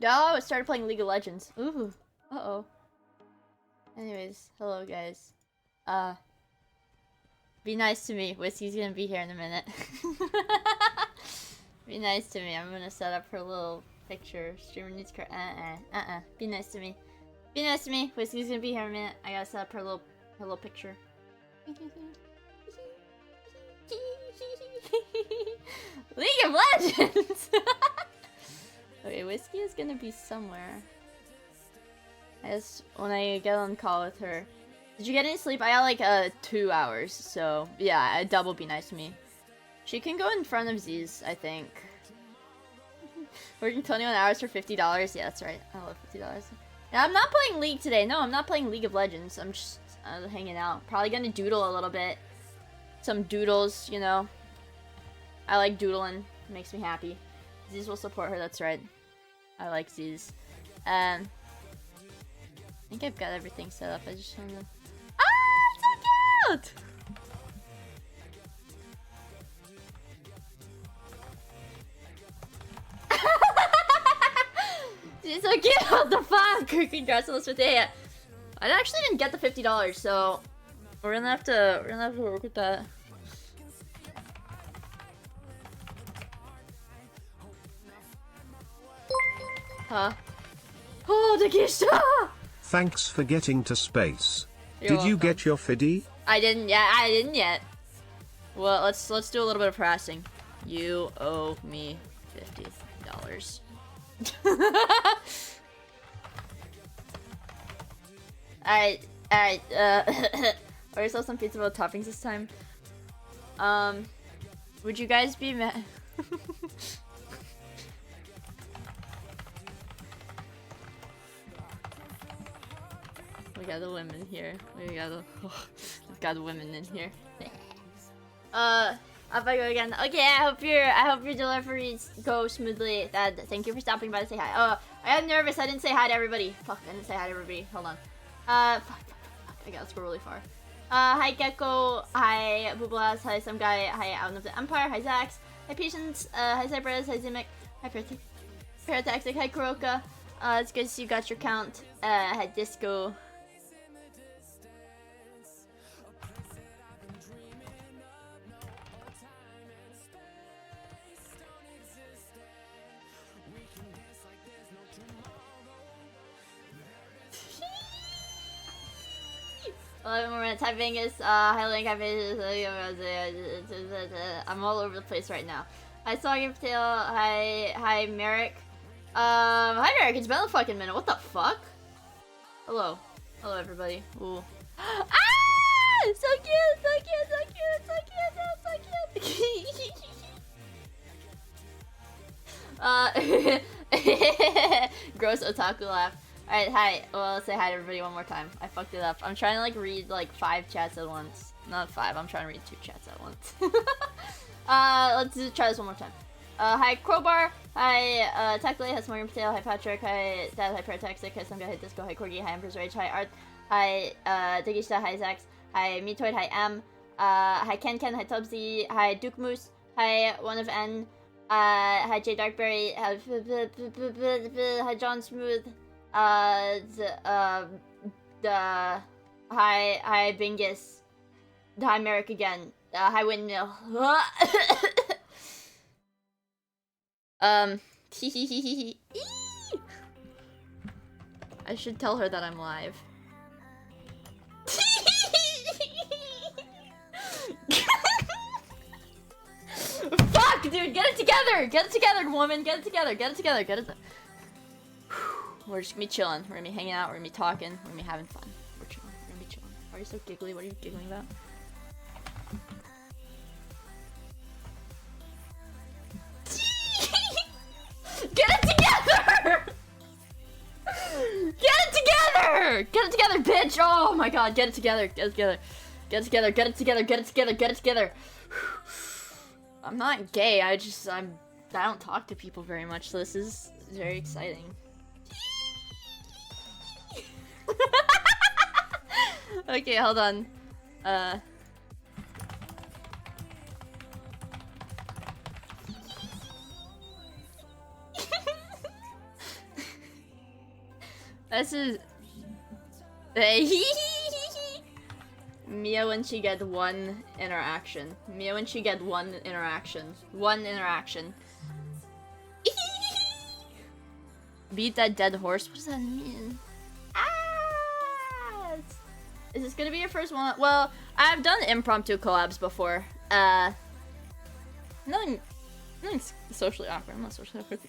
Oh, I started playing League of Legends. Ooh. Uh-oh. Anyways, hello guys. Be nice to me. Whiskey's gonna be here in a minute. Be nice to me. I'm gonna set up her little picture. Streamer needs Be nice to me. Be nice to me. Whiskey's gonna be here in a minute. I gotta set up her little picture. League of Legends! Okay, Whiskey is gonna be somewhere. I guess when I get on call with her. Did you get any sleep? I got like 2 hours, so yeah, a double be nice to me. She can go in front of Z's, I think. Working 21 hours for $50. Yeah, that's right. I love $50. Yeah, I'm not playing League today. No, I'm not playing League of Legends. I'm just hanging out. Probably gonna doodle a little bit. Some doodles, you know. I like doodling. It makes me happy. Z's will support her, that's right. I like Z's. I think I've got everything set up. I just wanna... Ah, so cute! She's so cute! What the fuck? Congrats on this with I actually didn't get the $50, so we're gonna have to work with that. Huh? Oh, Takisha! Thanks for getting to space. You're Did welcome. you get your fiddy? I didn't yet. Well, let's do a little bit of harassing. You owe me $50. Alright, order yourself some pizza with toppings this time. Would you guys be mad? We got the women here. We've got the women in here. Off I go again. Okay, I hope your deliveries go smoothly. Thank you for stopping by to say hi. I got nervous. I didn't say hi to everybody. Fuck, I didn't say hi to everybody. Hold on. Fuck. I gotta scroll really far. Hi Gecko. Hi Bublas. Hi some guy. Hi Out of the Empire. Hi Zax. Hi Patience. Hi Cypress. Hi Zimic. Hi Parataxic. Hi Kuroka. It's good to see you got your count. Hi Disco. More minutes. Hi Vengus. Hi Link. Hi Vengus. I'm all over the place right now. Hi Soggy Potato. Hi Merrick. Hi Merrick. It's been a fucking minute. What the fuck? Hello everybody. Ooh. Ah! So cute. Gross otaku laugh. Alright, hi. Well, let's say hi to everybody one more time. I fucked it up. I'm trying to like read like 5 chats at once. Not 5, I'm trying to read 2 chats at once. Let's try this one more time. Hi Crowbar. Hi Tackley. Hi Smorgan Potato. Hi Patrick. Hi Dad. Hi Parataxic. Hi Some Guy. Hi Disco. Hi Corgi. Hi Emperor's Rage. Hi Art. Hi Digishta. Hi Zax. Hi Metoid. Hi M. Hi Ken. Hi Tubbsy. Hi Duke Moose. Hi One of N. Hi J Darkberry. Hi John Smooth. Hi Bingus. Hi Merrick again. Hi Windmill. I should tell her that I'm live. Fuck, dude, get it together! Get it together, woman! Get it together! We're just gonna be chilling. We're gonna be hanging out. We're gonna be talking. We're gonna be having fun. We're chilling. We're gonna be chilling. Why are you so giggly? What are you giggling about? Get it together! Get it together, bitch! Oh my god, get it together. I'm not gay. I don't talk to people very much, so this is very exciting. Okay, hold on. This is... Miia when she gets one interaction. Miia when she gets one interaction. One interaction. Beat that dead horse? What does that mean? Ah! Is this gonna be your first one? Well, I've done impromptu collabs before. Nothing socially awkward. I'm not socially awkward.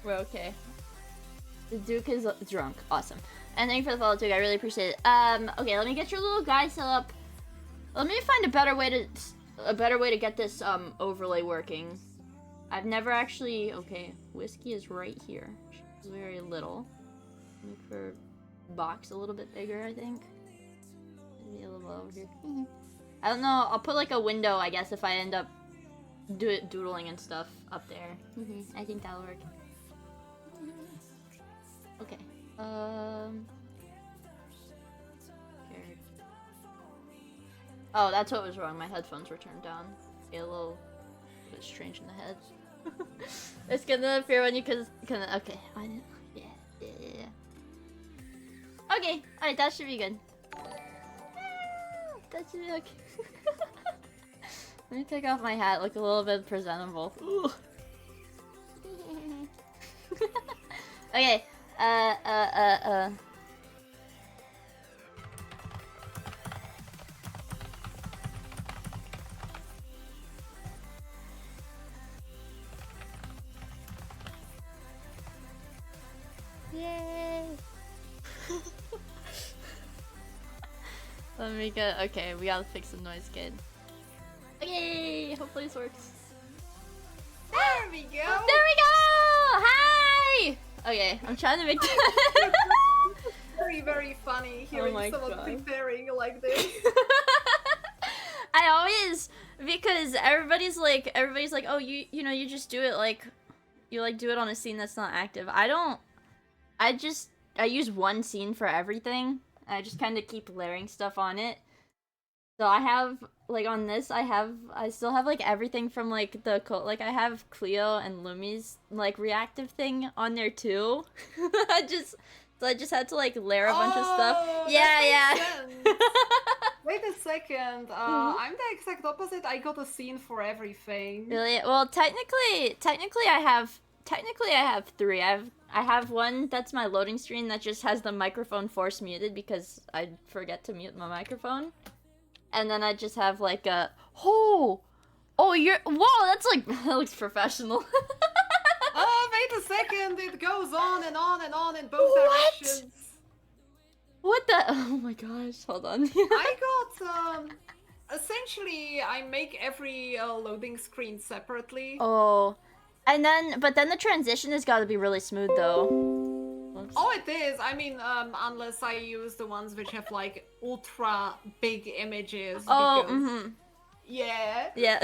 We're okay. The Duke is drunk. Awesome. And thank you for the follow, Duke. I really appreciate it. Okay, let me get your little guy set up. Let me find a better way to get this overlay working. I've never actually. Okay, whiskey is right here. She's very little. Make her box a little bit bigger, I think. Maybe a little over here. I don't know. I'll put like a window, I guess, if I end up doodling and stuff up there. I think that'll work. Okay. Oh, that's what was wrong. My headphones were turned down. Get a little bit strange in the head. It's gonna appear when you can. Okay. Yeah. Okay. All right. That should be good. That should be okay. Let me take off my hat. Look a little bit presentable. Okay. Yay! Let me get. Okay, we gotta fix the noise gate. Okay, hopefully this works. There we go! There we go! Hi! Okay, I'm trying to make Very, very funny hearing someone preparing like this. I always, because everybody's like, oh, you know, you just do it like, you like do it on a scene that's not active. I use one scene for everything. I just kind of keep layering stuff on it. So I have, like, on this, I still have, like, everything from, like, I have Cleo and Lumi's, like, reactive thing on there, too. I just had to, like, layer a bunch of stuff. Yeah. Wait a second, I'm the exact opposite. I got a scene for everything. Really? Well, technically I have three. I have one that's my loading screen that just has the microphone force muted because I forget to mute my microphone. And then I just have like a whoa, that's like that looks professional. Oh, wait a second, it goes on and on and on in both directions. What the? Oh my gosh, hold on. I got essentially I make every loading screen separately. Oh, but then the transition has got to be really smooth though. Oops. Oh, it is. I mean, unless I use the ones which have like ultra big images. Oh, because... Yeah.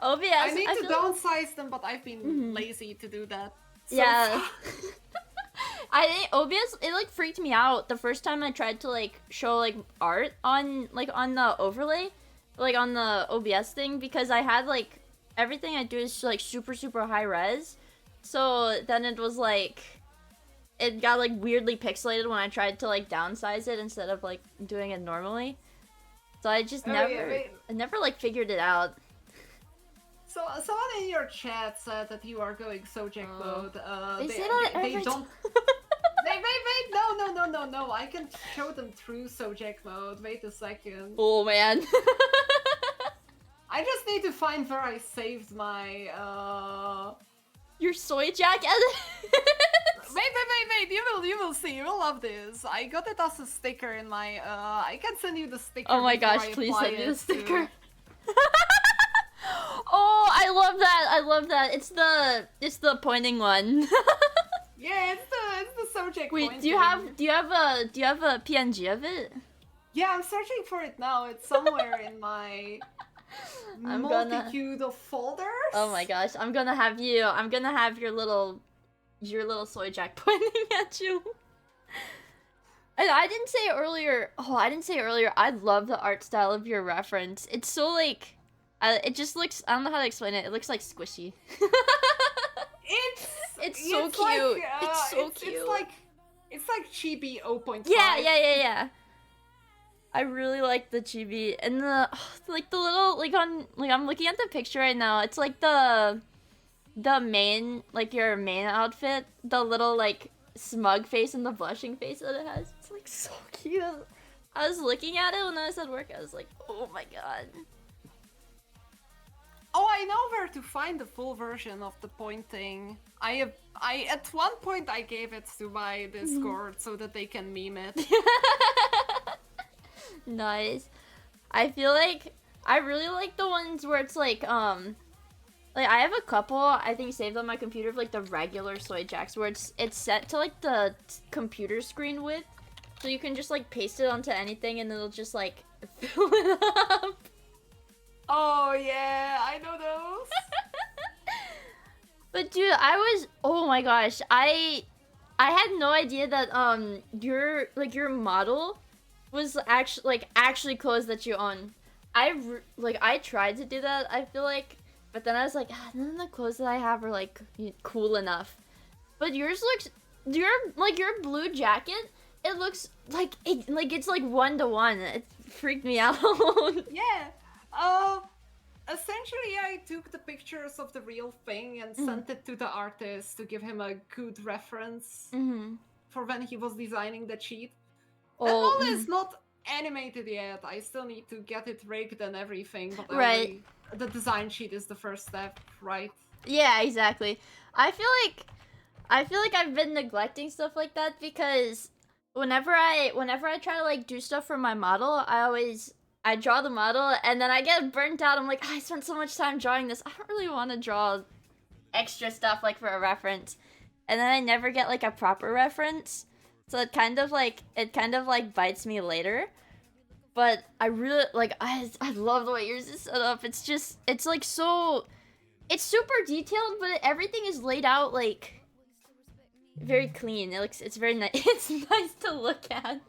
OBS. I need to downsize them, but I've been lazy to do that. So yeah. I think OBS, it like freaked me out the first time I tried to like show like art on the overlay, like on the OBS thing, because I had like everything I do is like super high res. So then it was like it got like weirdly pixelated when I tried to like downsize it instead of like doing it normally. So I just I never like figured it out. So someone in your chat said that you are going Sojek mode. They don't. Wait, no! I can show them through Sojek mode. Wait a second. Oh man. I just need to find where I saved my Your soy jack edit. Wait! You will see. You will love this. I got it as a sticker in my. I can send you the sticker. Oh my gosh! Please send me the sticker. Oh, I love that. It's the pointing one. Yeah, it's the subject. Wait, do you have a PNG of it? Yeah, I'm searching for it now. It's somewhere in my multitude of folders. Oh my gosh, I'm gonna have your little your little soy jack pointing at you. And I didn't say earlier. Oh, I didn't say earlier. I love the art style of your reference. It's so like, it just looks. I don't know how to explain it. It looks like squishy. It's so cute. Like, it's so cute. It's like chibi 0.5. Yeah. I really like the chibi and the like the little like on like I'm looking at the picture right now. It's like the main like your main outfit, the little like smug face and the blushing face that it has. It's like so cute. I was looking at it when I was at work. I was like, oh my god. Oh, I know where to find the full version of the pointing. I at one point I gave it to my Discord so that they can meme it. Nice. I feel like I really like the ones where it's like I have a couple I think saved on my computer of like the regular soy jacks where it's set to like the computer screen width, so you can just like paste it onto anything and it'll just like fill it up. Oh yeah, I know those. But dude, oh my gosh, I had no idea that your model was actually clothes that you own. I tried to do that, I feel like, but then I was like, none of the clothes that I have are like cool enough. But yours looks, your blue jacket, it looks like it's like 1-to-1. It freaked me out. Yeah. Essentially I took the pictures of the real thing and sent it to the artist to give him a good reference for when he was designing the cheat. That model is not animated yet. I still need to get it rigged and everything, but right. The design sheet is the first step, right? Yeah, exactly. I feel like I've been neglecting stuff like that because whenever I try to like do stuff for my model, I draw the model and then I get burnt out. I'm like, I spent so much time drawing this. I don't really want to draw extra stuff like for a reference. And then I never get like a proper reference. So it kind of like bites me later. But I really like I love the way yours is set up. It's like so it's super detailed, but everything is laid out like very clean. It's very nice. It's nice to look at.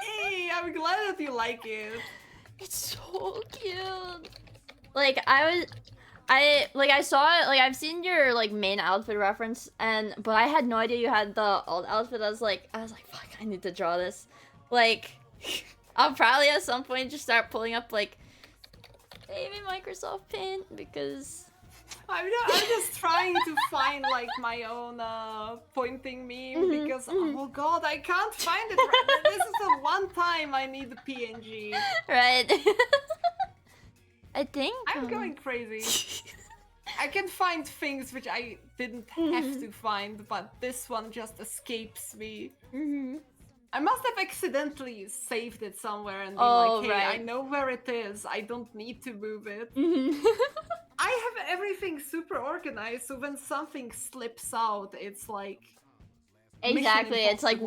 Hey, I'm glad that you like it. It's so cute. Like I saw it, like I've seen your like main outfit reference but I had no idea you had the alt outfit. I was like, fuck, I need to draw this. Like I'll probably at some point just start pulling up like maybe Microsoft Paint because I'm just trying to find like my own pointing meme because oh god, I can't find it. This is the one time I need the PNG. Right. I think I'm going crazy. I can find things which I didn't have to find, but this one just escapes me. I must have accidentally saved it somewhere and be like, hey, right. I know where it is. I don't need to move it. I have everything super organized, so when something slips out, it's like exactly. It's like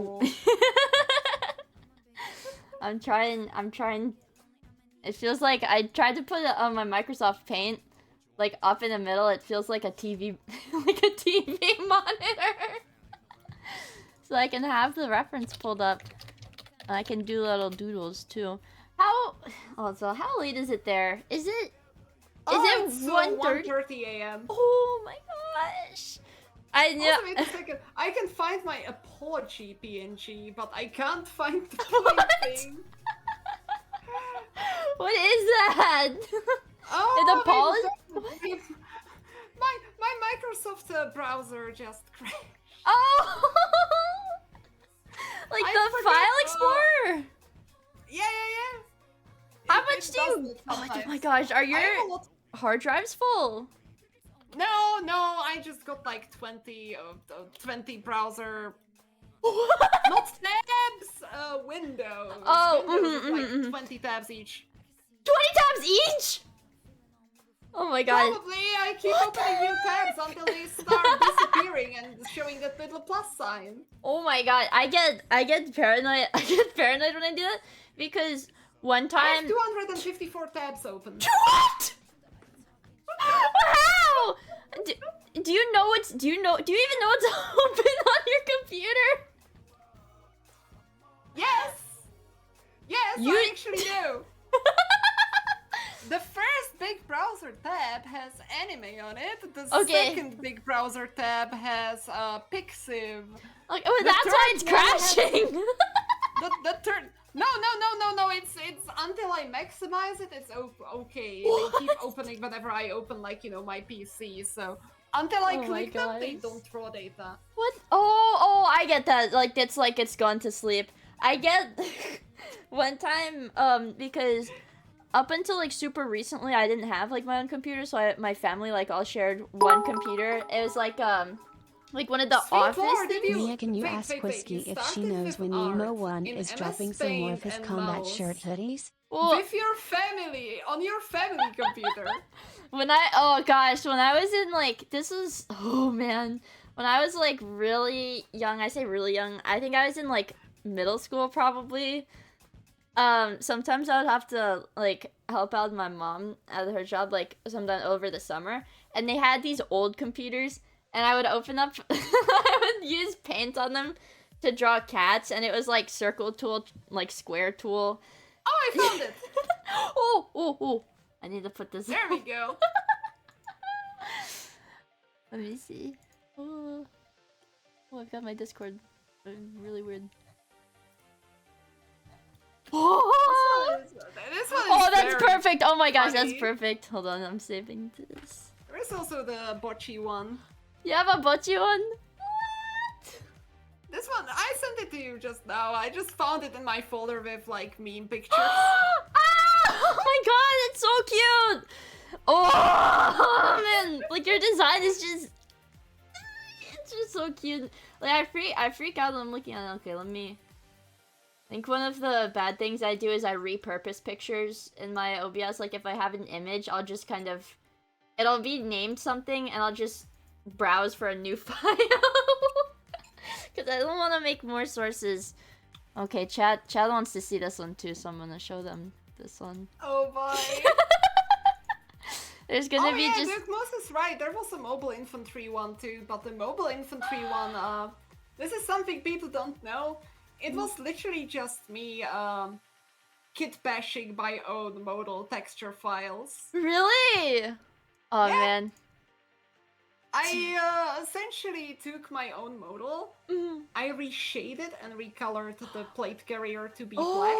I'm trying. It feels like I tried to put it on my Microsoft Paint, like up in the middle. It feels like a TV, like a TV monitor. So I can have the reference pulled up. And I can do little doodles too. So how late is it there? Is it 1:30 a.m. Oh my gosh. I know. Also, wait a second. I can find my apology PNG, but I can't find the pointing. What is that? Oh, An apology? My Microsoft browser just crashed. Oh! Like the File Explorer? Yeah. How much do you... Oh my gosh, are your hard drives full? No, I just got like 20 browser... Not tabs! Windows. Oh, Windows like 20 tabs each. 20 tabs each?! Oh my god. Probably, I keep opening new tabs until they start disappearing and showing that little plus sign. Oh my god, I get paranoid. I get paranoid when I do that because one time I have 254 tabs open. What? How? do you know what's do you even know what's open on your computer? Yes! Yes, I actually do! The first big browser tab has anime on it. The second big browser tab has Pixiv. Okay, well, that's why it's crashing. The third... No, it's until I maximize it, it's okay. They keep opening whenever I open, like, you know, my PC, so... Until I click them, they don't throw data. What? Oh, I get that. Like, it's gone to sleep. I get... one time, because... up until, like, super recently, I didn't have, like, my own computer, so my family, like, all shared one computer. It was, like one of the office things. Miia, can you ask Whiskey if she knows when Nemo1 is dropping some more of his combat shirt hoodies? Well, with your family, on your family computer. when I was in, like, oh, man. When I was, like, really young, I say really young, I think I was in, like, middle school, probably. Sometimes I would have to, like, help out my mom at her job, like, sometime over the summer. And they had these old computers, and I would open up, I would use paint on them to draw cats, and it was, like, circle tool, like, square tool. Oh, I found it! Oh, I need to put this There we go. Let me see. Oh, I've got my Discord. Really weird. Oh, this one is that's perfect! Oh my gosh, funny. that's perfect. Hold on, I'm saving this. There's also the bocce one. You have a bocce one? What? This one, I sent it to you just now. I just found it in my folder with, like, meme pictures. Oh my god, it's so cute! Oh man, like, your design is just... it's just so cute. Like, I freak out when I'm looking at it. Okay, let me... I think one of the bad things I do is I repurpose pictures in my OBS. Like, if I have an image, I'll just kind of... it'll be named something, and I'll just browse for a new file. Because I don't want to make more sources. Okay, chat wants to see this one too, so I'm going to show them this one. Oh boy. There's gonna be just... Duke Moose is right. There was a mobile infantry one too, but the mobile infantry one, this is something people don't know. It was literally just me, kit bashing my own modal texture files. Really? Oh, yeah. Man. I essentially took my own modal, I reshaded and recolored the plate carrier to be black,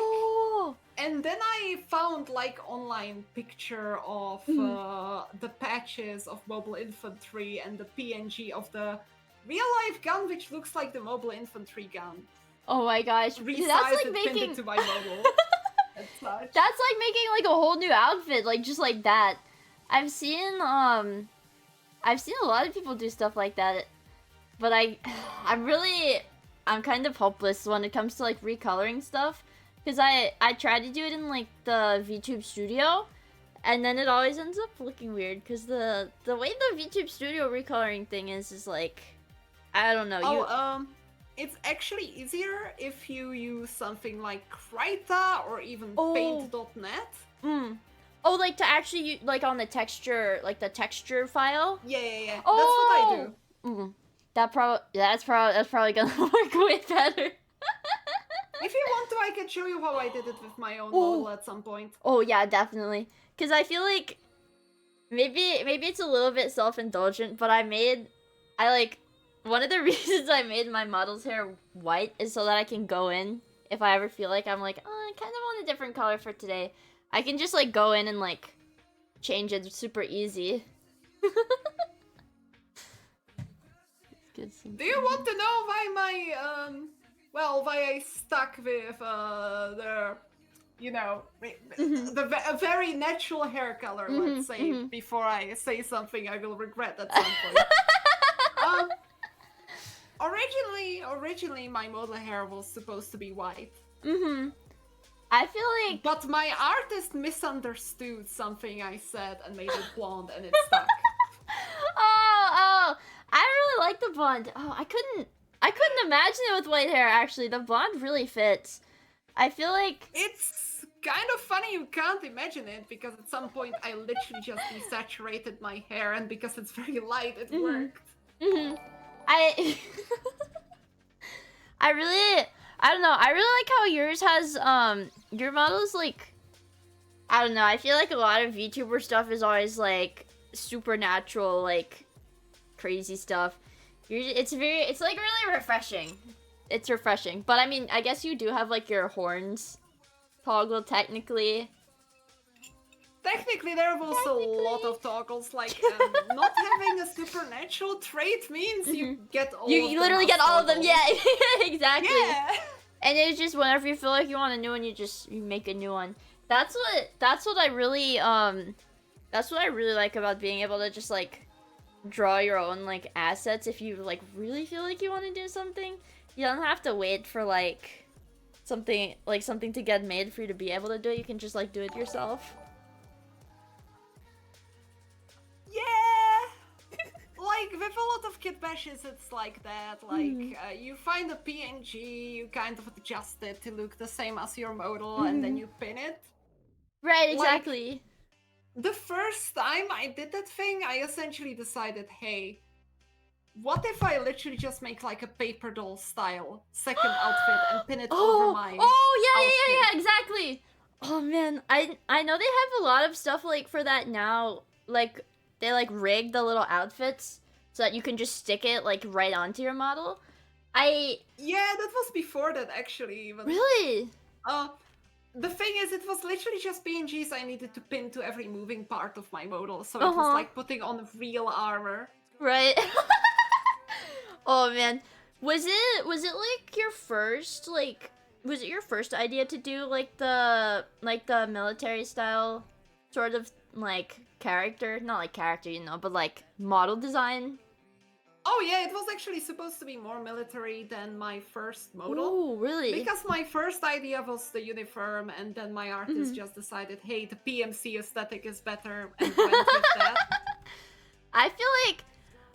and then I found, like, online picture of the patches of mobile infantry and the PNG of the real-life gun, which looks like the mobile infantry gun. Oh my gosh, resized that's like and making... pinned it to my modal. That's like making, like, a whole new outfit, like, just like that. I've seen a lot of people do stuff like that, but I'm kind of hopeless when it comes to, like, recoloring stuff, because I try to do it in, like, the VTube Studio, and then it always ends up looking weird, because the way the VTube Studio recoloring thing is like, I don't know. It's actually easier if you use something like Krita or even Paint.net. Oh, like, to actually, like, on the texture, like, the texture file? Yeah. That's what I do. That's probably gonna work way better. If you want to, I can show you how I did it with my own model at some point. Oh, yeah, definitely. Because I feel like, maybe it's a little bit self-indulgent, but one of the reasons I made my model's hair white is so that I can go in, if I ever feel like I'm like, oh, I kind of want a different color for today. I can just, like, go in and, like, change it super easy. Do you want to know why my, why I stuck with, a very natural hair color, let's say, before I say something I will regret at some point. Originally, my model hair was supposed to be white. I feel like... But my artist misunderstood something I said and made it blonde, and it stuck. Oh, I really like the blonde. Oh, I couldn't imagine it with white hair, actually. The blonde really fits. I feel like... It's kind of funny you can't imagine it, because at some point I literally just desaturated my hair, and because it's very light, it worked. I don't know, I really like how yours has, your model's like, I don't know, I feel like a lot of VTuber stuff is always like supernatural, like crazy stuff. It's like really refreshing. It's refreshing. But I mean, I guess you do have like your horns toggle technically. Technically, there are also a lot of toggles, like, not having a supernatural trait means you get all of them. You literally get all of them, yeah, exactly. Yeah. And it's just whenever you feel like you want a new one, you make a new one. That's what I really like about being able to just like draw your own like assets. If you like really feel like you want to do something, you don't have to wait for like something to get made for you to be able to do it. You can just like do it yourself. Yeah! Like, with a lot of kit bashes, it's like that. Like, you find a PNG, you kind of adjust it to look the same as your model, and then you pin it. Right, exactly. Like, the first time I did that thing, I essentially decided, hey, what if I literally just make like a paper doll style second outfit and pin it over my yeah, exactly. Oh man, I know they have a lot of stuff like for that now. Like, they like rig the little outfits so that you can just stick it like right onto your model. Yeah, that was before that actually even. Really? The thing is, it was literally just PNGs I needed to pin to every moving part of my model, so it was like putting on real armor. Right. Oh man, was it like your first like, was it your first idea to do like the military style sort of like character? Not like character, you know, but like model design? Oh yeah, it was actually supposed to be more military than my first model. Oh, really? Because my first idea was the uniform, and then my artist just decided, hey, the PMC aesthetic is better, and went with that. I feel like,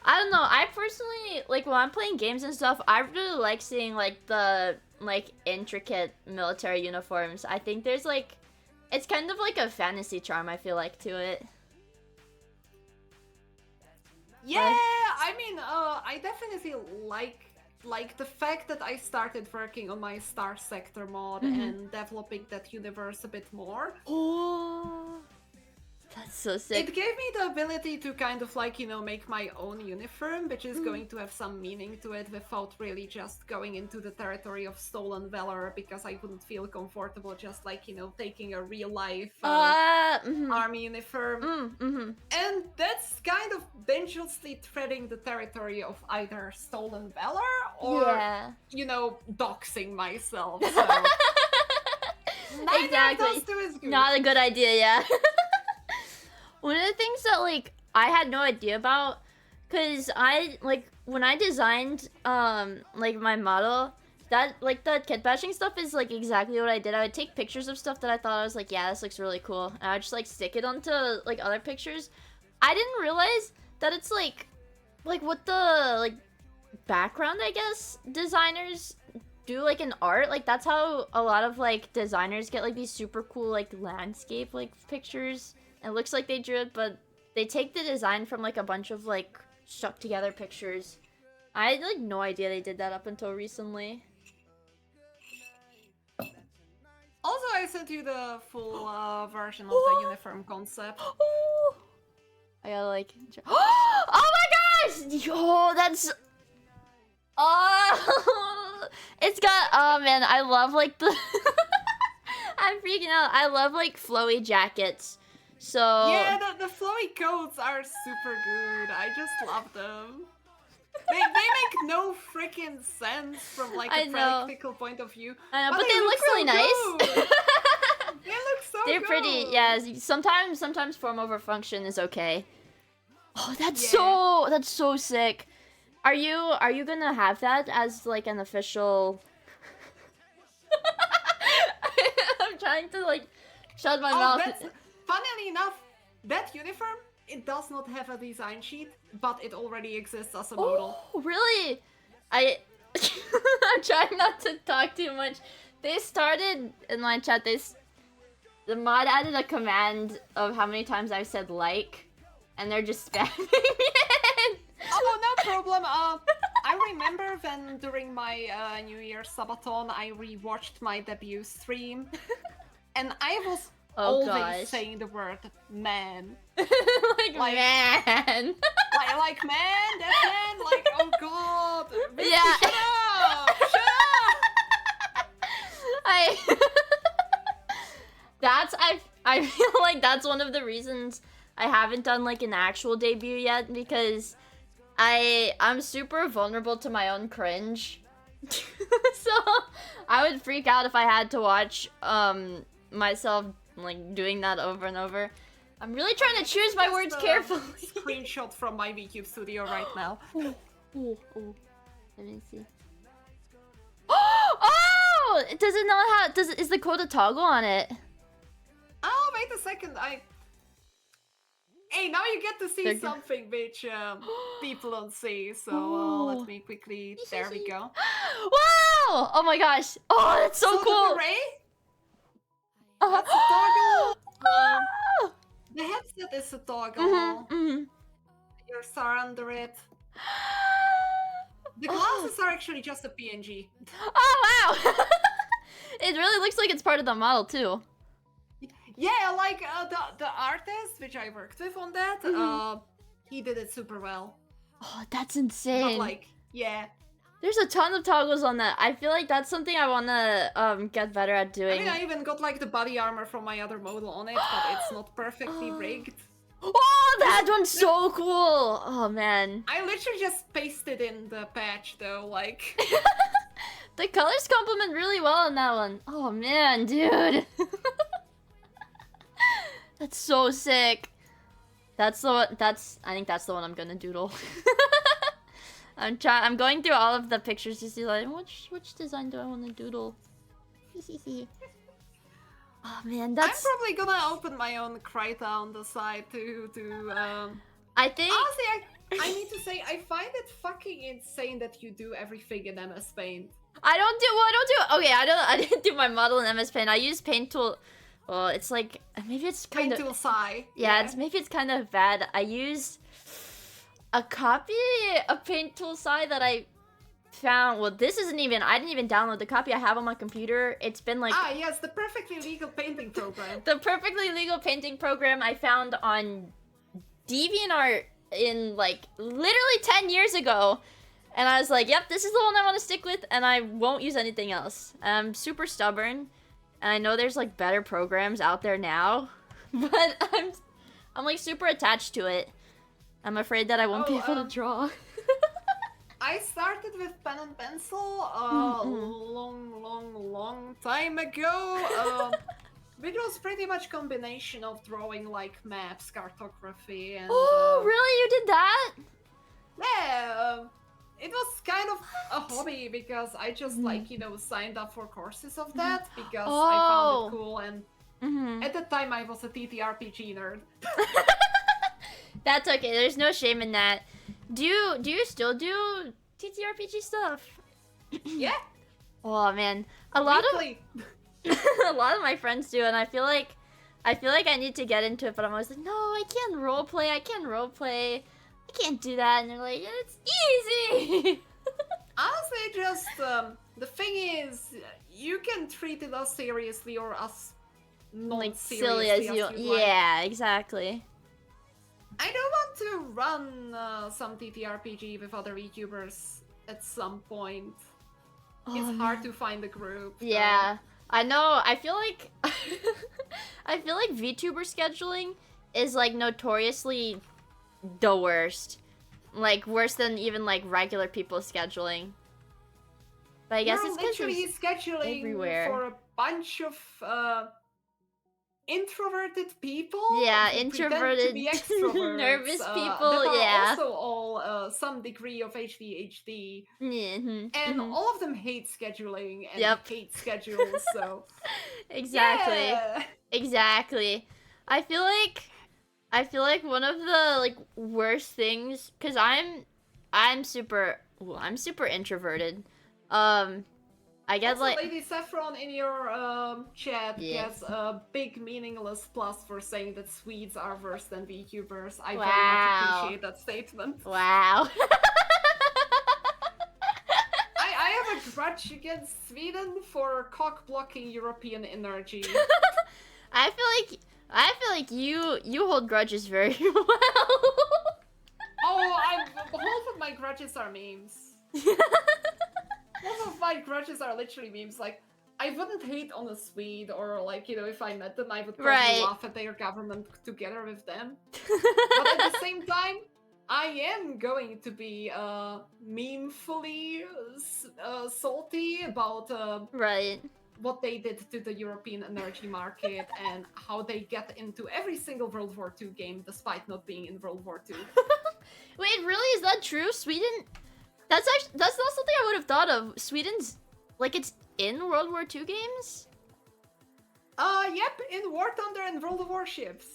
I don't know, I personally, like, when I'm playing games and stuff, I really like seeing, like, the, like, intricate military uniforms. I think there's, like, it's kind of like a fantasy charm, I feel like, to it. Yeah, I mean, I definitely like the fact that I started working on my Star Sector mod and developing that universe a bit more. Oh, that's so sick. It gave me the ability to kind of like, you know, make my own uniform, which is going to have some meaning to it without really just going into the territory of stolen valor, because I wouldn't feel comfortable just like, you know, taking a real life army uniform. And that's kind of dangerously treading the territory of either stolen valor or, you know, doxing myself. So. Neither of those two is good. Not a good idea, yeah. One of the things that, like, I had no idea about, because I, like, when I designed, like, my model, that, like, the kit bashing stuff is, like, exactly what I did. I would take pictures of stuff that I thought I was like, yeah, this looks really cool, and I would just, like, stick it onto, like, other pictures. I didn't realize that it's, like, what the, like, background, I guess, designers do, like, in art. Like, that's how a lot of, like, designers get, like, these super cool, like, landscape, like, pictures. It looks like they drew it, but they take the design from, like, a bunch of, like, stuck together pictures. I had, like, no idea they did that up until recently. Also, I sent you the full version of the uniform concept. I gotta, like... Oh my gosh! Yo, that's... Oh! It's got... Oh, man, I love, like, the... I'm freaking out. I love, like, flowy jackets. So yeah, the flowy coats are super good. I just love them. They make no freaking sense from like a practical point of view. I know, but they look really nice. They look so They're good. pretty. Yeah, sometimes form over function is okay. Oh, that's so sick. Are you gonna have that as like an official? I'm trying to like shut my mouth. Funnily enough, that uniform, it does not have a design sheet, but it already exists as a model. Oh, really? I'm trying not to talk too much. They started in my chat. the mod added a command of how many times I've said like, and they're just spamming it. Oh, no problem. I remember when during my New Year's Sabaton, I rewatched my debut stream, and I was always saying the word man. like man. like man, that man, like, oh god. Vicky, Yeah. shut up! Shut up! I feel like that's one of the reasons I haven't done like an actual debut yet, because I'm super vulnerable to my own cringe. So I would freak out if I had to watch myself like doing that over and over. I'm really trying to choose my words carefully. Screenshot from my VTube studio right now. Ooh. Let me see. Oh! Does it not have? Is the code a toggle on it? Oh, wait a second. Hey, now you get to see something which people don't see. So let me quickly. There we go. Wow! Oh my gosh! Oh, that's so cool. The array? That's a toggle. The headset is a toggle. Your star under it. The glasses are actually just a PNG. Oh wow! It really looks like it's part of the model too. Yeah, like the artist, which I worked with on that, he did it super well. Oh, that's insane. But like, yeah. There's a ton of toggles on that. I feel like that's something I wanna get better at doing. I mean, I even got like the body armor from my other model on it, but it's not perfectly rigged. Oh, that one's so cool! Oh man. I literally just pasted in the patch though, like. The colors complement really well on that one. Oh man, dude. That's so sick. I think that's the one I'm gonna doodle. I'm going through all of the pictures to see like which design do I want to doodle. Oh man, that's. I'm probably gonna open my own Krita on the side to I think. Honestly, I need to say I find it fucking insane that you do everything in MS Paint. I didn't do my model in MS Paint. I use Paint Tool. Well, it's like maybe it's kind Paint Tool Sai. Yeah, maybe it's kind of bad. I used a copy of Paint Tool Sai that I found. Well, this isn't even. I didn't even download the copy. I have on my computer. It's been like. Ah, yes, the perfectly legal painting program. The perfectly legal painting program I found on DeviantArt in like literally 10 years ago. And I was like, yep, this is the one I want to stick with, and I won't use anything else. I'm super stubborn, and I know there's like better programs out there now, but I'm like super attached to it. I'm afraid that I won't be able to draw. I started with pen and pencil long time ago. Which was pretty much combination of drawing like maps, cartography, and. Oh, really? You did that? Yeah. It was kind of a hobby because I just like, you know, signed up for courses of that because I found it cool, and at the time I was a TTRPG nerd. That's okay. There's no shame in that. Do you still do TTRPG stuff? Yeah. Oh man, a lot of my friends do, and I feel like I need to get into it, but I'm always like, no, I can't roleplay. I can't do that, and they're like, it's easy. Honestly, just the thing is, you can treat it as seriously or as not like seriously silly as you. Yeah, exactly. I do want to run some TTRPG with other YouTubers at some point. It's hard to find a group. Yeah, I know. I feel like VTuber scheduling is like notoriously the worst. Like worse than even like regular people scheduling. But I guess it's literally scheduling everywhere. For a bunch of introverted people. Yeah, introverted, to be extroverts. nervous people. That are yeah. also all some degree of ADHD. And all of them hate scheduling and hate schedules. So exactly. Yeah. Exactly. I feel like one of the like worst things, cause I'm super introverted. I I get also, like Lady Saffron in your chat Yeah. gets a big meaningless plus for saying that Swedes are worse than VTubers. I very much Wow. appreciate that statement. Wow. I have a grudge against Sweden for cock-blocking European energy. I feel like you hold grudges very well. Oh, half of my grudges are memes. Half of my grudges are literally memes. Like, I wouldn't hate on a Swede, or like, you know, if I met them, I would probably laugh at their government together with them. But at the same time, I am going to be memefully salty about Right. what they did to the European energy market and how they get into every single World War II game despite not being in World War II. Wait, really? Is that true? Sweden? That's not something I would have thought of. Sweden's like it's in World War II games? Yep, in War Thunder and World of Warships.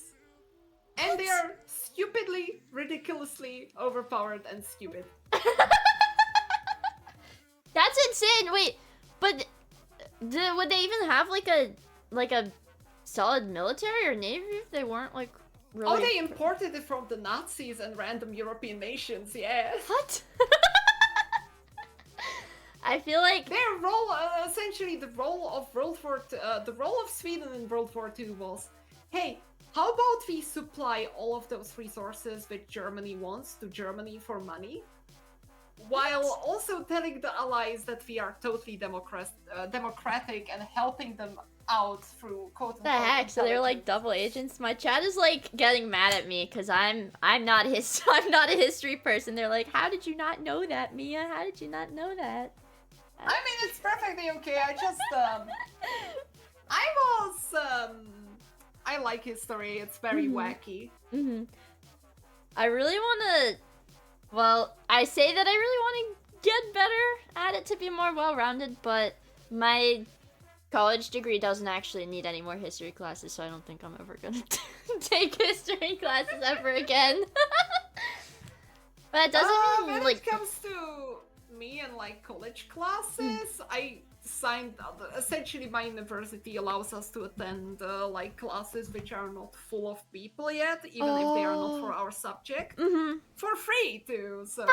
And they are stupidly, ridiculously overpowered and stupid. That's insane. Wait, but would they even have like a solid military or navy if they weren't like really? Oh, they imported it from the Nazis and random European nations. Yes. What? I feel like their role, essentially, the role of the role of Sweden in World War II was, hey, how about we supply all of those resources which Germany wants to Germany for money, while also telling the Allies that we are totally democratic and helping them out through quote unquote. The heck? So they're like double agents. My chat is like getting mad at me because I'm not a history person. They're like, how did you not know that, Mia? How did you not know that? I mean, it's perfectly okay. I just I like history. It's very wacky. I really want to. Well, I say that I really want to get better at it to be more well-rounded, but my college degree doesn't actually need any more history classes, so I don't think I'm ever gonna take history classes ever again. But it doesn't mean, when like... it comes to me and like college classes, I signed essentially my university allows us to attend like classes which are not full of people yet, even if they are not for our subject, for free too. So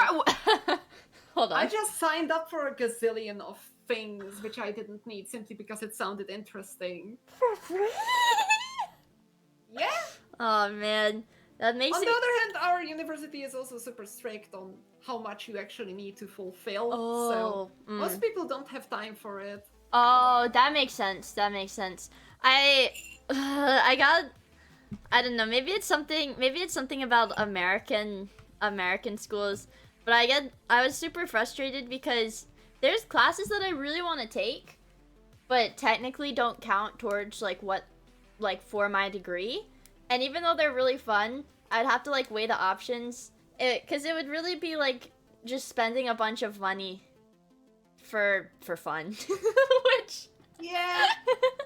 hold on, I just signed up for a gazillion of things which I didn't need simply because it sounded interesting. for free. Yeah. Oh man, that makes On the other hand, our university is also super strict on how much you actually need to fulfill. So most people don't have time for it. Oh, that makes sense. That makes sense. I don't know. Maybe it's something about American schools. But I was super frustrated because there's classes that I really want to take, but technically don't count towards like for my degree. And even though they're really fun, I'd have to like weigh the options. Because it would really be like just spending a bunch of money for fun. Which... Yeah,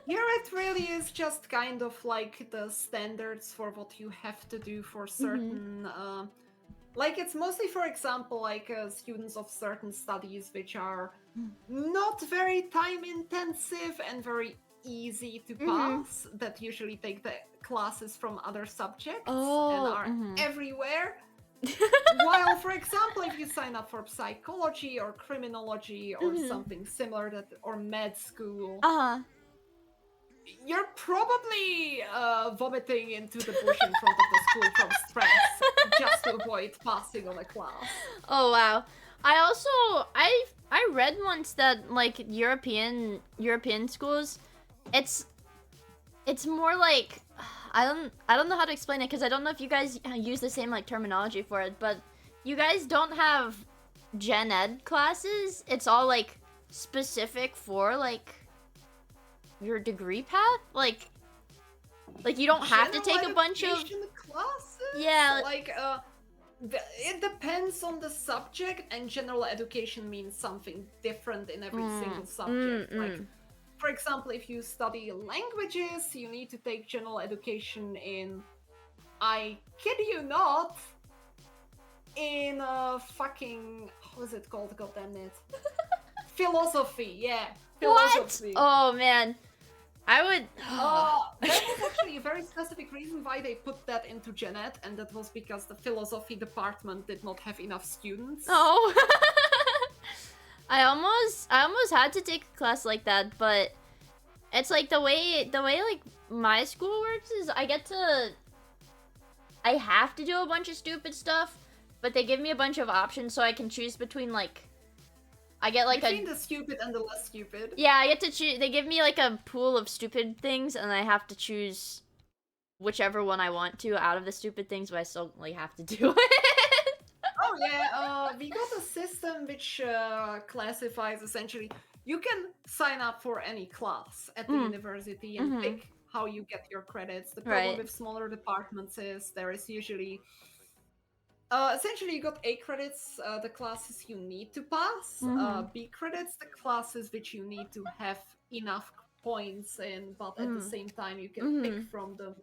here it really is just kind of like the standards for what you have to do for certain... like it's mostly, for example, like students of certain studies which are not very time intensive and very easy to pass, that usually take the classes from other subjects and are everywhere. While, for example, if you sign up for psychology or criminology or something similar, or med school, you're probably vomiting into the bush in front of the school from stress just to avoid passing on a class. Oh wow! I read once that like European schools, it's more like. I don't know how to explain it because I don't know if you guys use the same like terminology for it, but you guys don't have gen ed classes. It's all like specific for like your degree path. Like you don't have to take a bunch of classes. Yeah, like it depends on the subject, and general education means something different in every single subject. Like, for example, if you study languages, you need to take general education in, I kid you not, in fucking, how is it called, goddammit? Philosophy, yeah. What? Philosophy. Oh man, I would. There was actually a very specific reason why they put that into Gen Ed, and that was because the philosophy department did not have enough students. Oh. I almost had to take a class like that, but it's like the way like my school works is I have to do a bunch of stupid stuff, but they give me a bunch of options so I can choose between like I get like between the stupid and the less stupid. Yeah, I get to choose. They give me like a pool of stupid things, and I have to choose whichever one I want to out of the stupid things, but I still like have to do it. Oh yeah, we got a system which classifies essentially. You can sign up for any class at the university and pick how you get your credits. The problem with smaller departments is there is usually essentially you got A credits, the classes you need to pass, B credits, the classes which you need to have enough points in, but at the same time you can pick from them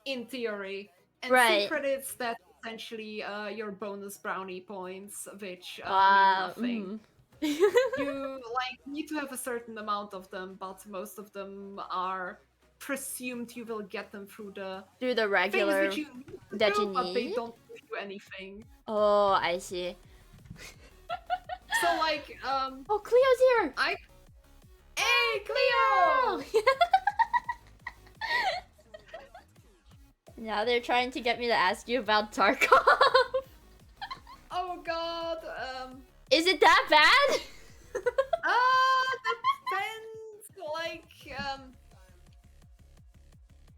in theory, and C credits, that essentially your bonus brownie points, which mean nothing. You like need to have a certain amount of them, but most of them are presumed you will get them through the regular things that you need, but they don't give you anything. Oh, I see. So like, oh, Cleo's here. Hey, Cleo! Now they're trying to get me to ask you about Tarkov. Oh God. Is it that bad? Depends. Like,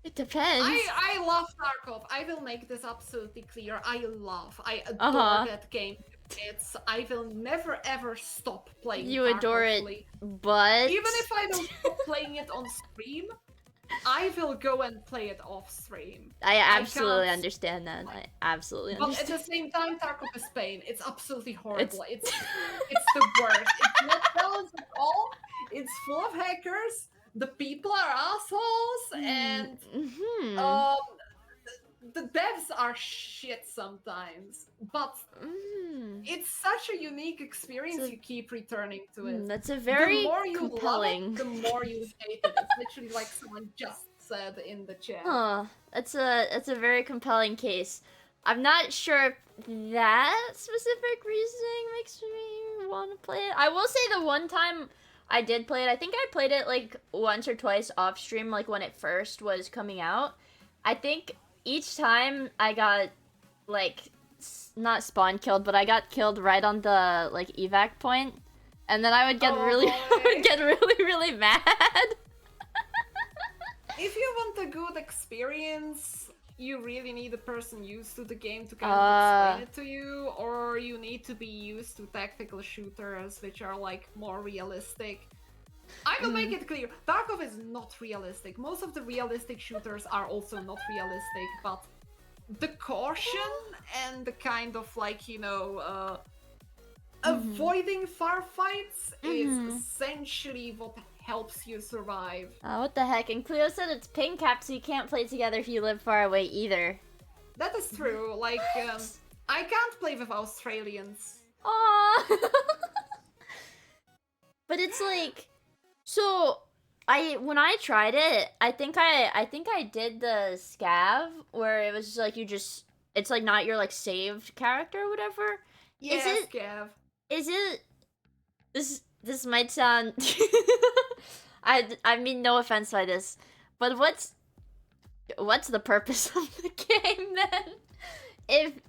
it depends. I love Tarkov. I will make this absolutely clear. I adore that game. I will never ever stop playing. You Tarkov, adore it, but even if I don't stop playing it on stream, I will go and play it off stream. I absolutely understand that. I absolutely understand. But at the same time, Tarkov is pain. It's absolutely horrible. It's the worst. It's not balanced at all. It's full of hackers. The people are assholes, and the devs are shit sometimes. But it's such a unique experience. You keep returning to it. That's a very the more you compelling. love it, the more you hate it. It's literally like someone just said in the chat. That's a very compelling case. I'm not sure if that specific reasoning makes me want to play it. I will say the one time I did play it, I think I played it like once or twice off stream, like when it first was coming out. I think each time I got like not spawn killed, but I got killed right on the like evac point, and then I would get really mad. If you want a good experience, you really need a person used to the game to kind of explain it to you, or you need to be used to tactical shooters, which are like more realistic. I will make it clear, Tarkov is not realistic. Most of the realistic shooters are also not realistic, but the caution and the kind of like, you know, avoiding firefights is essentially what helps you survive. What the heck? And Cleo said it's ping cap, so you can't play together if you live far away either. That is true. Like, I can't play with Australians. Aww. But it's like, so when I tried it, I think I did the scav where it was just like it's like not your like saved character or whatever. Yeah, scav. Is it this might sound I mean no offense by this, but what's the purpose of the game then?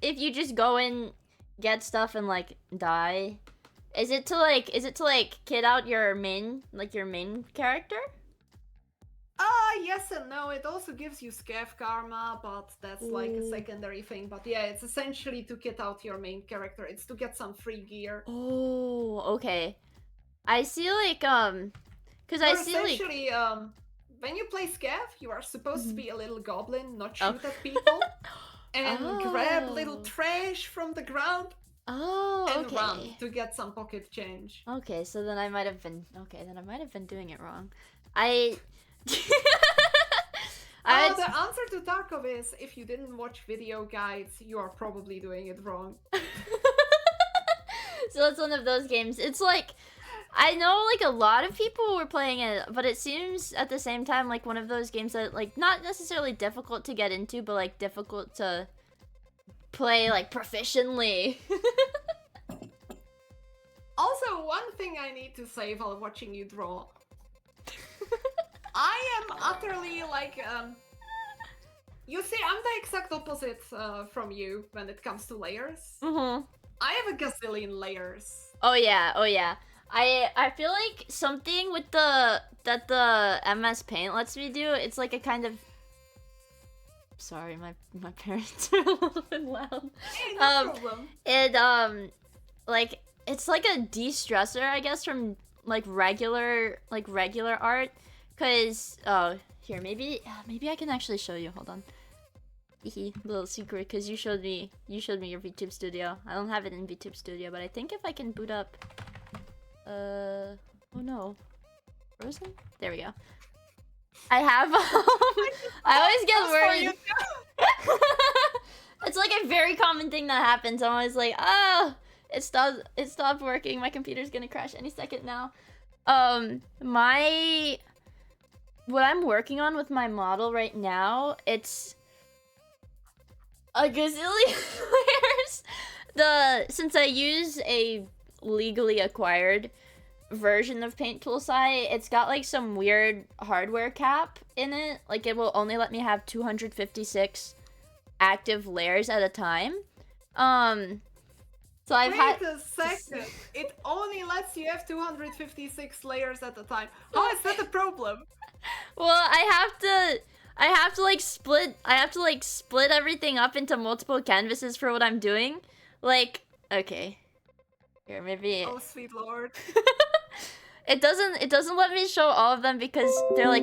If you just go and get stuff and like die, is it to like kid out your main character? Yes and no. It also gives you scav karma, but that's like a secondary thing. But yeah, it's essentially to kit out your main character. It's to get some free gear. Oh, okay. I see like because I see essentially when you play scav, you are supposed to be a little goblin, not shoot at people, and grab little trash from the ground. And run to get some pocket change. Okay, so then I might have been doing it wrong. The answer to Tarkov is, if you didn't watch video guides, you are probably doing it wrong. So it's one of those games. It's like I know like a lot of people were playing it, but it seems at the same time like one of those games that like not necessarily difficult to get into, but like difficult to play like proficiently. Also, one thing I need to say while watching you draw. I am utterly like you see, I'm the exact opposite from you when it comes to layers. Mm-hmm. I have a gazillion layers. Oh yeah, oh yeah. I feel like something with the MS Paint lets me do, it's like a kind of sorry, my parents are a little bit loud. Hey, no problem. It like it's like a de-stressor, I guess, from like regular art. Cause here, maybe I can actually show you. Hold on. Little secret, cause you showed me your VTube Studio. I don't have it in VTube Studio, but I think if I can boot up oh no. Frozen? There we go. I have I always get worried. It's like a very common thing that happens. I'm always like, oh, it stopped working. My computer's gonna crash any second now. What I'm working on with my model right now, it's a gazillion layers. Since I use a legally acquired version of Paint Tool Sai, it's got like some weird hardware cap in it. Like it will only let me have 256 active layers at a time. So I've Wait a second. It only lets you have 256 layers at a time. How is that a problem? Well, I have to like split everything up into multiple canvases for what I'm doing. Like, okay. Here, maybe. Oh, sweet lord. It doesn't let me show all of them because they're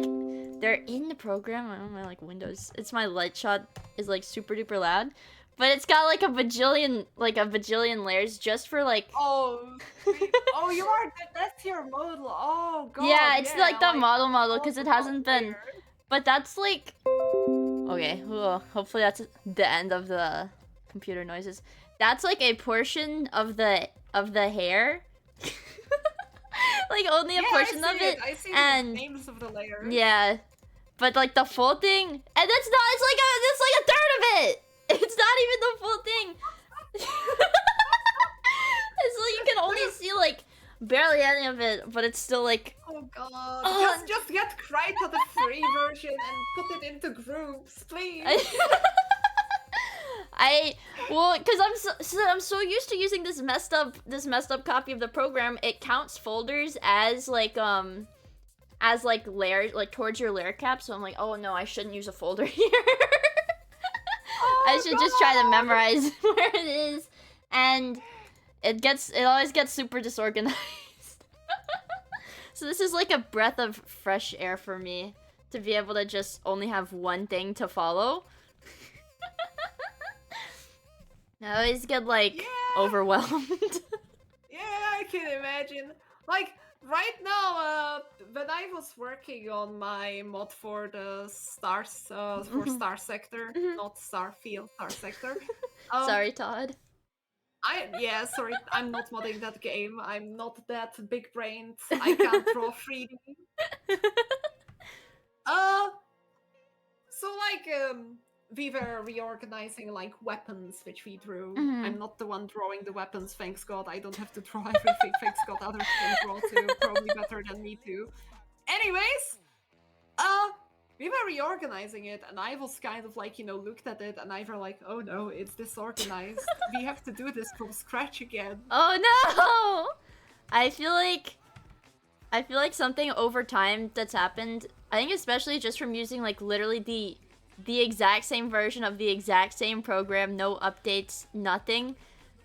in the program. I don't know, my like Windows. It's my light shot is like super duper loud. But it's got like a bajillion layers just for like. Oh, oh, that's your model. Oh god. Yeah, it's like the model because it hasn't been. But that's like. Okay, well, hopefully that's the end of the computer noises. That's like a portion of the hair. Like only a portion of it. I see and the names of the layers. Yeah, but like the full thing, and that's not. It's like a third of it. It's not even the full thing. It's like you can only see like barely any of it, but it's still like. Oh god! Just get Cry to the free version and put it into groups, please. Because I'm so used to using this messed up copy of the program. It counts folders as like layers, like towards your layer cap. So I'm like, oh no, I shouldn't use a folder here. I should just try to memorize where it is, and it always gets super disorganized. So this is like a breath of fresh air for me to be able to just only have one thing to follow. I always get like overwhelmed. Yeah, I can imagine. Like right now, when I was working on my mod for the stars, for Star Sector, not Starfield, Star Sector. Sorry, Todd. Sorry, I'm not modding that game. I'm not that big-brained. I can't draw 3D. So like, we were reorganizing like weapons which we drew. I'm not the one drawing the weapons, thanks god. I don't have to draw everything, thanks god. Others can draw too, probably better than me too. Anyways, we were reorganizing it, and I was kind of like, looked at it, and I were like, oh no, it's disorganized. We have to do this from scratch again. Oh no! I feel like something over time that's happened. I think especially just from using like literally the exact same version of the exact same program, no updates, nothing.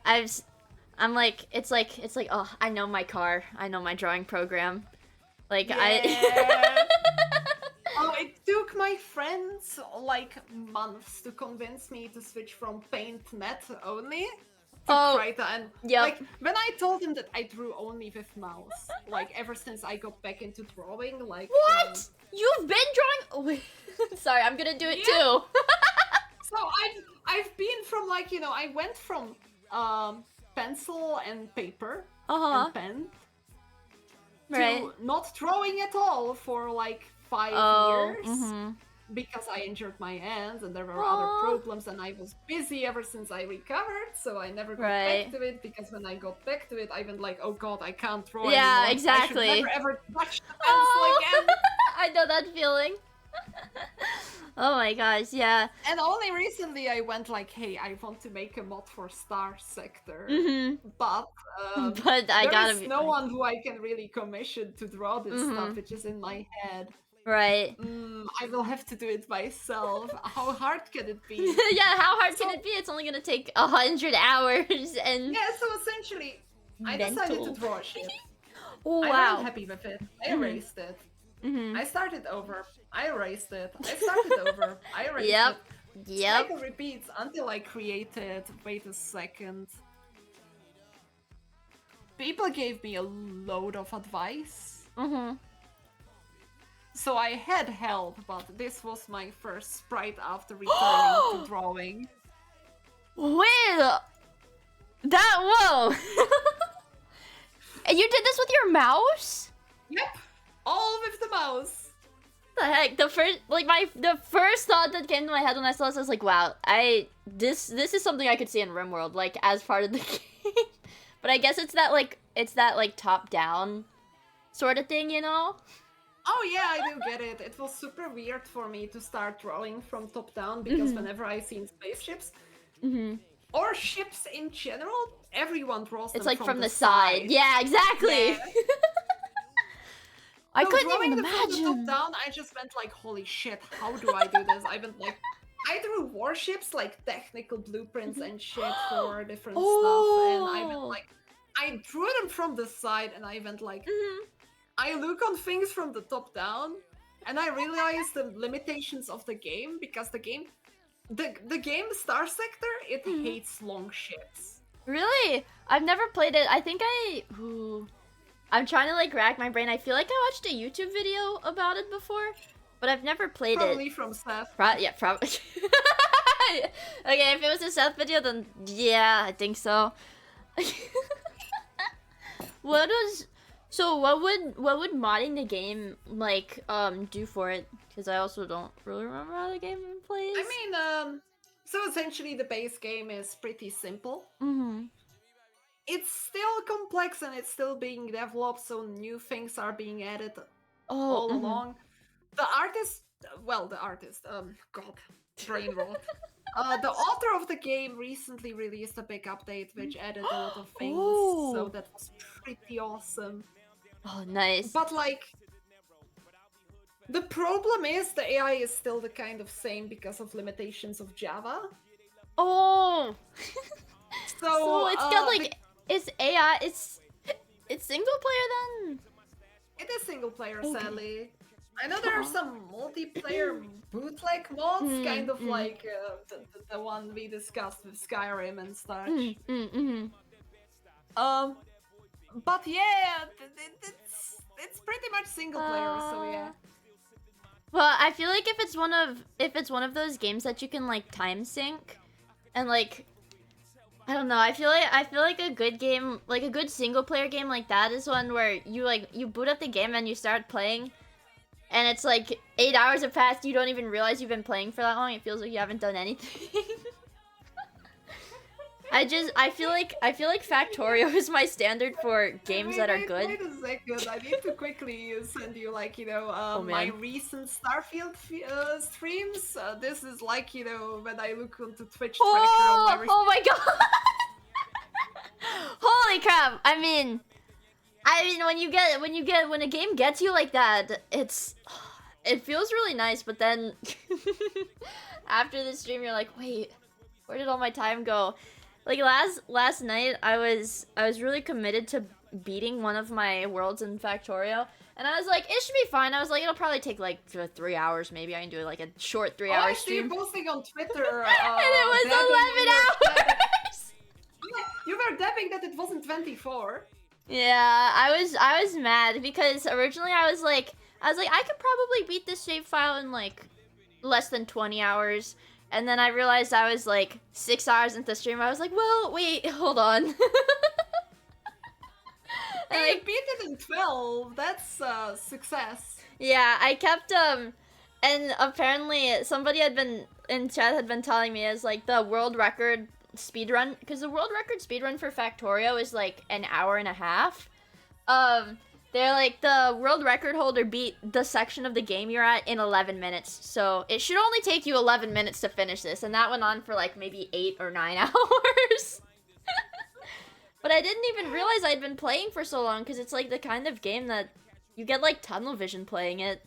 I'm like, it's like, oh, I know my car, I know my drawing program. Like, yeah. Oh, it took my friends like months to convince me to switch from PaintNet only to Krita. And like when I told them that I drew only with mouse, like ever since I got back into drawing, like what? You've been drawing? Oh, wait. Sorry, I'm gonna do it too. So I've been from like, I went from pencil and paper and pen to not drawing at all for like 5 years because I injured my hands and there were other problems and I was busy ever since I recovered, so I never got back to it, because when I got back to it I went like, oh god, I can't draw anymore. Yeah, exactly. I should never ever touch the pencil again. I know that feeling. Oh my gosh, yeah. And only recently I went like, hey, I want to make a mod for Star Sector, but I there is no one who I can really commission to draw this stuff, which is in my head. Right. I will have to do it myself. How hard can it be? Yeah, how hard can it be? It's only gonna take 100 hours and... Yeah, so essentially, I decided to draw a ship. Oh, wow. I'm not happy with it. I erased it. I started over. I erased it. I started over. I erased it. Yep. Cycle repeats until I created... Wait a second. People gave me a load of advice. So I had help, but this was my first sprite after returning to drawing. Wait! Whoa! And you did this with your mouse? Yep! All with the mouse! The heck? The first thought that came to my head when I saw this, I was like, wow, this is something I could see in RimWorld, like, as part of the game. But I guess it's that top-down sort of thing, you know? Oh yeah, I do get it. It was super weird for me to start drawing from top down, because whenever I seen spaceships, or ships in general, everyone draws them it's like from the side. Yeah, exactly! Yeah. I couldn't even imagine. From the top down, I just went like, holy shit, how do I do this? I went like, I drew warships, like technical blueprints and shit for different stuff, and I went like, I drew them from the side, and I went like, I look on things from the top down, and I realized the limitations of the game, because the game Star Sector, it hates long ships. Really? I've never played it. I think I'm trying to like rack my brain. I feel like I watched a YouTube video about it before, but I've never played Probably from Seth. Yeah, probably. Okay, if it was a Seth video, then yeah, I think so. What would modding the game like do for it? Because I also don't really remember how the game plays. I mean, so essentially the base game is pretty simple. It's still complex and it's still being developed, so new things are being added all along. The artist, god, brain rot. The author of the game recently released a big update which added a lot of things, so that was pretty awesome. Oh, nice. But like, the problem is the AI is still the kind of same because of limitations of Java. Oh. So it's got like, it's AI, it's single player then? It is single player, sadly. I know there are some multiplayer bootleg mods, kind of like the one we discussed with Skyrim and such. But yeah, it's pretty much single player, so yeah. Well, I feel like if it's one of those games that you can like time sync, and like, I don't know, I feel like a good game, like a good single player game like that is one where you boot up the game and you start playing, and it's like 8 hours have passed, you don't even realize you've been playing for that long. It feels like you haven't done anything. I feel like Factorio is my standard for games that are good. Wait a second, I need to quickly send you like, my recent Starfield streams. This is like, when I look onto Twitch tracker on my oh my god! Holy crap! I mean when a game gets you like that, it feels really nice, but then after the stream you're like, wait, where did all my time go? Like last night, I was really committed to beating one of my worlds in Factorio, and I was like, it should be fine. I was like, it'll probably take like 3 hours, maybe I can do like a short 3-hour stream. I see you posting on Twitter. And it was 11 hours. You were dabbing that it wasn't 24. Yeah, I was mad because originally I was like, I could probably beat this save file in like less than 20 hours. And then I realized I was like 6 hours into the stream. I was like, well, wait, hold on. And like beat it in 12. That's success. Yeah, I kept and apparently somebody had been in chat had been telling me is like the world record speedrun, because the world record speedrun for Factorio is like an hour and a half. They're like, the world record holder beat the section of the game you're at in 11 minutes. So it should only take you 11 minutes to finish this. And that went on for like maybe 8 or 9 hours. But I didn't even realize I'd been playing for so long, because it's like the kind of game that you get like tunnel vision playing it.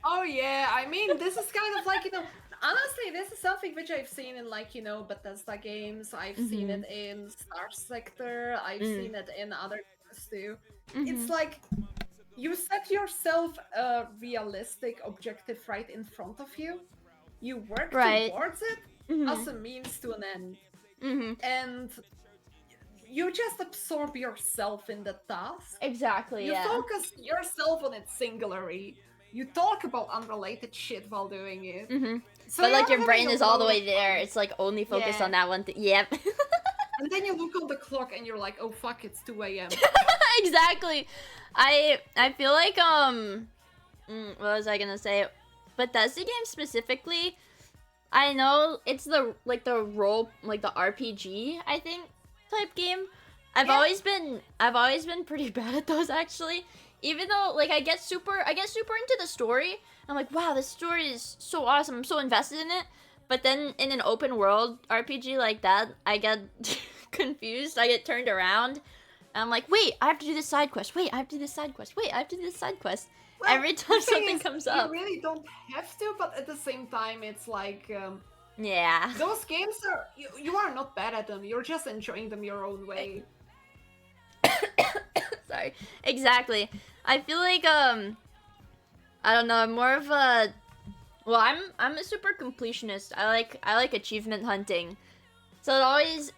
Oh yeah, I mean, this is kind of like, honestly, this is something which I've seen in like, Bethesda games. I've seen it in Star Sector. I've seen it in other games too. It's like you set yourself a realistic objective right in front of you. You work towards it as a means to an end. And you just absorb yourself in the task. Exactly, You focus yourself on it singularly. You talk about unrelated shit while doing it. So but like your brain is all the way there. It's like only focused on that one thing. Yep. And then you look on the clock and you're like, oh fuck, it's 2 a.m. Exactly. I feel like what was I gonna say? Bethesda games specifically, I know it's the role, like the RPG, I think, type game. I've always been pretty bad at those, actually. Even though like I get super into the story. I'm like, wow, this story is so awesome. I'm so invested in it. But then in an open world RPG like that, I get confused. I get turned around. And I'm like, wait, I have to do this side quest. Wait, I have to do this side quest. Wait, I have to do this side quest. Well, every time something comes up. You really don't have to, but at the same time, it's like... yeah. Those games are... You are not bad at them. You're just enjoying them your own way. Sorry. Exactly. I feel like, I don't know, I'm more of a... Well, I'm a super completionist. I like achievement hunting. So it always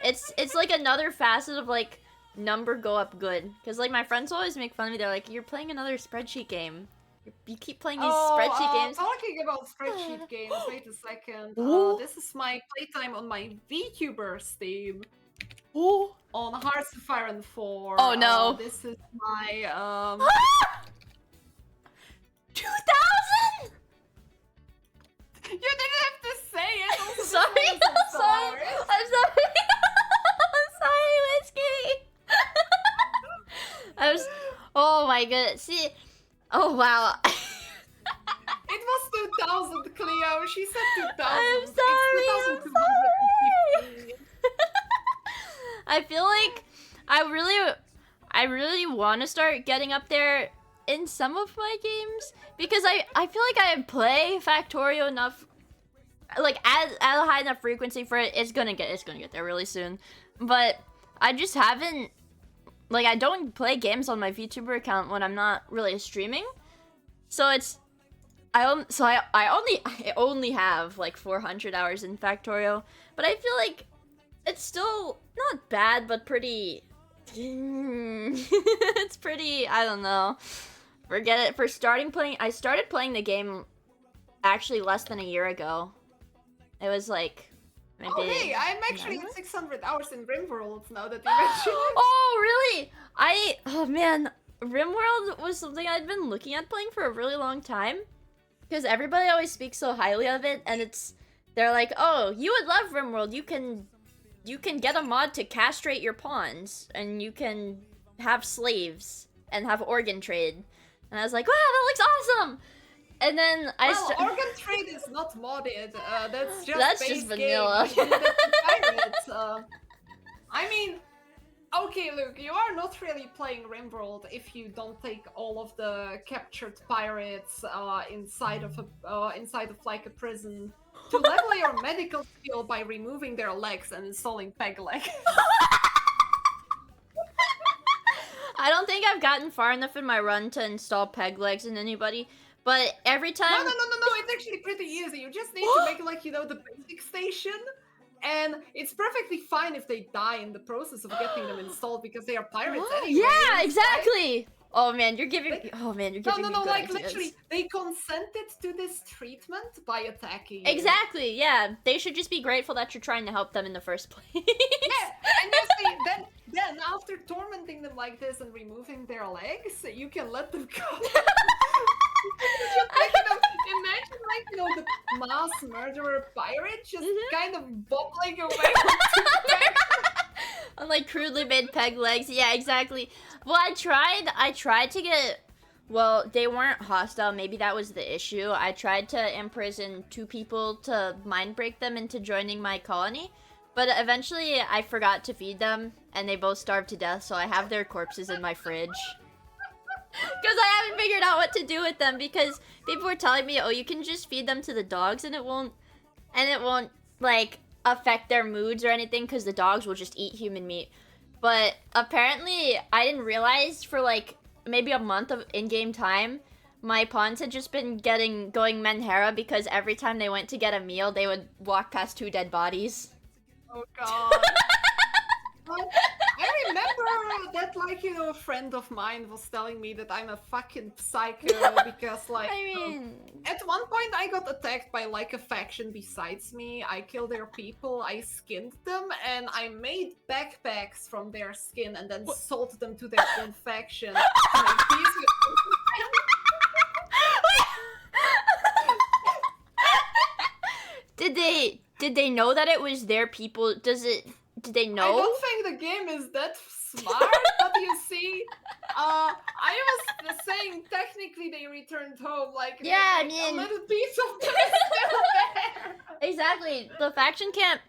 it's like another facet of like number go up good. Cause like my friends always make fun of me. They're like, you're playing another spreadsheet game. You keep playing these spreadsheet games. Talking about spreadsheet games, wait a second. This is my playtime on my VTuber Steam. On Hearts of Fire and 4. Oh no. This is my 2000! You didn't have to say it. I'm sorry. I'm sorry, Whiskey. Oh my goodness. See. Oh wow. It was 2000, Cleo. She said 2000. I'm sorry. It's 2250. I feel like I really want to start getting up there in some of my games, because I feel like I play Factorio enough, like at a high enough frequency for it. It's gonna get there really soon, but I just haven't, like, I don't play games on my VTuber account when I'm not really streaming, so I only have like 400 hours in Factorio, but I feel like it's still not bad, but pretty. It's pretty. I don't know. Forget it. For starting playing, I started playing the game actually less than a year ago. It was like maybe. Oh hey, I'm actually at 600 hours in RimWorld now that you mentioned it. Oh really? Oh man, RimWorld was something I'd been looking at playing for a really long time, because everybody always speaks so highly of it, and they're like, oh, you would love RimWorld. You can get a mod to castrate your pawns, and you can have slaves and have organ trade. And I was like, wow, that looks awesome! And then organ trade is not modded. That's just vanilla. I mean, okay, look, you are not really playing RimWorld if you don't take all of the captured pirates inside of like a prison to level your medical skill by removing their legs and installing peg leg. I don't think I've gotten far enough in my run to install peg legs in anybody, but every time... No, it's actually pretty easy. You just need to make, like, the basic station, and it's perfectly fine if they die in the process of getting them installed, because they are pirates anyway. Yeah, exactly! Right? Oh man, you're giving me No, good like, ideas. literally, they consented to this treatment by attacking you. Exactly, yeah. They should just be grateful that you're trying to help them in the first place. Yeah, and you see, then them like this and removing their legs, you can let them go. Imagine the mass murderer pirate just kind of bobbling away. On like crudely made peg legs. Yeah, exactly. Well, I tried to get. Well, they weren't hostile. Maybe that was the issue. I tried to imprison 2 people to mind break them into joining my colony. But eventually, I forgot to feed them, and they both starved to death, so I have their corpses in my fridge. Because I haven't figured out what to do with them, because people were telling me, oh, you can just feed them to the dogs, and it won't, like, affect their moods or anything, because the dogs will just eat human meat. But apparently, I didn't realize for, like, maybe a month of in-game time, my pawns had just been going Menhera because every time they went to get a meal, they would walk past 2 dead bodies. Oh god. I remember that, like, a friend of mine was telling me that I'm a fucking psycho because, like, at one point I got attacked by, like, a faction besides me. I killed their people, I skinned them, and I made backpacks from their skin and then sold them to their own faction. Did they know that it was their people? Did they know? I don't think the game is that smart, but you see, I was saying technically they returned home, like, yeah, a little piece of them is still there. Exactly. The faction can't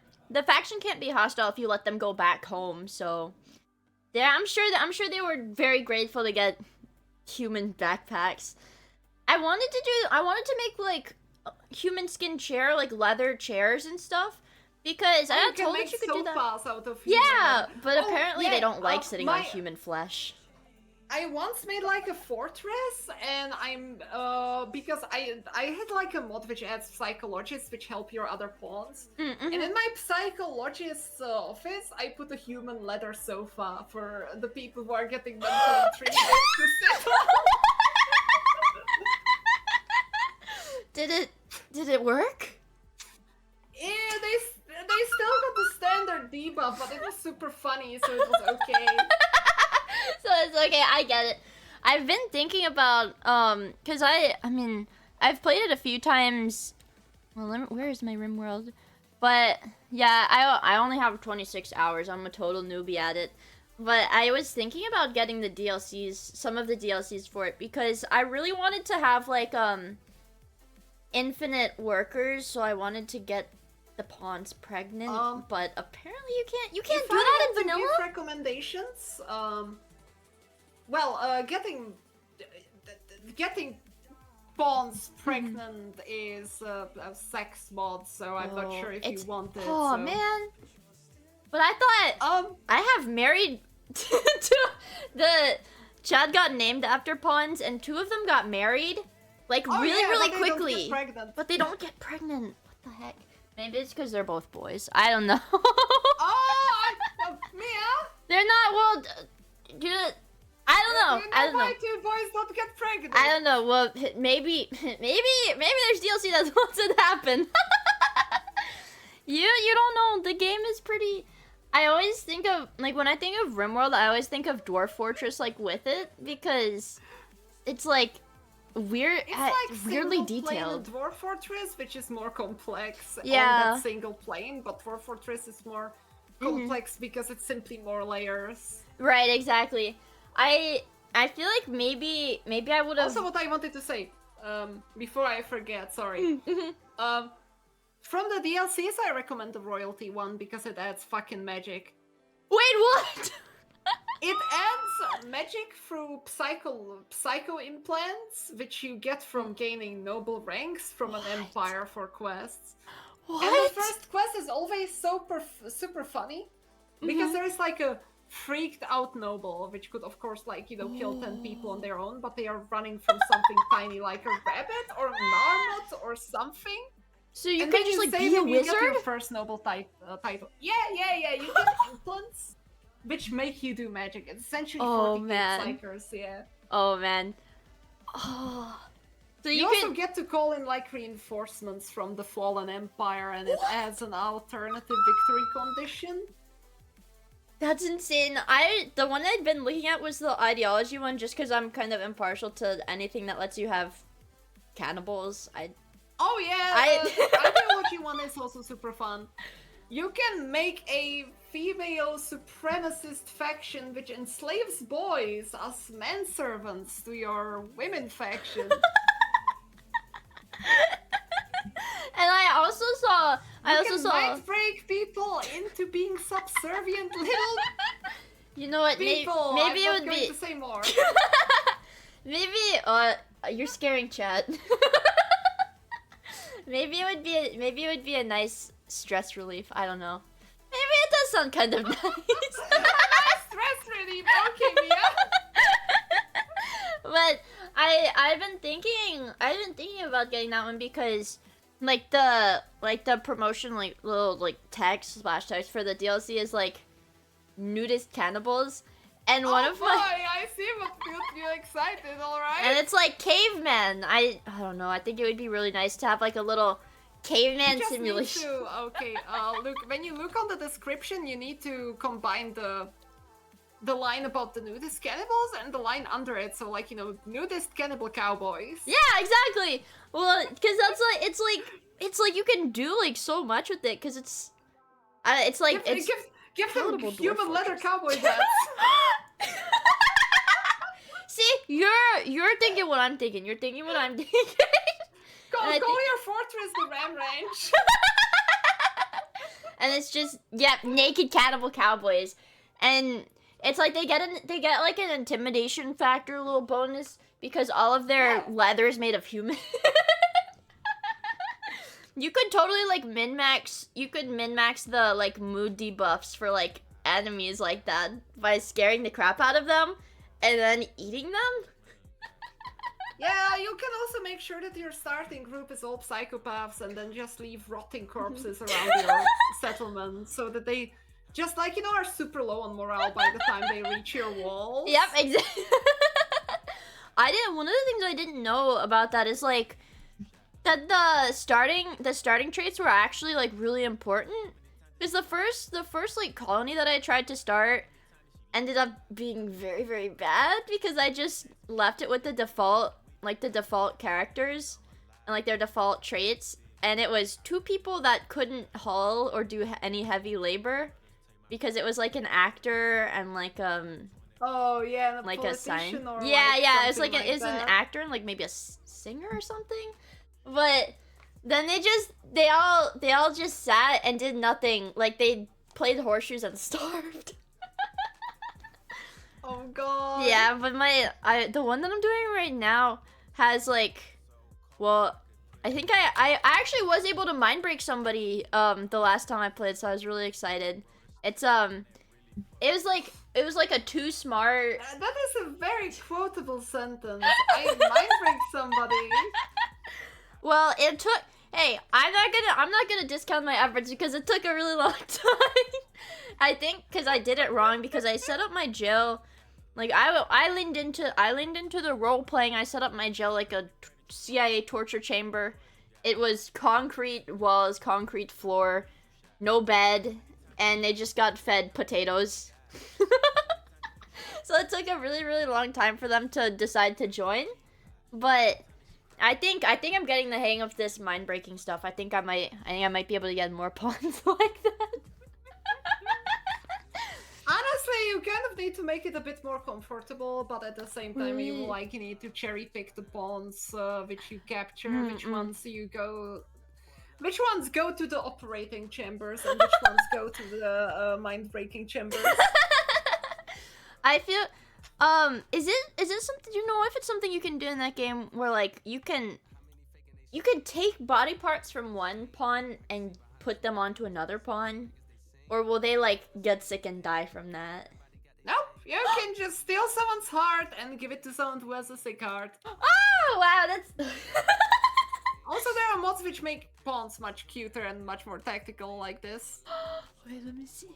be hostile if you let them go back home. So, yeah, I'm sure they were very grateful to get human backpacks. I wanted to make like human skin chair, like leather chairs and stuff. Because I got told that you could do that. Out of yeah, but apparently they don't like sitting on human flesh. I once made like a fortress, and I'm because I had like a mod which adds psychologists which help your other pawns. And in my psychologist's office, I put a human leather sofa for the people who are getting mentally treated to sit on. Did it work? Yeah, they still got the standard debuff, but it was super funny, so it was okay. So it's okay, I get it. I've been thinking about, cause I mean, I've played it a few times. Well, where is my RimWorld? But, yeah, I only have 26 hours. I'm a total newbie at it. But I was thinking about getting the DLCs, some of the DLCs for it, because I really wanted to have, like, infinite workers, so I wanted to get the pawns pregnant, but apparently you can't do that in vanilla. Give recommendations. Getting pawns pregnant is a sex mod, so I'm not sure if you want it. Oh man! But I thought I have married the Chad got named after pawns, and 2 of them got married, like really quickly. But they don't get pregnant. What the heck? Maybe it's because they're both boys. I don't know. Miia? They're not, well, I don't know. I don't know. Why 2 boys don't get pregnant? I don't know. Well, maybe there's DLC that wants it to happen. You don't know. The game is pretty. I always think of, like, when I think of RimWorld, I always think of Dwarf Fortress, like, with it, because it's like weird, it's like weirdly detailed. Dwarf Fortress, which is more complex on Yeah. that single plane, but Dwarf Fortress is more complex because it's simply more layers. Right, exactly. I feel like maybe I would have. Also, what I wanted to say, before I forget, sorry. From the DLCs, I recommend the Royalty one because it adds fucking magic. Wait, what? It adds magic through psycho implants, which you get from gaining noble ranks from an empire for quests. What? And the first quest is always super funny, because there is like a freaked out noble, which could of course, like, kill 10 people on their own, but they are running from something tiny like a rabbit or a marmot or something. So you can just like be a wizard? You get your first noble title. Yeah. You get implants, which make you do magic. It's essentially 40 psychers, yeah. Oh man. Oh. So you also get to call in like reinforcements from the Fallen Empire, and it adds an alternative victory condition. That's insane. The one I'd been looking at was the ideology one, just because I'm kind of impartial to anything that lets you have cannibals. Oh yeah, ideology one is also super fun. You can make a female supremacist faction which enslaves boys as manservants to your women faction. And I also saw. You can mind break people into being subservient little. You know what? People. Maybe I'm it would not be. going to say more. Maybe you're scaring chat. Maybe it would be a nice stress relief. I don't know. Maybe it does sound kind of nice. Stress relief. Okay, Mia. But I've been thinking about getting that one because like the promotion like little like text splash text for the DLC is like nudist cannibals, and one of my I see what got you excited. All right. And it's like caveman. I don't know. I think it would be really nice to have like a little caveman simulation. Okay. Look, when you look on the description, you need to combine the line about the nudist cannibals and the line under it. So like, you know, nudist cannibal cowboys. Yeah, exactly. Well, because that's like it's like you can do like so much with it because it's like give them human leather cowboy hats. See, you're thinking what I'm thinking. You're thinking what I'm thinking. Call your fortress the Ram Ranch. And it's just naked cannibal cowboys, and it's like they get like an intimidation factor little bonus because all of their leather is made of human. You could totally like min-max the like mood debuffs for like enemies like that by scaring the crap out of them and then eating them. Yeah, you can also make sure that your starting group is all psychopaths and then just leave rotting corpses around your settlement so that they just like, you know, are super low on morale by the time they reach your walls. Yep, exactly. One of the things I didn't know about that is like that the starting traits were actually like really important. Because the first like colony that I tried to start ended up being very, very bad because I just left it with the default characters and like their default traits, and it was 2 people that couldn't haul or do any heavy labor because it was like an actor and like oh yeah, like a sign. Or Yeah, it's like like it's an actor and like maybe a singer or something. But then they all just sat and did nothing. Like they played horseshoes and starved. Oh god. Yeah, but the one that I'm doing right now has like, well, I think I actually was able to mind break somebody the last time I played, so I was really excited. It was like a too smart. That is a very quotable sentence. I mind break somebody. Well, it took. Hey, I'm not gonna discount my efforts because it took a really long time. I think because I did it wrong because I set up my jail, like I leaned into the role playing. I set up my jail like a CIA torture chamber. It was concrete walls, concrete floor, no bed, and they just got fed potatoes. So it took a really, really long time for them to decide to join, but I think I'm getting the hang of this mind breaking stuff. I think I might be able to get more pawns like that. Honestly, you kind of need to make it a bit more comfortable, but at the same time, you need to cherry pick the pawns which you capture, which ones go to the operating chambers, and which ones go to the mind breaking chambers. I feel. Is it something? Do you know if it's something you can do in that game where like you can take body parts from one pawn and put them onto another pawn, or will they like get sick and die from that? Nope, you can just steal someone's heart and give it to someone who has a sick heart. Oh wow, that's. Also, there are mods which make pawns much cuter and much more tactical like this. Wait, let me see.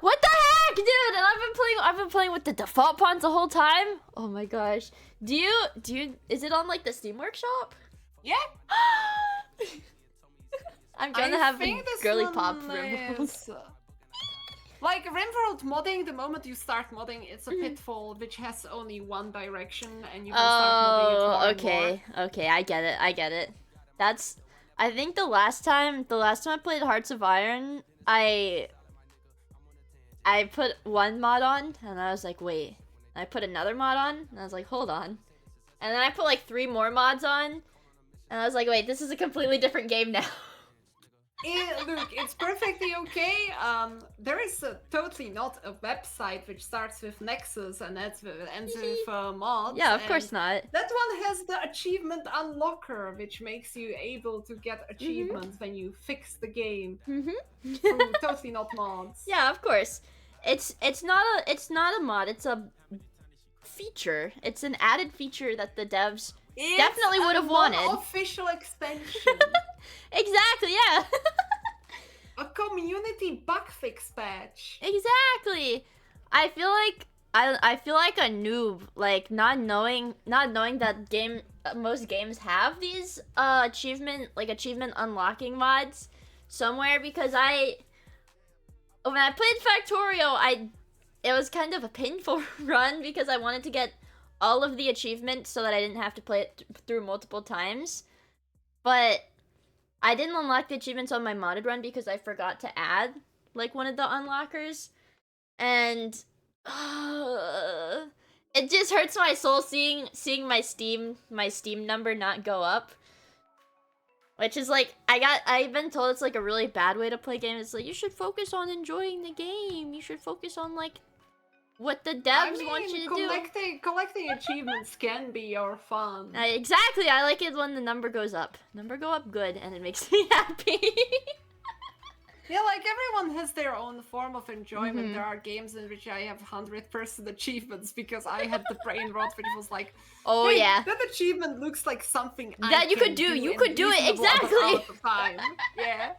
What the heck, dude? And I've been playing with the default pawns the whole time. Oh my gosh. Do you is it on like the Steam Workshop? Yeah. I'm gonna have a think this girly one pop Rimworld. is, like, Rimworld modding, the moment you start modding, it's a pitfall which has only one direction, and you will start modding it more okay. and more. Okay, I get it. That's... I think the last time I played Hearts of Iron, I put one mod on, and I was like, wait. And I put another mod on, and I was like, hold on. And then I put like 3 more mods on, and I was like, wait, this is a completely different game now. Look, it's perfectly okay. There is totally not a website which starts with Nexus and ends with mods. Yeah, of course not. That one has the achievement unlocker, which makes you able to get achievements when you fix the game. Through totally not mods. Yeah, of course. It's not a mod. It's a feature. It's an added feature that the devs definitely would have wanted. Official extension. Exactly, yeah. A community bug fix patch. Exactly. I feel like a noob, like not knowing that most games have these achievement unlocking mods somewhere, because when I played Factorio, it was kind of a painful run because I wanted to get all of the achievements so that I didn't have to play it through multiple times. But I didn't unlock the achievements on my modded run because I forgot to add like one of the unlockers. And it just hurts my soul seeing my Steam number not go up. Which is like, I've been told it's like a really bad way to play games. It's like, you should focus on enjoying the game. You should focus on like what the devs want you to do. Collecting achievements can be your fun. Exactly, I like it when the number goes up. Number go up good, and it makes me happy. Yeah, like everyone has their own form of enjoyment. There are games in which I have 100% achievements because I had the brain rot, which was like, oh hey, yeah, that achievement looks like something that you could do. You could do it exactly. Yeah.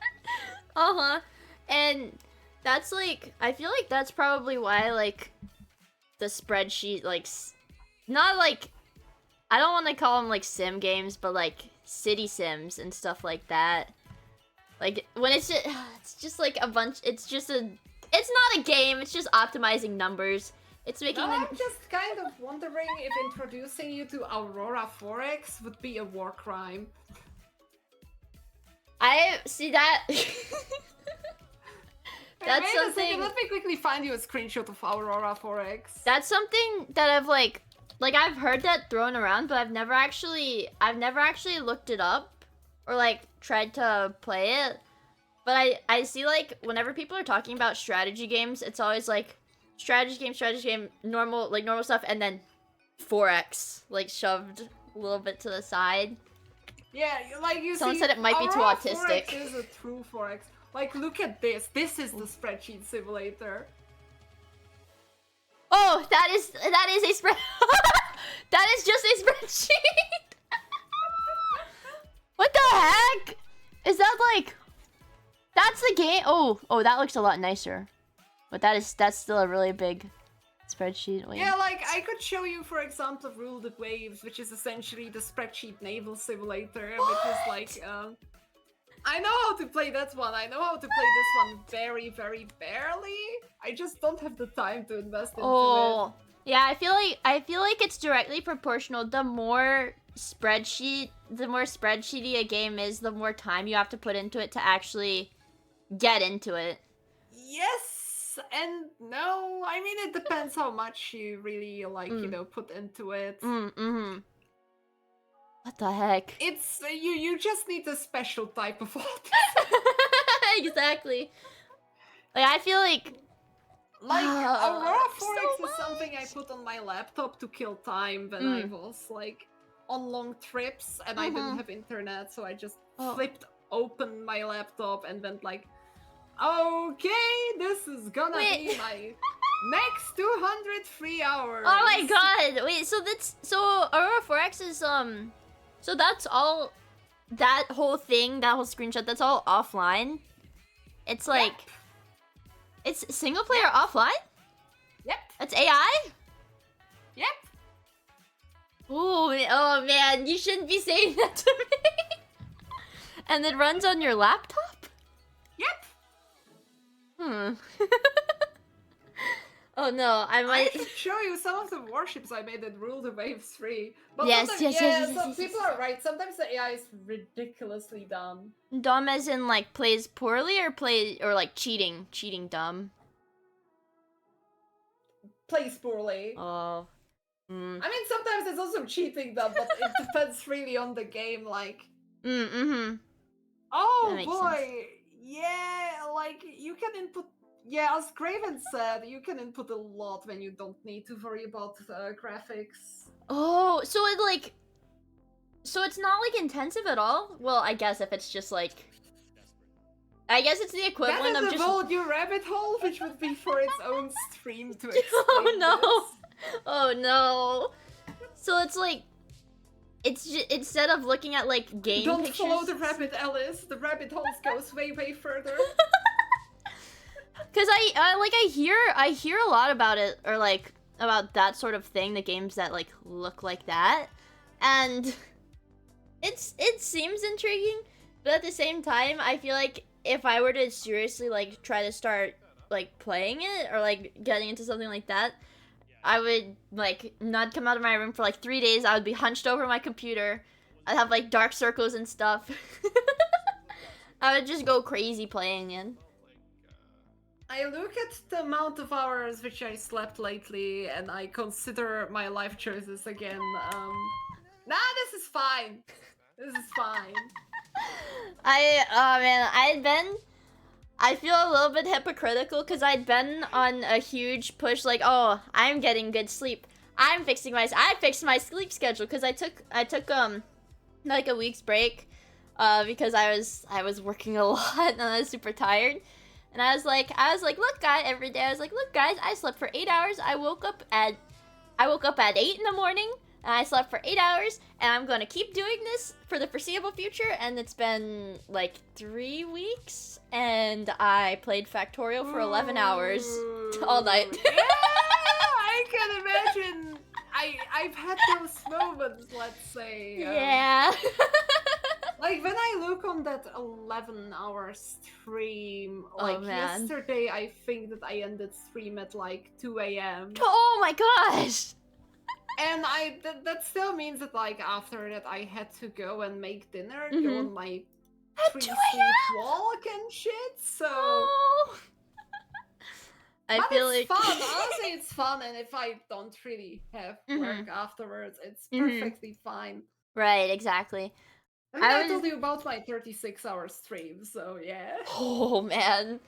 And that's like, I feel like that's probably why like the spreadsheet, like not like, I don't want to call them like sim games, but like city sims and stuff like that. Like when it's just like a bunch. It's not a game. It's just optimizing numbers. It's making. I'm just kind of wondering if introducing you to Aurora 4X would be a war crime. I see that. That's something. Let me quickly find you a screenshot of Aurora 4X. That's something that I've like I've heard that thrown around, but I've never actually looked it up or like tried to play it. But I see like whenever people are talking about strategy games, it's always like strategy game, normal stuff, and then 4X like shoved a little bit to the side. Yeah, like someone said it might be too autistic. 4X is a true 4X. Like, look at this. This is the spreadsheet simulator. Oh, that is a spread. That is just a spreadsheet. What the heck? Is that like? That's the game. Oh, that looks a lot nicer. But that's still a really big spreadsheet. Wait. Yeah, like I could show you, for example, Rule the Waves, which is essentially the spreadsheet naval simulator, which is like. I know how to play that one. I know how to play this one very, very barely. I just don't have the time to invest into it. Yeah, I feel like it's directly proportional. The more spreadsheety a game is, the more time you have to put into it to actually get into it. Yes and no. I mean, it depends how much you really like, put into it. What the heck? It's you just need a special type of autism. Exactly. Like I feel like Aurora 4X is something I put on my laptop to kill time when I was like on long trips and I didn't have internet, so I just flipped open my laptop and went like, okay, this is gonna be my next 203 hours. Oh my god! Wait, so Aurora 4X is so that's all, that whole thing, that whole screenshot, that's all offline? It's like, it's single player offline? Yep. It's AI? Yep. Ooh, oh man, you shouldn't be saying that to me. And it runs on your laptop? Hmm. Oh no, I might. I should show you some of the warships I made that rule the Wave 3. But Yes, sometimes, yes. some people are right. Sometimes the AI is ridiculously dumb. Dumb as in like plays poorly or like cheating dumb. Plays poorly. Oh. I mean, sometimes it's also cheating dumb, but it depends really on the game. Like. Oh boy. Sense. Yeah, like you can input. Yeah, as Craven said, you can input a lot when you don't need to worry about graphics. Oh, so it's not like intensive at all? Well, I guess if it's just like, I guess it's the equivalent of just. That is a whole new rabbit hole, which would be for its own stream to explain. Oh no! This. Oh no! So it's like, it's just, instead of looking at like game Don't pictures. Follow the rabbit, Alice. The rabbit holes goes way further. Cause I hear a lot about it, or like about that sort of thing, the games that like look like that, and it seems intriguing, but at the same time, I feel like if I were to seriously like try to start like playing it or like getting into something like that, I would like not come out of my room for like 3 days. I would be hunched over my computer. I'd have like dark circles and stuff. I would just go crazy playing it. I look at the amount of hours which I slept lately, and I consider my life choices again. Nah, this is fine. This is fine. I feel a little bit hypocritical because I'd been on a huge push, like, oh, I'm getting good sleep. I fixed my sleep schedule because I took like a week's break, because I was working a lot and I was super tired. And I was like, look, guys, every day I was like, look, guys, I slept for 8 hours. I woke up at 8 in the morning, and I slept for 8 hours, and I'm gonna keep doing this for the foreseeable future. And it's been like 3 weeks, and I played Factorial for 11 hours all night. Yeah, I can imagine. I've had those moments, let's say. Yeah. Like, when I look on that 11-hour stream, like, yesterday, I think that I ended stream at, like, 2 a.m. Oh my gosh! And that still means that, like, after that, I had to go and make dinner, go on my pre-sleep walk and shit, so... Oh. I feel like... fun, honestly, it's fun, and if I don't really have work afterwards, it's perfectly fine. Right, exactly. I told you about my 36-hour stream, so yeah. Oh man,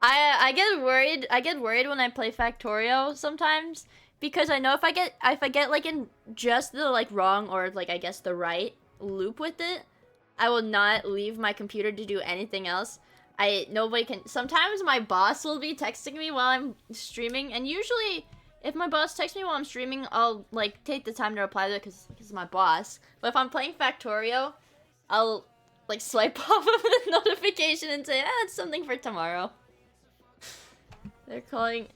I get worried. I get worried when I play Factorio sometimes because I know if I get like in just the like wrong or like I guess the right loop with it, I will not leave my computer to do anything else. Nobody can. Sometimes my boss will be texting me while I'm streaming, and usually if my boss texts me while I'm streaming, I'll like take the time to reply to it because it's my boss. But if I'm playing Factorio, I'll like swipe off of the notification and say, it's something for tomorrow. They're calling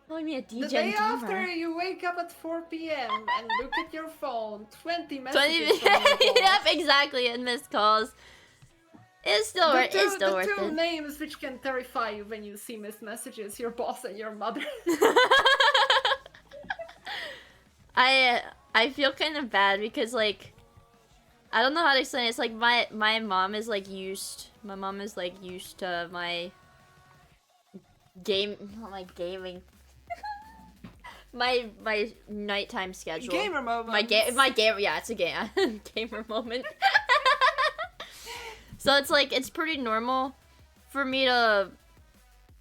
me a DJ The day gamer. after you wake up at 4 p.m. and look at your phone, 20 messages. Yep, exactly, and missed calls. It's still worth it. The two names which can terrify you when you see missed messages, your boss and your mother. I feel kind of bad because like I don't know how to explain it. It's like my mom is like used. My mom is like used to my gaming. my nighttime schedule. Gamer moment. My game. Yeah, it's a game. Gamer moment. So it's like it's pretty normal for me to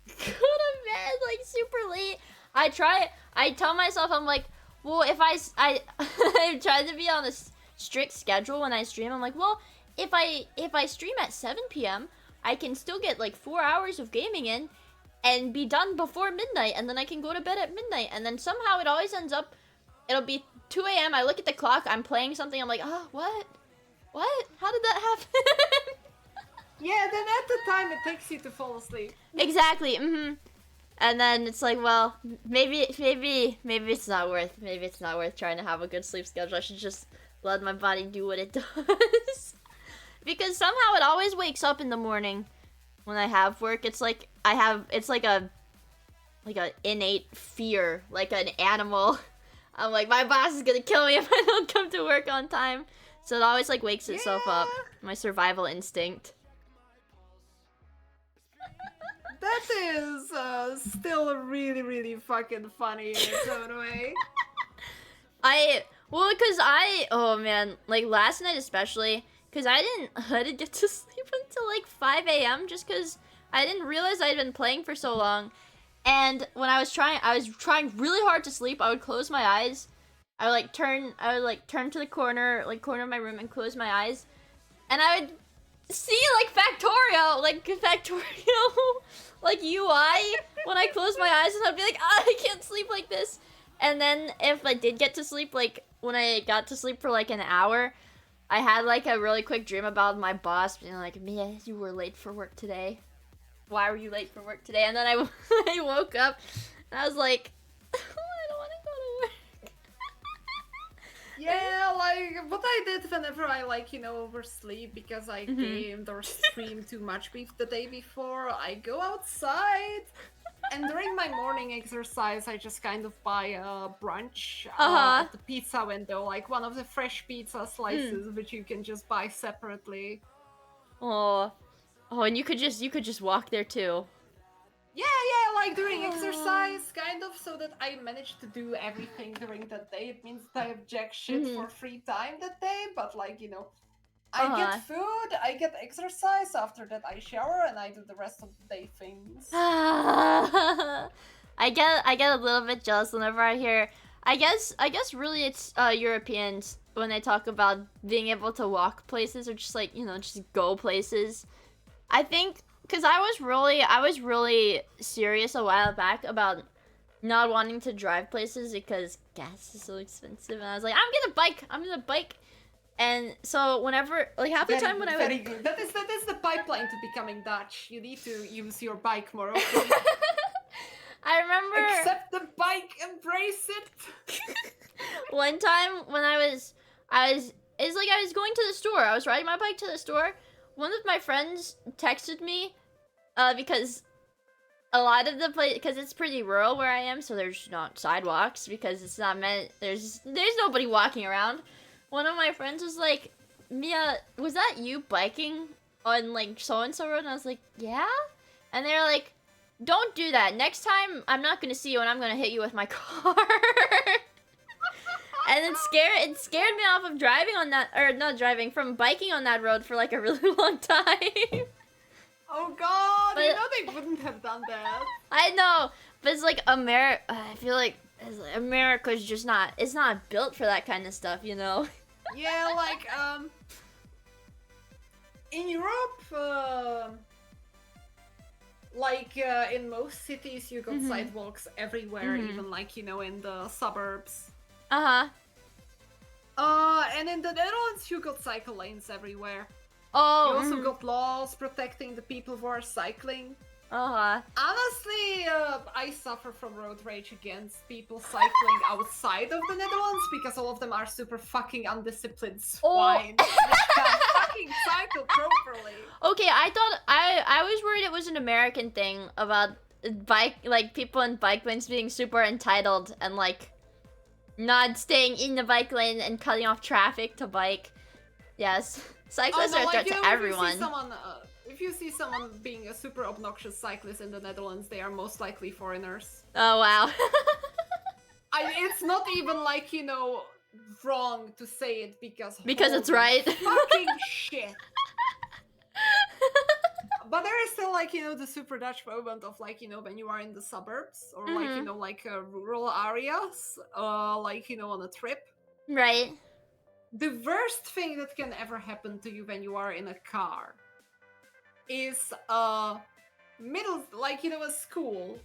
go to bed like super late. I tell myself, I'm like, well, if I try to be on a strict schedule when I stream. I'm like, well, if I stream at 7 p.m., I can still get like 4 hours of gaming in and be done before midnight, and then I can go to bed at midnight. And then somehow it always ends up, it'll be 2 a.m. I look at the clock, I'm playing something, I'm like, oh, what? How did that happen? Yeah, then at the time it takes you to fall asleep. Exactly. And then it's like, well, maybe it's not worth trying to have a good sleep schedule. I should just let my body do what it does. Because somehow it always wakes up in the morning. when I have work, it's like it's like a innate fear, like an animal. I'm like, my boss is gonna kill me if I don't come to work on time. So it always like wakes itself up. My survival instinct. That is still really, really fucking funny in its own way. Oh man, like last night especially, because I didn't get to sleep until like 5 a.m. just because I didn't realize I'd been playing for so long. And when I was trying really hard to sleep. I would close my eyes. I would turn to the corner of my room and close my eyes. And I would see like Factorio, like UI when I close my eyes, and I'd be like, I can't sleep like this. And then if I did get to sleep, like when I got to sleep for like an hour, I had like a really quick dream about my boss being like, Mia, you were late for work today. Why were you late for work today? And then I woke up and I was like, I don't want to go to work. Yeah, like what I did whenever I oversleep because I gamed or streamed too much the day before, I go outside. And during my morning exercise, I just kind of buy a brunch at the pizza window, like one of the fresh pizza slices, which you can just buy separately. Oh, and you could just walk there too. Yeah, like during exercise, kind of, so that I manage to do everything during that day. It means that I have jack shit for free time that day, but I get food, I get exercise, after that I shower, and I do the rest of the day things. I get a little bit jealous whenever I hear. I guess really it's Europeans when they talk about being able to walk places or just just go places. I think because I was really serious a while back about not wanting to drive places because gas is so expensive, and I was like, I'm gonna bike. And so whenever, half the time when I would... Very good. That is the pipeline to becoming Dutch. You need to use your bike more often. I remember... Accept the bike, embrace it! One time when I was going to the store. I was riding my bike to the store. One of my friends texted me, because a lot of the place, because it's pretty rural where I am, so there's not sidewalks, because it's not meant, there's nobody walking around. One of my friends was like, Mia, was that you biking on so-and-so road? And I was like, yeah? And they were like, don't do that. Next time, I'm not gonna see you and I'm gonna hit you with my car. And it scared me off of driving on that, or not driving, from biking on that road for a really long time. Oh god, they wouldn't have done that. I know, but it's I feel like America's just it's not built for that kind of stuff, Yeah, in Europe, in most cities, you got sidewalks everywhere, even in the suburbs. And in the Netherlands, you got cycle lanes everywhere. Oh, you also got laws protecting the people who are cycling. Honestly, I suffer from road rage against people cycling outside of the Netherlands because all of them are super fucking undisciplined swine which can't fucking cycle properly. Okay, I was worried it was an American thing about people in bike lanes being super entitled and not staying in the bike lane and cutting off traffic to bike. Yes, cyclists are a threat to everyone. If you see someone being a super obnoxious cyclist in the Netherlands, they are most likely foreigners. Oh, wow. It's not even wrong to say it because it's right. Fucking shit. But there is still the super Dutch moment of when you are in the suburbs or rural areas, on a trip. Right. The worst thing that can ever happen to you when you are in a car is a school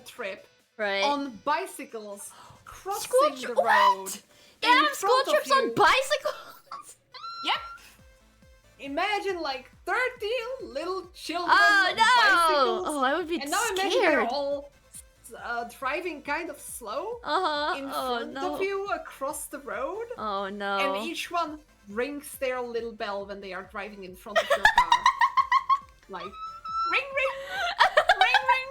trip, right, on bicycles crossing the road. They have school trips on bicycles. Yep. Imagine 30 little children on bicycles. Oh, I would be scared. And now imagine they're all driving kind of slow in front of you across the road. Oh no. And each one rings their little bell when they are driving in front of your car. ring, ring, ring, ring,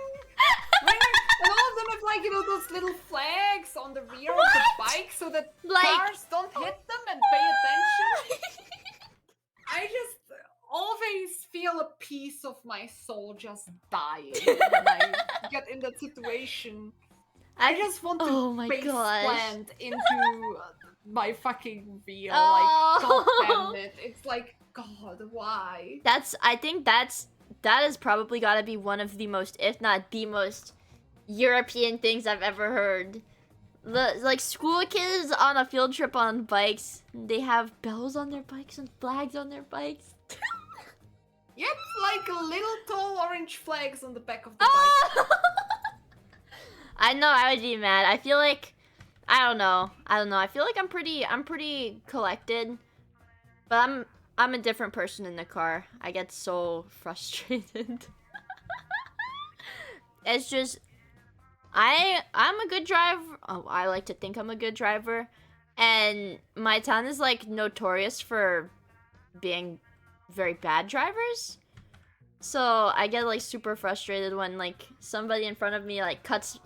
ring, and all of them have like, you know, those little flags on the rear of the bike so that cars don't hit them and pay attention. I just always feel a piece of my soul just dying when I get in that situation. I just want to face plant into my fucking wheel. Like, god damn it. It's like, god, why? I think that has probably got to be one of the most, if not the most, European things I've ever heard. Like, school kids on a field trip on bikes, they have bells on their bikes and flags on their bikes. Yep, like little tall orange flags on the back of the bike. I know I would be mad. I feel like, I don't know. I feel like I'm pretty collected, but I'm a different person in the car. I get so frustrated. It's just, I'm a good driver. Oh, I like to think I'm a good driver, and my town is like notorious for being very bad drivers. So I get like super frustrated when like somebody in front of me like cuts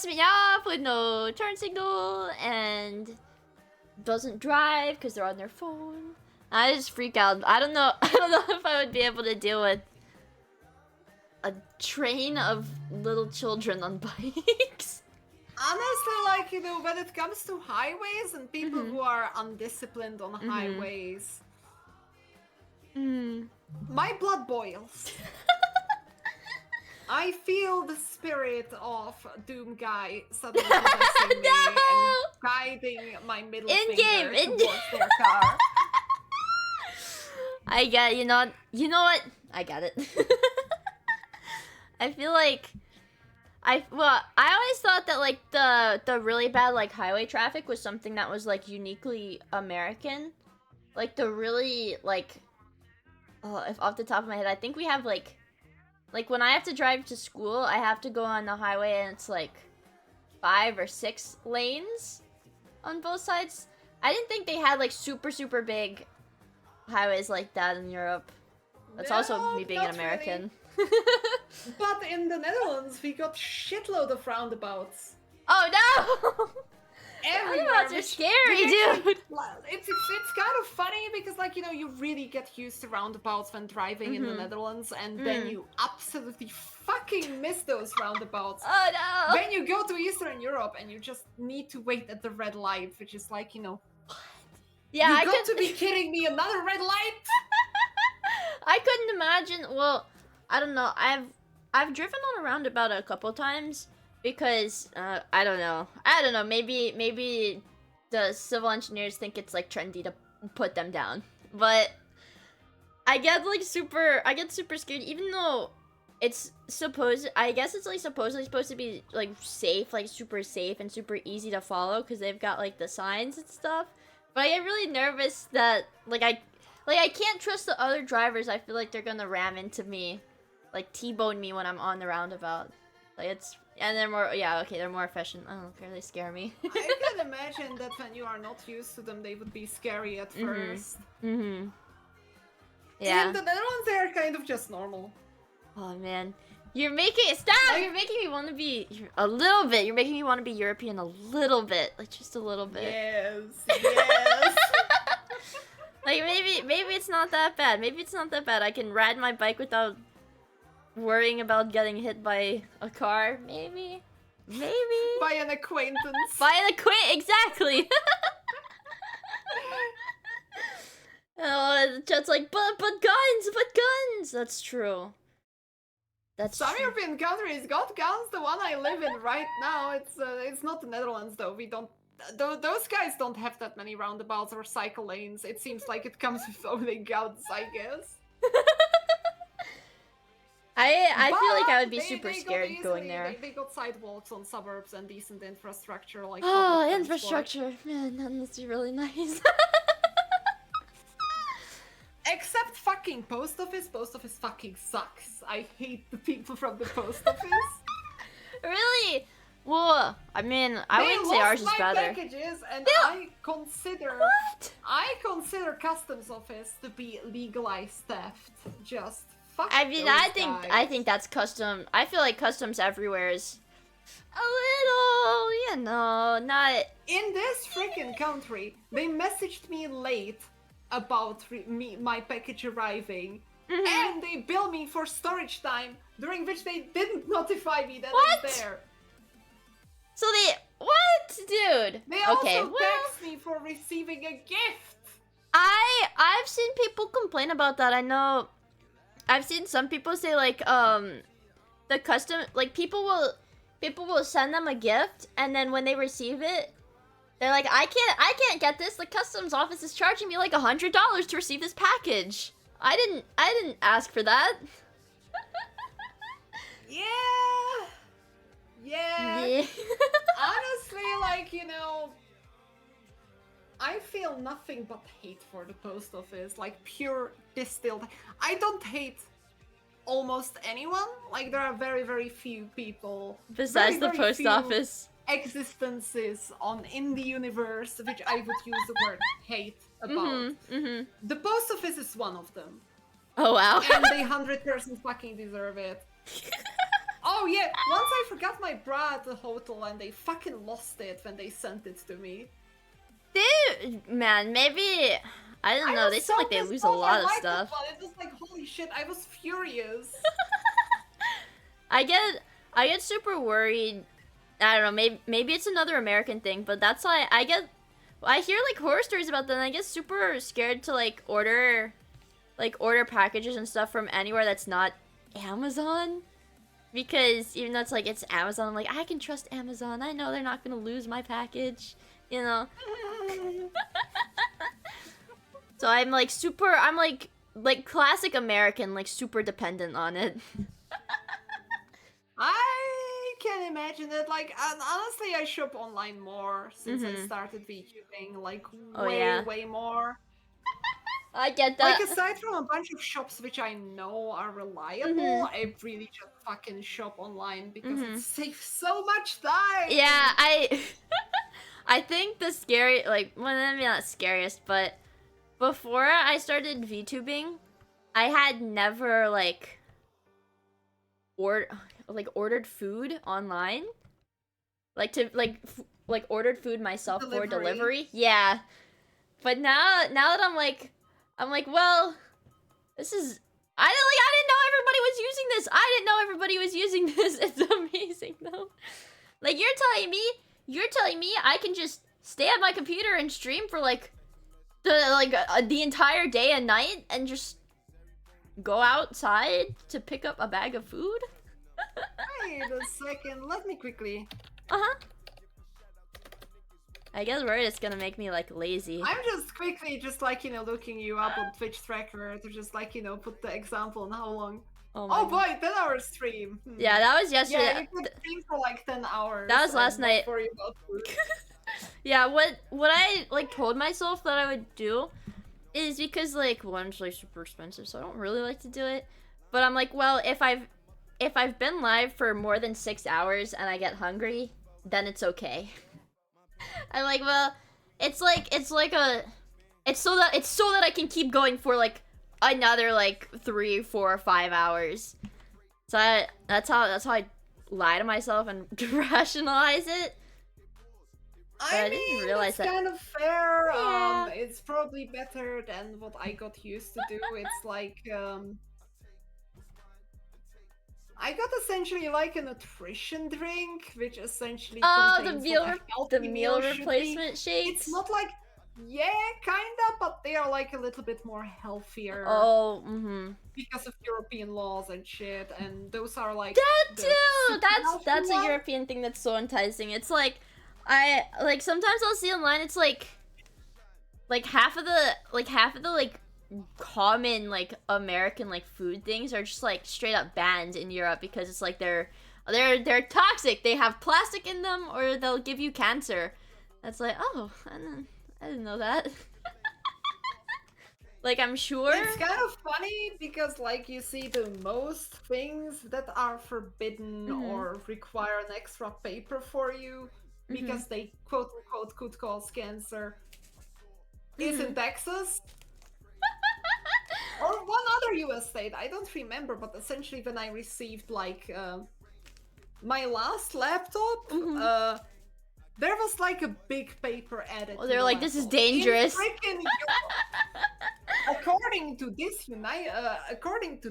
me off with no turn signal and doesn't drive because they're on their phone. I just freak out. I don't know if I would be able to deal with a train of little children on bikes. Honestly, like, you know, when it comes to highways and people who are undisciplined on highways, my blood boils. I feel the spirit of Doom Guy suddenly possessing me and guiding my middle finger towards their car. I get, you know what? I got it. I feel like I always thought that like the really bad like highway traffic was something that was like uniquely American. Like the really like if off the top of my head, I think we have like when I have to drive to school, I have to go on the highway and it's like 5 or 6 lanes on both sides. I didn't think they had like super big highways like that in Europe. That's also me being an American. Really. But in the Netherlands, we got shitload of roundabouts. Oh no! Everywhere. Roundabouts are scary, dude. It's kind of funny because, like, you know, you really get used to roundabouts when driving in the Netherlands, and then you absolutely fucking miss those roundabouts. Oh no! When you go to Eastern Europe and you just need to wait at the red light, which is like, you know, yeah, you got to be kidding me! Another red light! I couldn't imagine. Well, I don't know. I've driven on a roundabout a couple times because I don't know. Maybe the civil engineers think it's like trendy to put them down. But I get super scared, even though it's I guess it's like supposedly supposed to be like safe, like super safe and super easy to follow because they've got like the signs and stuff. But I get really nervous that I can't trust the other drivers. I feel like they're gonna ram into me, like T-bone me when I'm on the roundabout. Like they're more, they're more efficient. I don't care, they scare me. I can imagine that when you are not used to them, they would be scary at first. Yeah. In the Netherlands, they are kind of just normal. Oh man, you're making me want to be a little bit. You're making me want to be European a little bit, like just a little bit. Yes. Like maybe it's not that bad. Maybe it's not that bad. I can ride my bike without worrying about getting hit by a car. Maybe. By an acquaintance. Exactly. Oh, Chet's like, but guns. That's true. Some European countries got guns. The one I live in right now, it's not the Netherlands though. We don't. Those guys don't have that many roundabouts or cycle lanes. It seems like it comes with only guns, I guess. I feel like I would be super scared going there. They got sidewalks on suburbs and decent infrastructure like. Oh, infrastructure, man, that must be really nice. Except fucking post office. Post office fucking sucks. I hate the people from the post office. Really? Well, I mean, I wouldn't say ours is better. Packages, and I consider customs office to be legalized theft. Just fuck I mean, those I guys. think that's custom. I feel like customs everywhere is a little, you know, not. In this freaking country, they messaged me late about my package arriving, and they bill me for storage time, during which they didn't notify me that it's there. So they what, dude? They also text me for receiving a gift. I've seen people complain about that. I know. I've seen some people say like the custom, like people will send them a gift, and then when they receive it, they're like, I can't get this. The customs office is charging me like $100 to receive this package. I didn't ask for that. Yeah. Honestly, like, you know, I feel nothing but hate for the post office, like pure distilled. I don't hate almost anyone. Like, there are very, very few people besides the post office existences in the universe which I would use the word hate about. The post office is one of them. Oh wow. And they 100% fucking deserve it. Oh yeah, once I forgot my bra at the hotel and they fucking lost it when they sent it to me. Dude, man, maybe I don't know. They seem like they lose a lot of stuff. It was like, holy shit, I was furious. I get super worried. I don't know. Maybe it's another American thing, but that's why I hear like horror stories about them. And I get super scared to like order packages and stuff from anywhere that's not Amazon. Because even though it's Amazon, I'm like, I can trust Amazon. I know they're not gonna lose my package, you know. So I'm like classic American, like super dependent on it. I can imagine it. Like, and honestly, I shop online more since I started VTubing. Like, way more. I get that. Like, aside from a bunch of shops which I know are reliable, I really just fucking shop online because it saves so much time. Yeah, I think the scary, like, well, maybe not scariest, but before I started VTubing, I had never ordered food online, ordered food myself for delivery. Yeah, but now that I'm like, well, this is. I didn't know everybody was using this. I didn't know everybody was using this. It's amazing though. Like, you're telling me I can just stay at my computer and stream for the entire day and night and just go outside to pick up a bag of food? Wait a second, let me quickly. I guess we're just gonna make me lazy. I'm just quickly looking you up on Twitch tracker to just put the example on how long. Oh boy, 10-hour stream. Yeah, that was yesterday. Yeah, you could stream for 10 hours. That was last night. Don't worry about food. Yeah, what I told myself that I would do is because one, it's super expensive, so I don't really like to do it. But I'm like, well, if I've been live for more than 6 hours and I get hungry, then it's okay. I'm like, well, it's so that I can keep going for another 3, 4, 5 hours. So that's how I lie to myself and rationalize it. But I didn't realize it's that. kind of fair. Yeah. It's probably better than what I got used to do. It's I got essentially a nutrition drink, which essentially contains the meal replacement shakes. It's not kinda, but they are a little bit more healthier. Oh, because of European laws and shit, and those are that too. That's a European thing that's so enticing. It's I sometimes I'll see online. It's half of the common American food things are just straight up banned in Europe because it's they're toxic. They have plastic in them, or they'll give you cancer. That's oh, I didn't know that. I'm sure it's kind of funny because you see the most things that are forbidden or require an extra paper for you because they quote unquote could cause cancer is in Texas. Or one other US state, I don't remember, but essentially when I received like my last laptop, there was like a big paper added. Well, they're like, this is dangerous. According to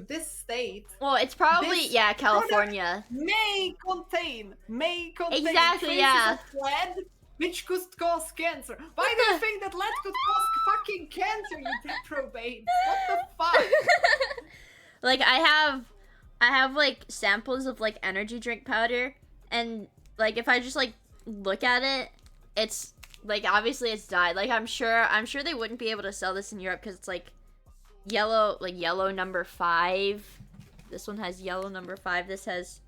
this state. Well, it's probably California. May contain exactly traces of lead, which could cause cancer. Why do you think that lead could cause fucking cancer, you reprobate? What the fuck? Like, I have like samples of like energy drink powder, and like if I just like look at it, it's like obviously it's dyed. Like I'm sure they wouldn't be able to sell this in Europe because it's like yellow number 5. This one has yellow number 5. This has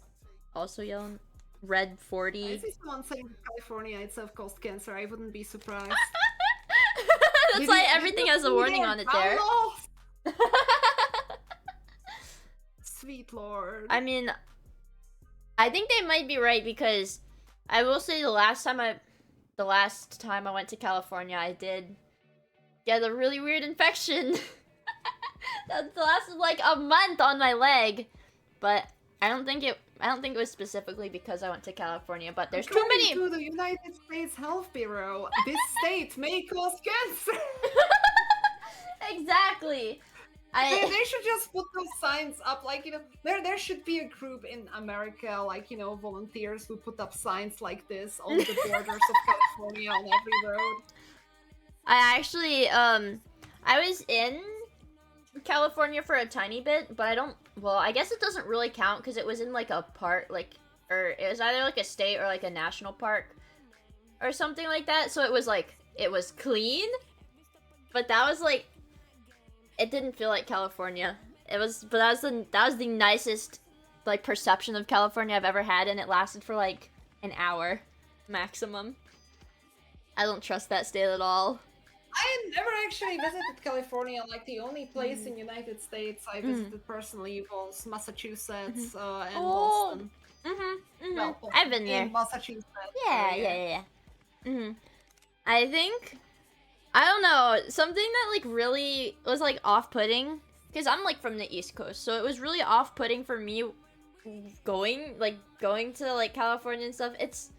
also yellow. Red 40. I see someone saying California itself caused cancer. I wouldn't be surprised. That's why everything has a warning on it there. Sweet lord. I mean, I think they might be right because I will say the last time I went to California, I did get a really weird infection. That lasted like a month on my leg, but I don't think it was specifically because I went to California, but there's too many. To the United States Health Bureau, this state may cause cancer. Exactly. They should just put those signs up, like, you know, there should be a group in America, like, you know, volunteers who put up signs like this on the borders of California on every road. I actually, I was in California for a tiny bit, but I guess it doesn't really count because it was in like a park, like, or it was either like a state or like a national park or something like that. So it was clean, but that was like, it didn't feel like California. But that was the nicest like perception of California I've ever had, and it lasted for like an hour maximum. I don't trust that state at all. I never actually visited California. Like, the only place in United States I visited personally was Massachusetts and Boston. Well, I've been there. In Massachusetts. Yeah. I think, I don't know, something that like really was like off-putting, because I'm like from the East Coast, so it was really off-putting for me going to like California and stuff. It's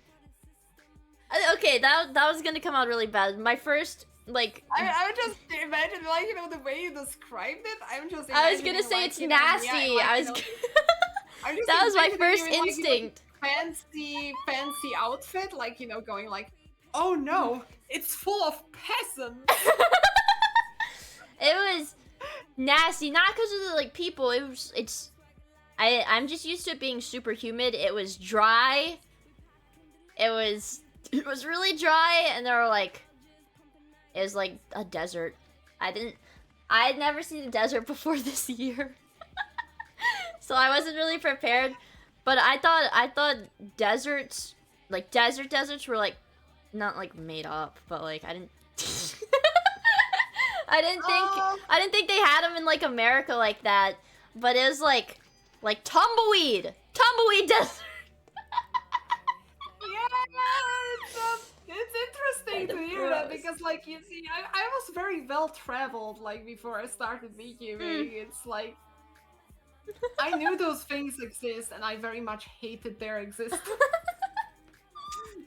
okay, that was gonna come out really bad. My first like I just imagine, like, you know, the way you described it. I was gonna say, like, it's nasty. That was my first instinct. Fancy outfit, like, you know, going like, oh no, it's full of peasants. It was nasty, not because of the like people. I'm just used to it being super humid. It was dry. It was really dry, and there were like, it was like a desert. I had never seen a desert before this year. So I wasn't really prepared. But I thought deserts, like deserts were like not like made up, but like I didn't think they had them in like America like that. But it was like tumbleweed desert. It's interesting to hear that, because, like, you see, I was very well traveled, like, before I started VTubing. It's like, I knew those things exist, and I very much hated their existence.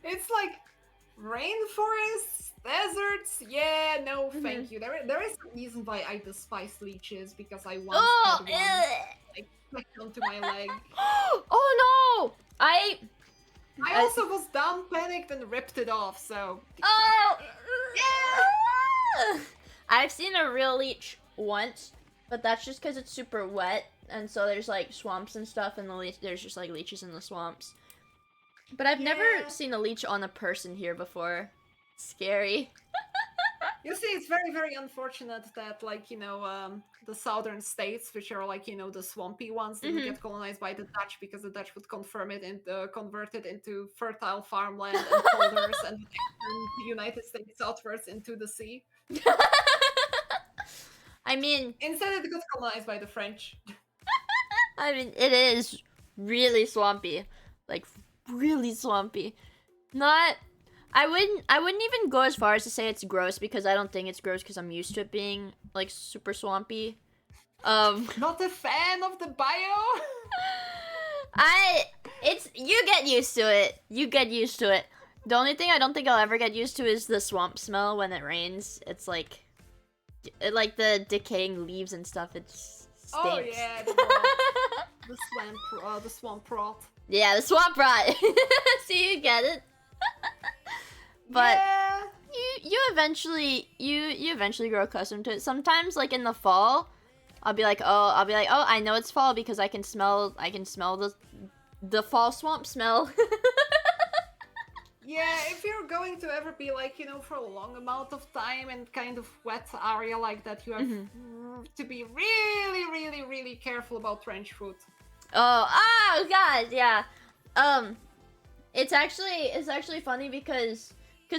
It's like rainforests, deserts. Yeah, no, thank you. There is a reason why I despise leeches, because I once had one like clicked onto my leg. Oh no! I also was dumb, panicked, and ripped it off, so... Oh! Yeah! I've seen a real leech once, but that's just because it's super wet, and so there's like swamps and stuff, and there's just like leeches in the swamps. But I've never seen a leech on a person here before. Scary. You see, it's very, very unfortunate that, like, you know, the southern states, which are, like, you know, the swampy ones, didn't get colonized by the Dutch, because the Dutch would convert it into fertile farmland and polders, and the United States southwards into the sea. I mean... Instead, it got colonized by the French. I mean, it is really swampy. Like, really swampy. I wouldn't even go as far as to say it's gross, because I don't think it's gross, because I'm used to it being like super swampy. Not a fan of the bio. You get used to it. You get used to it. The only thing I don't think I'll ever get used to is the swamp smell when it rains. It's like the decaying leaves and stuff. It stinks. Oh yeah, the swamp rot. Yeah, the swamp rot. See, you get it. But yeah. you eventually grow accustomed to it. Sometimes, like in the fall, I'll be like, oh, I know it's fall because I can smell the fall swamp smell. Yeah, if you're going to ever be like, for a long amount of time in kind of wet area like that, you have to be really, really, really careful about trench foot. Oh god, yeah. It's actually funny because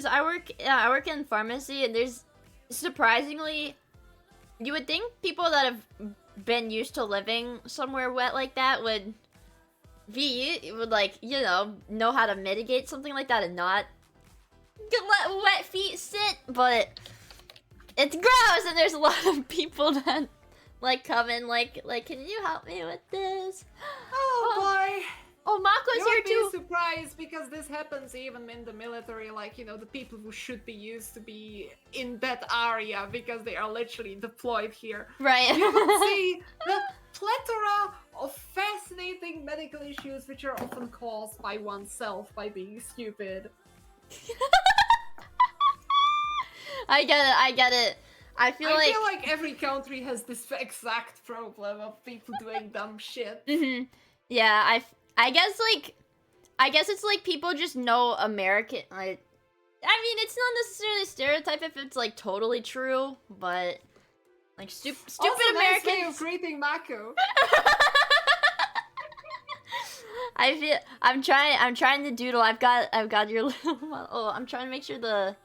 I work in pharmacy, and there's surprisingly, you would think people that have been used to living somewhere wet like that would like, know how to mitigate something like that and not let wet feet sit, but it's gross, and there's a lot of people that like come in like can you help me with this? Oh boy. Oh, Mako's here too. You would be surprised because this happens even in the military, like, the people who should be used to be in that area because they are literally deployed here. Right. You would see the plethora of fascinating medical issues which are often caused by oneself by being stupid. I get it. I feel like every country has this exact problem of people doing dumb shit. Yeah, I guess it's like people just know American, like, I mean, it's not necessarily a stereotype if it's like totally true, but like stupid also, Americans. Nice way of greeting Mako. I'm trying to doodle. I've got your little. Oh, I'm trying to make sure the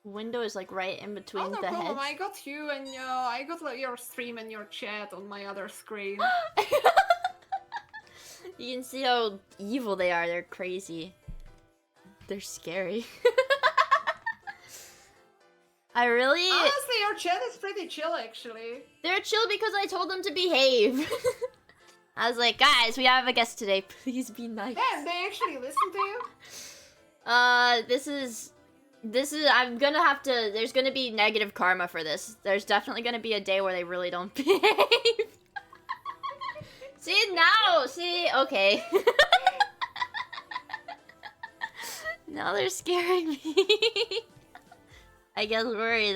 window is like right in between no the problem. heads. I got you and I got like, your stream and your chat on my other screen. You can see how evil they are. They're crazy. They're scary. Honestly, your chat is pretty chill, actually. They're chill because I told them to behave. I was like, guys, we have a guest today. Please be nice. Yeah, they actually listen to you? This is... I'm gonna have to... There's gonna be negative karma for this. There's definitely gonna be a day where they really don't behave. See, now! See? Okay. Now they're scaring me. I get worried.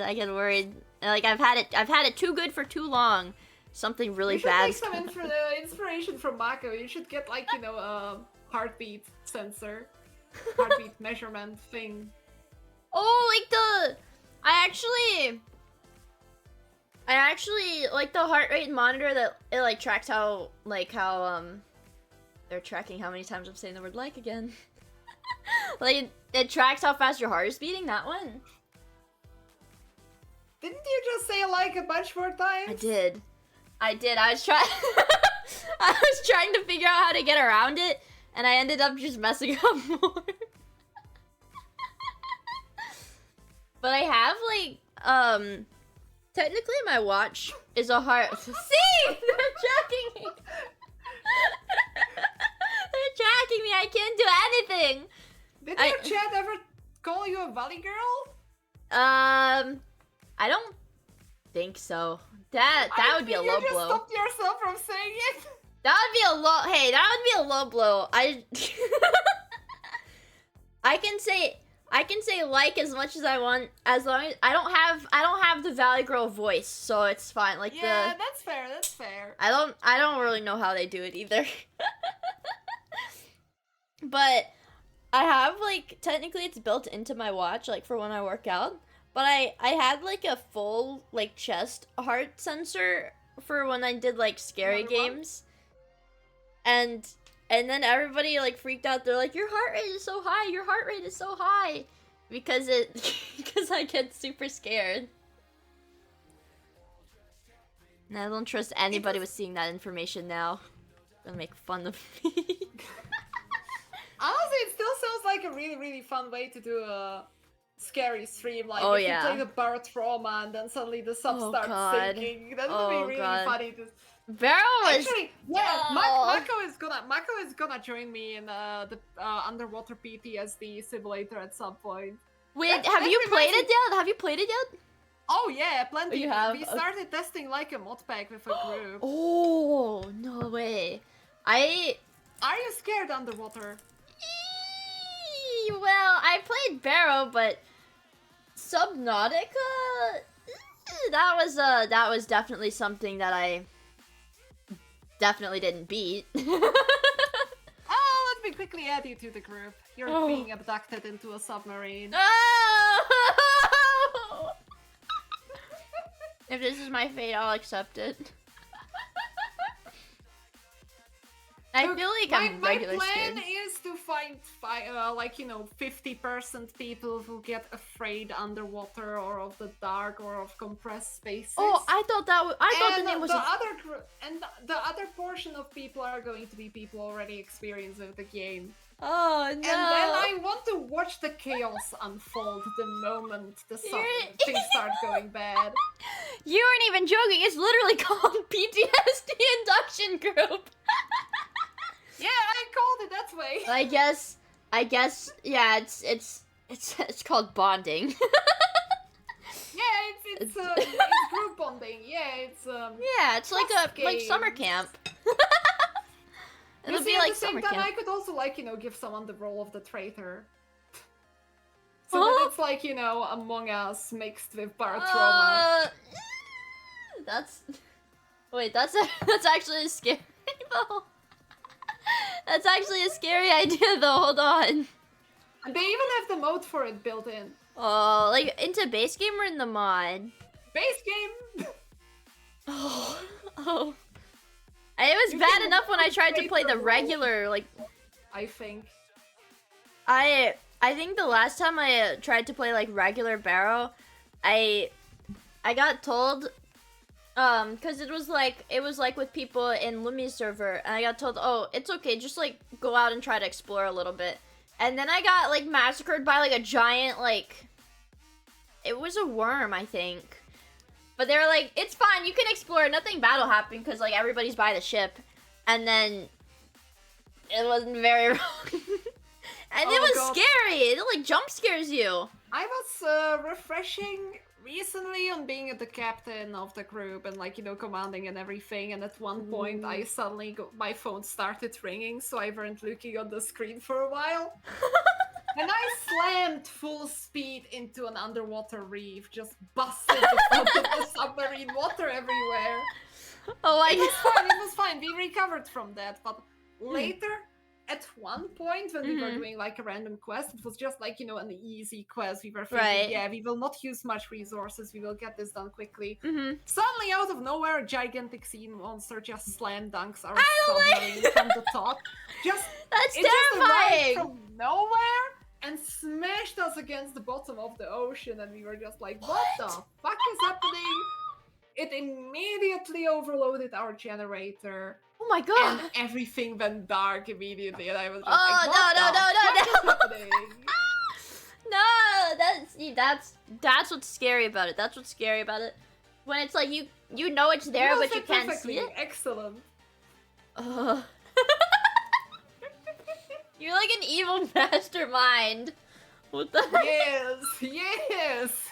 Like, I've had it too good for too long. Something really bad. You should take some inspiration from Mako. You should get, like, a heartbeat sensor. Heartbeat measurement thing. Oh, like I actually like the heart rate monitor that it like tracks how they're tracking how many times I'm saying the word like again. Like it tracks how fast your heart is beating, that one. Didn't you just say like a bunch more times? I did. I was trying I was trying to figure out how to get around it, and I ended up just messing up more. But I have like technically my watch is a heart. See, they're tracking me. They're tracking me. I can't do anything. Did your chat ever call you a valley girl? I don't think so. That would be a low blow. You just stopped yourself from saying it. That would be a low. Hey, that would be a low blow. I can say like as much as I want, as long as I don't have the Valley Girl voice, so it's fine. Like yeah, that's fair. That's fair. I don't really know how they do it either. But I have like technically it's built into my watch, like for when I work out. But I had like a full like chest heart sensor for when I did like scary games. And then everybody like freaked out. They're like, your heart rate is so high. Your heart rate is so high. Because I get super scared. And I don't trust anybody with seeing that information now. Gonna make fun of me. Honestly, it still sounds like a really, really fun way to do scary stream. Like Oh, if yeah. you play the bar trauma and then suddenly the sub Oh, starts God. sinking, that would Oh, be really God. funny. Barrow was... Actually, yeah, Oh. Mako is gonna join me in the underwater PTSD simulator at some point. Wait, have you played it yet? Have you played it yet? Oh yeah, plenty. You have? We started testing like a mod pack with a group. Oh, no way. Are you scared underwater? Well, I played Barrow, but Subnautica, that was definitely something that I definitely didn't beat. Oh, let me quickly add you to the group. You're being abducted into a submarine. Oh! If this is my fate, I'll accept it. I feel like I'm regular scared. My plan is to find, like, you know, 50% people who get afraid underwater or of the dark or of compressed spaces. Oh, I thought the name was... the other portion of people are going to be people already experienced with the game. Oh, no. And then I want to watch the chaos unfold the moment things start going bad. You weren't even joking. It's literally called PTSD Induction Group. Yeah, I called it that way. I guess, yeah, it's called bonding. Yeah, it's group bonding. Yeah, it's yeah, it's like summer camp. It'll be like summer camp. I could also, like, you know, give someone the role of the traitor. So that it's like, you know, Among Us mixed with bar trauma. That's actually scary though. That's actually a scary idea though. Hold on. And they even have the mode for it built in. Oh, like into base game or in the mod? Base game. Oh. It was bad enough when I tried to play the regular, like... I think. I think the last time I tried to play, like, regular Barrow, I got told, because it was like with people in Lumi's server, and I got told, oh, it's okay, just, like, go out and try to explore a little bit. And then I got, like, massacred by, like, a giant, like... It was a worm, I think. But they were like, it's fine, you can explore, nothing bad will happen, because, like, everybody's by the ship. And then... It wasn't very wrong. And it was scary! It, like, jump scares you. I was, refreshing recently on being the captain of the group and, like, you know, commanding and everything. And at one point, I suddenly my phone started ringing, so I weren't looking on the screen for a while. And I slammed full speed into an underwater reef, just busted the front of the submarine, water everywhere. Oh, it was fine. We recovered from that. But later, at one point, when we were doing like a random quest, it was just like, you know, an easy quest. We were thinking, yeah, we will not use much resources. We will get this done quickly. Suddenly, out of nowhere, a gigantic sea monster just slam dunks our submarine from the top. That's it terrifying! Just arrived from nowhere and smashed us against the bottom of the ocean, and we were just like, what the fuck is happening? It immediately overloaded our generator. Oh my god! And everything went dark immediately, and I was just no, that's what's scary about it. That's what's scary about it. When it's like you know it's there, but you can't see it. Excellent. You're like an evil mastermind. What the? Yes.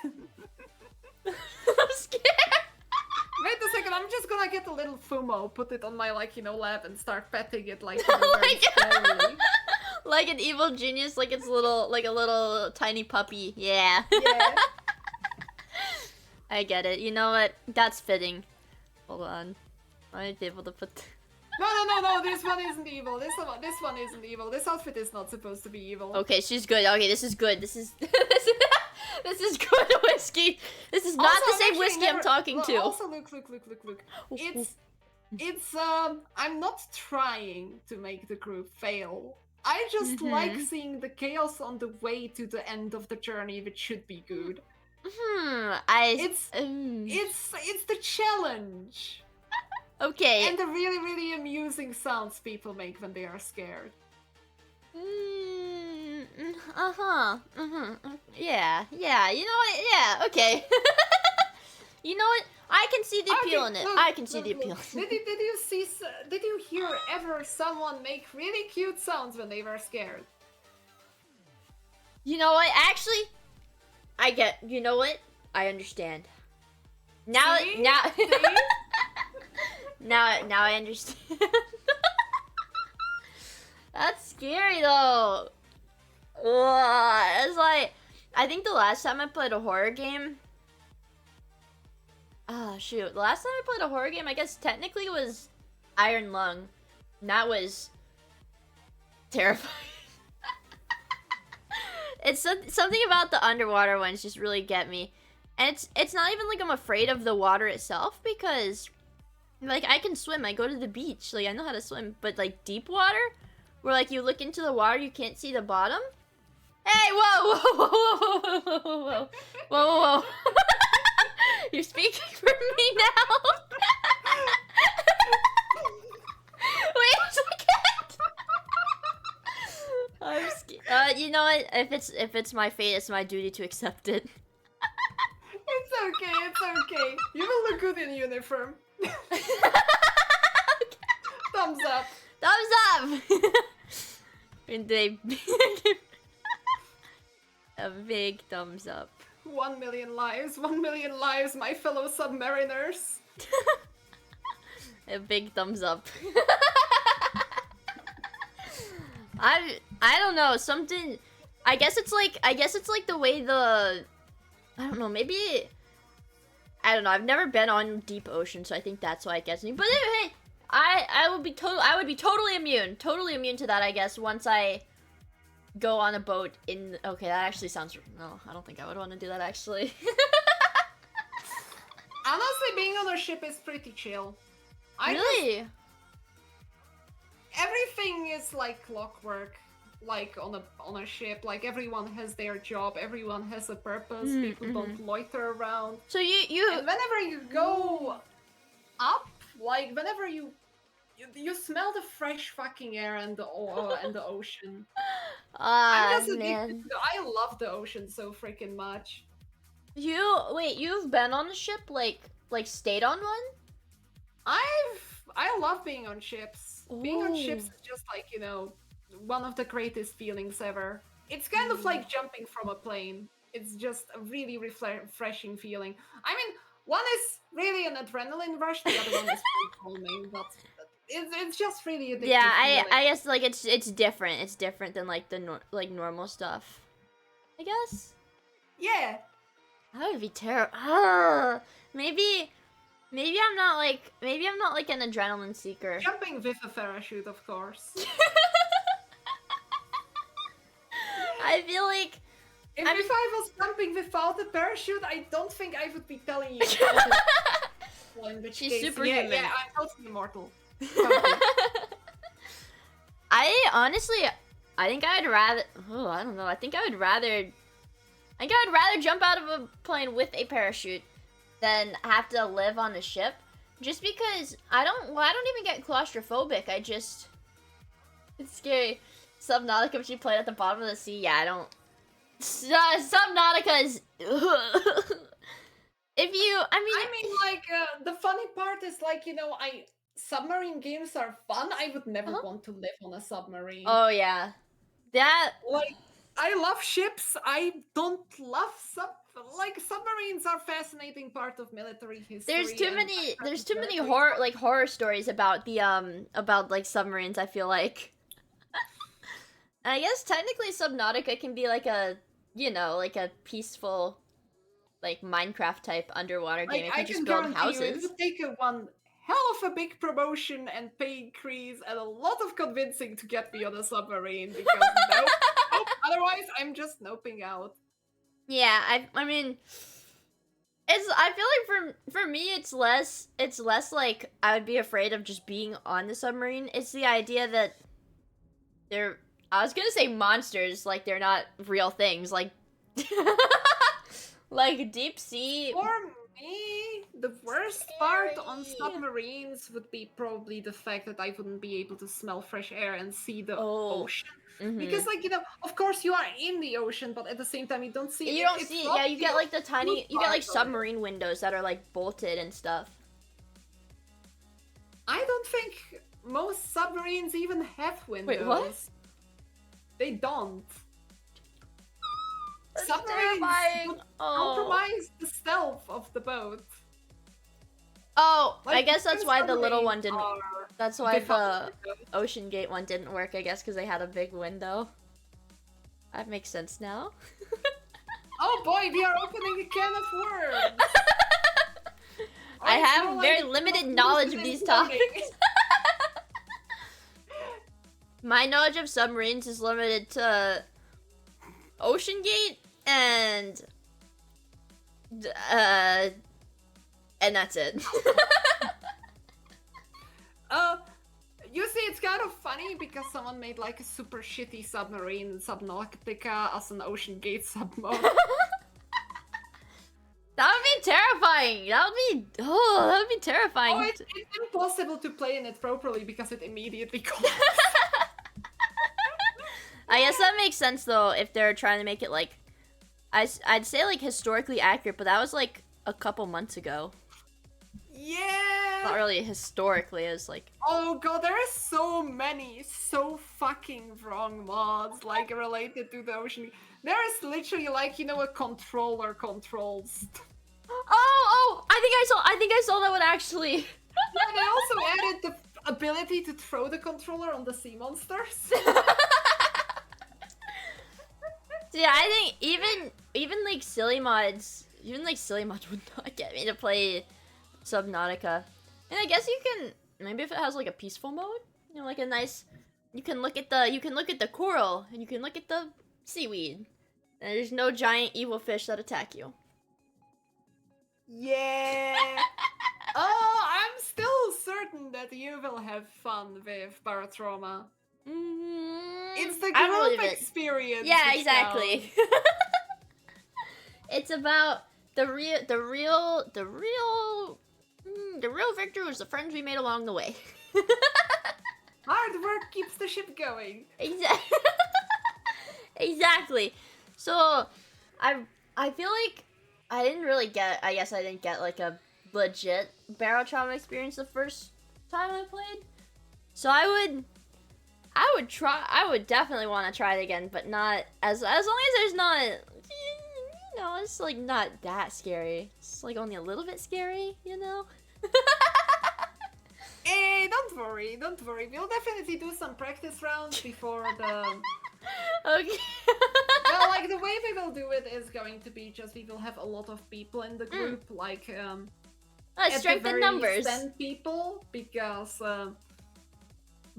I'm scared. Wait a second, I'm just gonna get a little Fumo, put it on my, like, you know, lap and start petting it, like, you know, very slowly. Like an evil genius, like it's a little tiny puppy. Yeah. I get it. You know what? That's fitting. Hold on. I might be able to put... No, this one isn't evil. This one isn't evil. This outfit is not supposed to be evil. Okay, she's good. Okay, this is good. This is good whiskey. This is not the same whiskey I'm talking to. Also, look. It's I'm not trying to make the group fail. I just like seeing the chaos on the way to the end of the journey, which should be good. It's the challenge. Okay. And the really, really amusing sounds people make when they are scared. Yeah, you know what? Yeah, okay. You know what? I can see the appeal in it. I can see the appeal. Did you hear ever someone make really cute sounds when they were scared? You know what? Actually, you know what? I understand. Now, See? now, See? now I understand. That's scary though. Ugh, it's like, I think the last time I played a horror game. Oh shoot! The last time I played a horror game, I guess technically was Iron Lung. And that was terrifying. It's something about the underwater ones just really get me, and it's not even like I'm afraid of the water itself, because like I can swim. I go to the beach, like I know how to swim. But like deep water, where like you look into the water, you can't see the bottom. Hey, whoa, whoa, whoa, whoa, whoa, whoa, whoa, whoa. You're speaking for me now. Wait a second. I'm scared. You know what? If it's my fate, it's my duty to accept it. It's okay. You will look good in uniform. Thumbs up. Thumbs up. And they a big thumbs up. 1 million lives, my fellow submariners. A big thumbs up. I don't know, something. I guess it's like the way the, I don't know, maybe, I don't know. I've never been on deep ocean, so I think that's why it gets me. But hey, I would be totally immune to that, I guess, once I go on a boat in. Okay, that actually sounds. No, I don't think I would want to do that actually. Honestly, being on a ship is pretty chill. Really? Everything is like clockwork, like on a ship. Like everyone has their job, everyone has a purpose. People don't loiter around. So you and whenever you go up, like whenever you smell the fresh fucking air and the ocean. Ah, I'm just man. I love the ocean so freaking much. You've been on a ship, like stayed on one? I love being on ships. Ooh. Being on ships is just like, one of the greatest feelings ever. It's kind of like jumping from a plane. It's just a really refreshing feeling. I mean, one is really an adrenaline rush, the other one is pretty calming, but it's just really addictive. Yeah, I guess like it's different. It's different than like the normal stuff, I guess. Yeah. That would be terrible. Maybe I'm not like an adrenaline seeker. Jumping with a parachute, of course. I feel like if I was jumping without a parachute, I don't think I would be telling you. Well, in which she's case, superhuman. Yeah, I'm totally immortal. I think I'd rather. Oh, I don't know. I think I would rather jump out of a plane with a parachute than have to live on a ship. Just because I don't even get claustrophobic. It's scary. Subnautica, if she played at the bottom of the sea, yeah, I don't. Subnautica is. The funny part is submarine games are fun. I would never want to live on a submarine. Oh yeah, that. I love ships. I don't love submarines are fascinating part of military history. There's too many horror stories about the about like submarines, I feel like. And I guess technically Subnautica can be like a peaceful like Minecraft type underwater game. You can just build houses. It would take one hell of a big promotion and pay increase and a lot of convincing to get me on a submarine, because otherwise I'm just noping out. Yeah, I mean, I feel like for me it's less like I would be afraid of just being on the submarine. It's the idea that I was gonna say monsters, like they're not real things, like like deep sea. For me, the worst part on submarines would be probably the fact that I wouldn't be able to smell fresh air and see the ocean. Because, like, you know, of course you are in the ocean, but at the same time you don't see it. You don't see it. Yeah, you get like the tiny, you get like submarine windows that are like bolted and stuff. I don't think most submarines even have windows. Wait, what? They don't. That's Submarines terrifying. compromise the stealth of the boat. Oh, Like, I guess that's why the little one submarines didn't. are That's why the defined windows. Ocean Gate one didn't work. I guess because they had a big window. That makes sense now. Oh boy, we are opening a can of worms. I Alright, have so, very like, limited who's knowledge of imploding? these topics. My knowledge of submarines is limited to Ocean Gate and that's it. You see, it's kind of funny because someone made like a super shitty submarine, Subnautica, as an Ocean Gate submode. That would be terrifying. That would be terrifying. Oh, it's impossible to play in it properly because it immediately collapses. I guess that makes sense though if they're trying to make it like, I'd say like historically accurate, but that was like a couple months ago. Yeah. Not really historically, it's like. Oh god, there are so many so fucking wrong mods like related to the ocean. There is literally like, you know, a controller controls. Oh! I think I saw that one actually. Yeah, they also added the ability to throw the controller on the sea monsters. Yeah, I think even like silly mods would not get me to play Subnautica. And I guess you can maybe if it has like a peaceful mode, you know, like a nice. You can look at the coral and you can look at the seaweed. And there's no giant evil fish that attack you. Yeah. Oh, I'm still certain that you will have fun with Paratrauma. It's the I group believe it. experience. Yeah, which exactly. It's about the real victor was the friends we made along the way. Hard work keeps the ship going. Exactly. Exactly. So, I feel like I guess I didn't get like a legit barrel trauma experience the first time I played. So I would definitely want to try it again, but not as long as there's not, you know, it's like not that scary. It's like only a little bit scary, you know? Don't worry. We'll definitely do some practice rounds before the... Okay. Well, like, the way we will do it is going to be just we will have a lot of people in the group, like, strength in numbers. 10 people, because,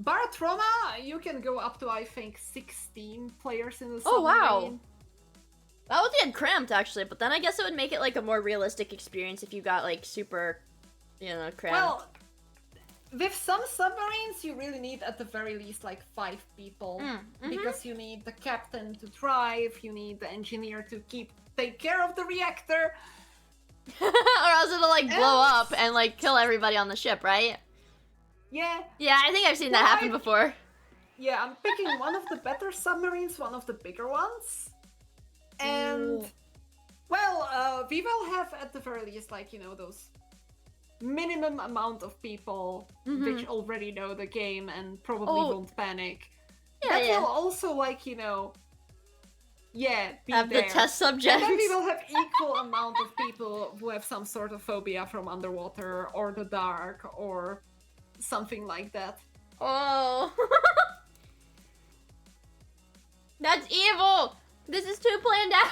Baratrauma, you can go up to, I think, 16 players in the submarine. Oh, wow. That would get cramped, actually, but then I guess it would make it, like, a more realistic experience if you got, like, super, you know, cramped. Well, with some submarines, you really need, at the very least, like, 5 people. Because you need the captain to drive, you need the engineer to take care of the reactor. Or else it'll, like, blow up and, like, kill everybody on the ship, right? Yeah. Yeah, I think I've seen that happen before. Yeah, I'm picking one of the better submarines, one of the bigger ones. And, well, we will have, at the very least, like, you know, those minimum amount of people which already know the game and probably won't panic. Yeah, That will also, like, you know, be have there. the test subjects. And then we will have equal amount of people who have some sort of phobia from underwater or the dark or something like that. Oh. That's evil! This is too planned out!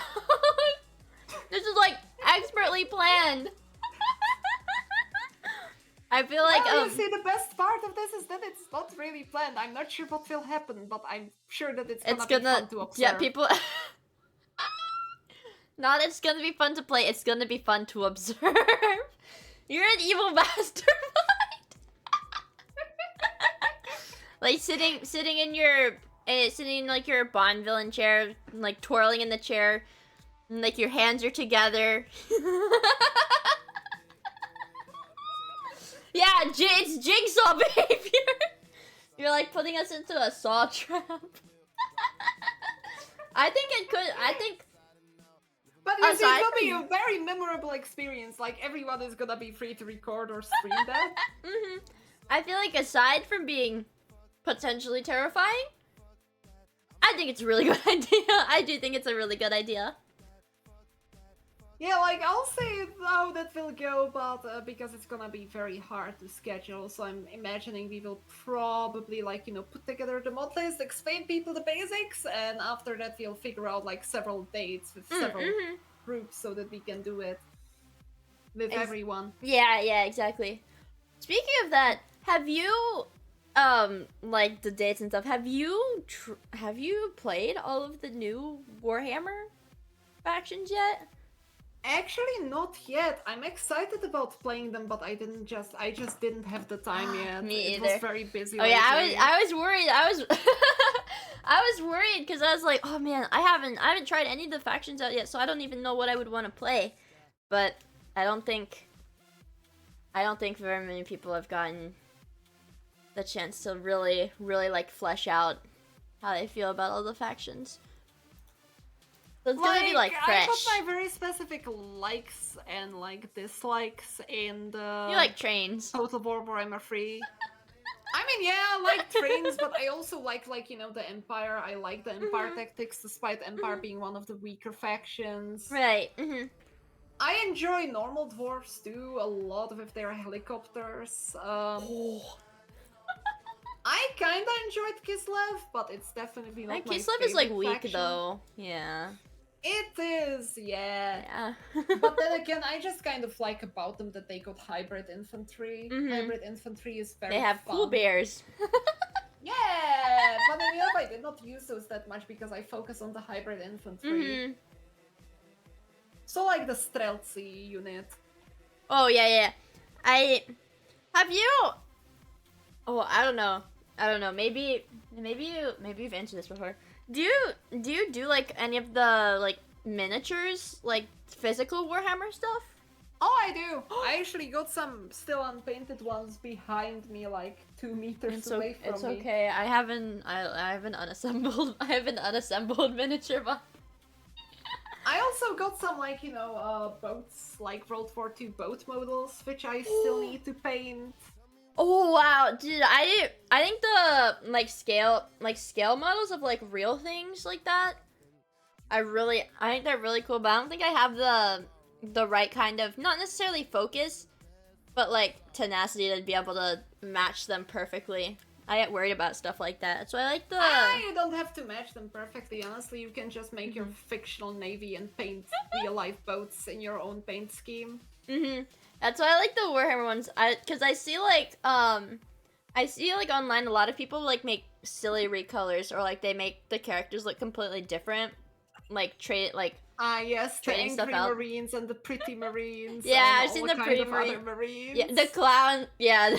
This is, like, expertly planned. I feel like, well, you see, the best part of this is that it's not really planned. I'm not sure what will happen, but I'm sure that it's gonna be fun to observe. Yeah, people... Not it's gonna be fun to play, it's gonna be fun to observe. You're an evil mastermind! Like, sitting in, like, your Bond villain chair, like, twirling in the chair, and, like, your hands are together. Yeah, it's jigsaw behavior! You're, like, putting us into a saw trap. I think it could. I think. But it's gonna be a very memorable experience. Like everyone is gonna be free to record or stream that. I feel like aside from being potentially terrifying, I think it's a really good idea. I do think it's a really good idea. Yeah, like, I'll say how that will go, but because it's gonna be very hard to schedule, so I'm imagining we will probably, like, you know, put together the mod list, explain people the basics, and after that we'll figure out, like, several dates with several groups so that we can do it with everyone. Yeah, exactly. Speaking of that, have you, like, the dates and stuff, have you played all of the new Warhammer factions yet? Actually, not yet. I'm excited about playing them, but I just didn't have the time yet. Me either. It was very busy. Oh yeah, I was worried. I was worried because I was like, oh man, I haven't tried any of the factions out yet, so I don't even know what I would want to play. But I don't think very many people have gotten the chance to really like flesh out how they feel about all the factions. So it's gonna be like fresh. I put my very specific likes and like dislikes in the. You like trains. Total War Warhammer 3. I mean, yeah, I like trains, but I also like you know, the Empire. I like the Empire tactics, despite Empire being one of the weaker factions. Right. I enjoy normal dwarves too, a lot of if they're helicopters. I kinda enjoyed Kislev, but it's definitely not my Kislev is like weak faction. though. Yeah. It is, yeah. Yeah. But then again, I just kind of like about them that they got hybrid infantry. Hybrid infantry is very They have fun. cool bears. Yeah, but in real life I did not use those that much because I focus on the hybrid infantry. So like the Streltsy unit. Oh yeah. Have you? Oh, I don't know. Maybe you've answered this before. Do you do like any of the like miniatures, like physical Warhammer stuff? Oh, I do. I actually got some still unpainted ones behind me, like 2 meters away from me. It's okay. I have an unassembled miniature one. I also got some, like, you know, boats, like World War II boat models, which I still need to paint. Oh wow, dude! I think the scale models of like real things like that, I think they're really cool. But I don't think I have the right kind of, not necessarily focus, but like tenacity to be able to match them perfectly. I get worried about stuff like that, so I like the. You don't have to match them perfectly. Honestly, you can just make your fictional navy and paint real life boats in your own paint scheme. That's why I like the Warhammer ones. Cause I see like online a lot of people like make silly recolors, or like they make the characters look completely different, like trade like. Yes, the trading stuff angry out. Marines and the pretty Marines. Yeah, and I've seen all the kind pretty of other Marines. Yeah, the clown. Yeah.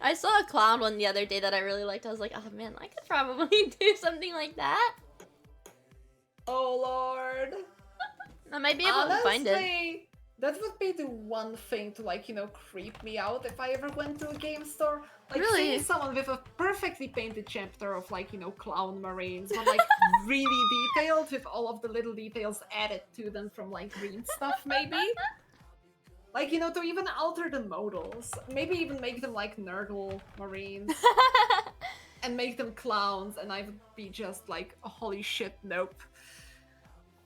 I saw a clown one the other day that I really liked. I was like, oh man, I could probably do something like that. Oh lord. I might be able to find it. That would be the one thing to, like, you know, creep me out if I ever went to a game store. Like, Really? seeing someone with a perfectly painted chapter of, like, you know, clown Marines, but, like, really detailed, with all of the little details added to them from, like, green stuff, maybe? Like, you know, to even alter the modals. Maybe even make them, like, Nurgle Marines. And make them clowns, and I would be just like, oh, holy shit, nope.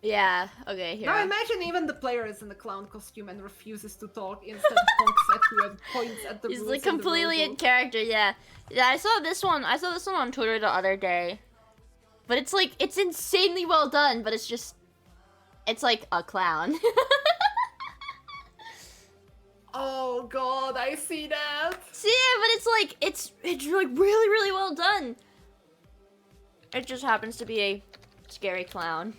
Yeah, okay, here. Now imagine even the player is in the clown costume and refuses to talk, instead honks at you and points at the He's rules like completely in character, yeah. Yeah, I saw this one on Twitter the other day. But it's like, it's insanely well done, but it's just, it's like a clown. Oh god, I see that. See, but it's like, it's like really, really well done. It just happens to be a scary clown.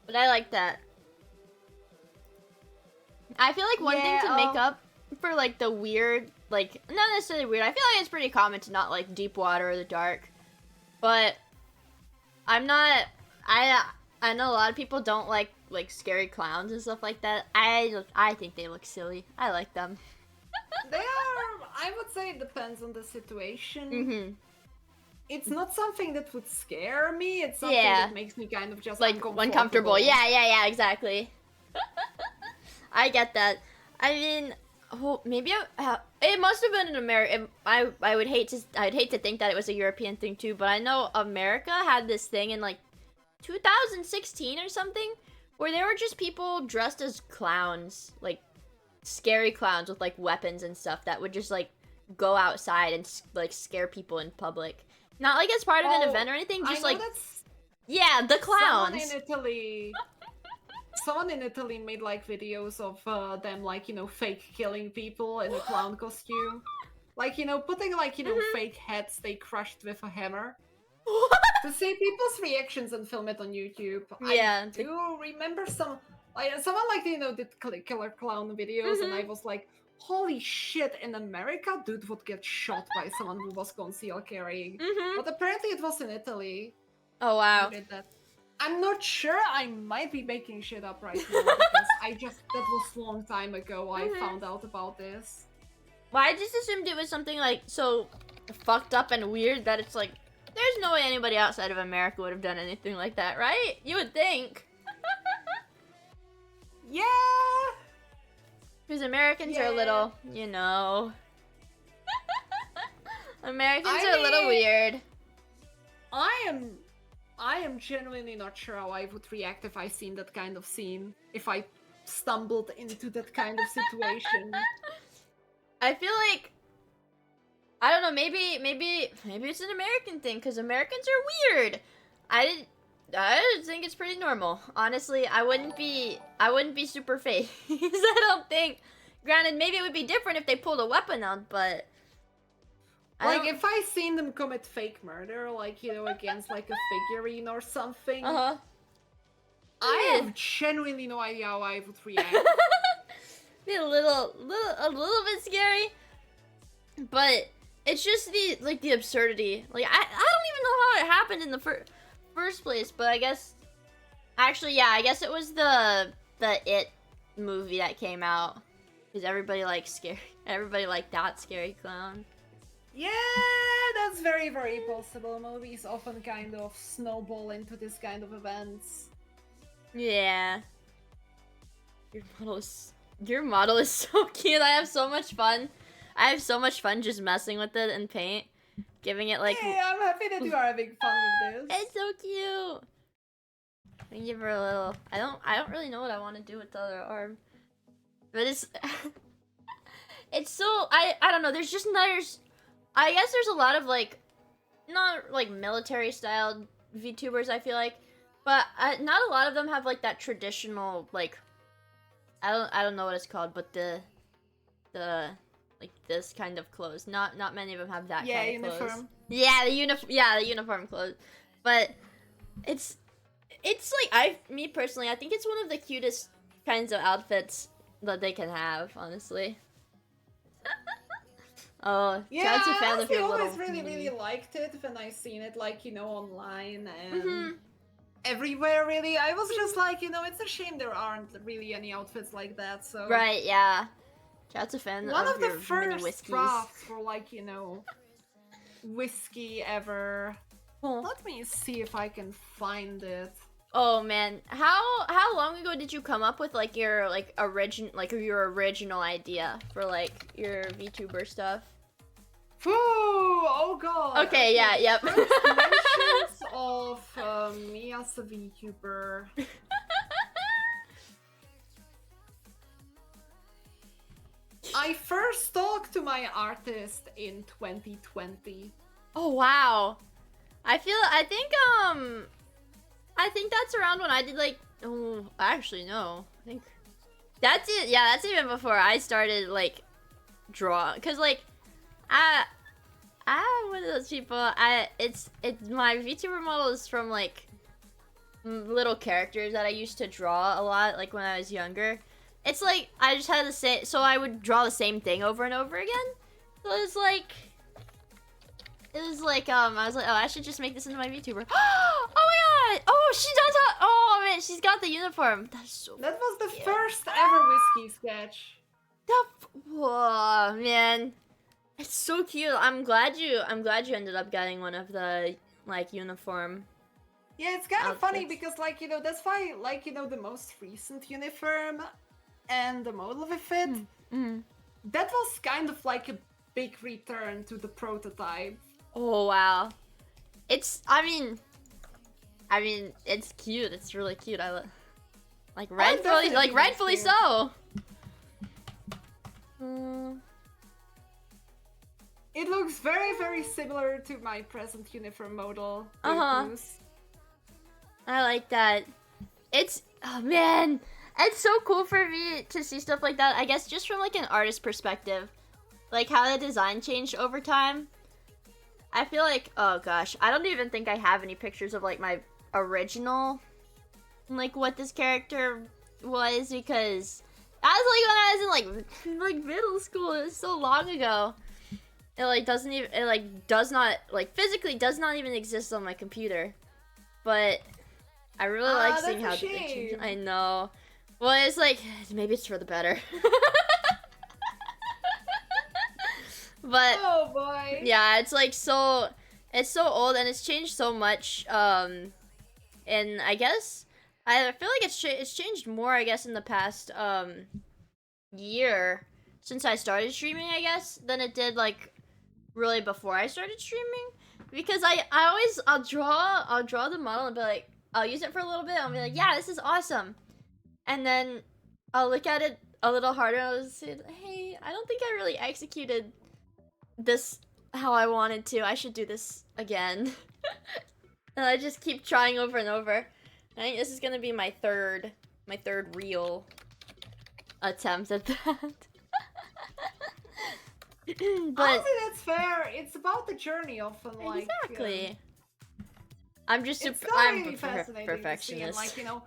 But I like that. I feel like one thing to make up for like the weird, like, not necessarily weird, I feel like it's pretty common to not like deep water or the dark. But I'm not, I know a lot of people don't like scary clowns and stuff like that. I think they look silly. I like them. They are, I would say it depends on the situation. it's not something that would scare me. It's something that makes me kind of just like uncomfortable. Yeah, exactly. I get that. I mean, maybe it must have been in America. I would hate to think that it was a European thing too, but I know America had this thing in like 2016 or something where there were just people dressed as clowns, like scary clowns with like weapons and stuff that would just like go outside and like scare people in public. Not like as part of an event or anything, just like yeah, the clowns. Someone in Italy made like videos of them like, you know, fake killing people in a clown costume. Like, you know, putting like, you know, fake heads they crushed with a hammer. To see people's reactions and film it on YouTube. Yeah. I do remember someone like, you know, did killer clown videos and I was like, holy shit, in America, dude would get shot by someone who was concealed carrying. But apparently it was in Italy. Oh, wow. Did that. I'm not sure, I might be making shit up right now because that was a long time ago I found out about this. Well, I just assumed it was something like so fucked up and weird that it's like, there's no way anybody outside of America would have done anything like that, right? You would think. Yeah! Because Americans are a little, you know... Americans are a little weird. I am genuinely not sure how I would react if I seen that kind of scene. If I stumbled into that kind of situation. I feel like... I don't know, maybe it's an American thing, because Americans are weird. I think it's pretty normal. Honestly, I wouldn't be super phased. I don't think. Granted, maybe it would be different if they pulled a weapon out, but like if I seen them commit fake murder, like, you know, against like a figurine or something. I have genuinely no idea how I would react. Be a little bit scary, but it's just the absurdity. Like I don't even know how it happened in the first place, but I guess actually yeah, I guess it was the It movie that came out because everybody liked that scary clown. Yeah, that's very, very possible. Movies often kind of snowball into this kind of events. Yeah. Your model is so cute. I have so much fun. I have so much fun just messing with it in paint. Giving it like... Hey, I'm happy that you are having fun with this. It's so cute. I can give her a little... I don't really know what I want to do with the other arm. But it's... it's so... I don't know. There's just I guess there's a lot of like... Not like military style VTubers, I feel like. But not a lot of them have like that traditional like... I don't know what it's called, but the like this kind of clothes. Not many of them have that kind of uniform. Clothes. Yeah, the uniform clothes. But it's like me personally, I think it's one of the cutest kinds of outfits that they can have, honestly. Oh, yeah, I always really liked it when I seen it, like, you know, online and everywhere, really. I was just like, you know, it's a shame there aren't really any outfits like that, so... Right, yeah. Chat's a fan one of the first drafts for, like, you know, whiskey ever. Let me see if I can find it. Oh man, how long ago did you come up with like your original idea for like your VTuber stuff? Oh god. Okay, yeah, yep. Mentions of me as a VTuber. I first talked to my artist in 2020. Oh wow. I think that's around when I did like actually no. I think that's it. Yeah, that's even before I started like draw, cuz like I'm one of those people. It's my VTuber model is from like little characters that I used to draw a lot like when I was younger. It's like I just had the same, so I would draw the same thing over and over again. So it was like I was like, oh, I should just make this into my VTuber. Oh my god! Oh, she does have, oh man, she's got the uniform. That's so That was the first ever whiskey sketch. Whoa, man. It's so cute. I'm glad you ended up getting one of the like uniform. Yeah, it's kind of funny because like, you know, that's why like, you know, the most recent uniform and the model of it fit, that was kind of like a big return to the prototype. Oh wow. It's I mean it's cute. It's really cute. Rightfully so. It looks very, very similar to my present uniform model. I like that. Oh man, it's so cool for me to see stuff like that. I guess just from like an artist perspective, like how the design changed over time. I feel like, oh gosh, I don't even think I have any pictures of like my original, like what this character was, because that was like when I was in like middle school. It was so long ago. It like doesn't even, it like does not, like physically does not even exist on my computer. But I really like seeing how it changed. I know. Well, it's like, maybe it's for the better. But oh boy. Yeah, it's like so old and it's changed so much. And I guess I feel like it's changed more, I guess, in the past year since I started streaming, I guess, than it did like really before I started streaming, because I'll draw the model and be like, I'll use it for a little bit, I'll be like, yeah, this is awesome, and then I'll look at it a little harder and I'll say, hey, I don't think I really executed this how I wanted to. I should do this again. And I just keep trying over and over. I think this is gonna be my third real attempt at that. But honestly, that's fair. It's about the journey often, like exactly. I'm just it's I'm really fascinating perfectionist. To see, and, like, you know,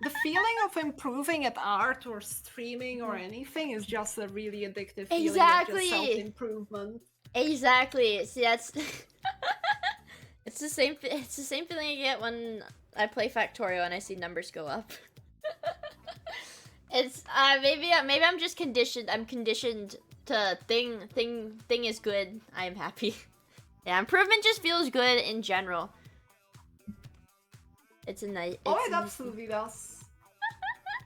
the feeling of improving at art or streaming or anything is just a really addictive feeling. Exactly. Of just self-improvement. Exactly. See, that's it's the same feeling I get when I play Factorio and I see numbers go up. It's maybe I'm just conditioned. I'm conditioned to thing is good, I am happy. Yeah, improvement just feels good in general. It's a nice. Oh, it absolutely does.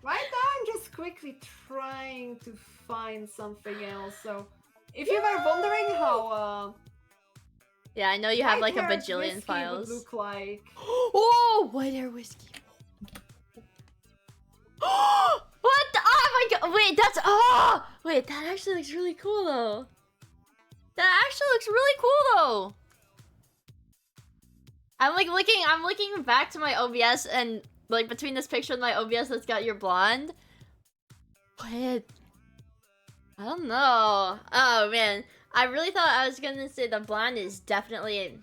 Right now, I'm just quickly trying to find something else. So, if you were wondering how, yeah, I know you have like a bajillion files. Would look like. Oh, white-hair whiskey. What the? Oh my god! Wait, that's wait, that actually looks really cool though. That actually looks really cool though. I'm looking back to my OBS and like between this picture and my OBS that's got your blonde. What? I don't know. Oh man, I really thought I was gonna say the blonde is definitely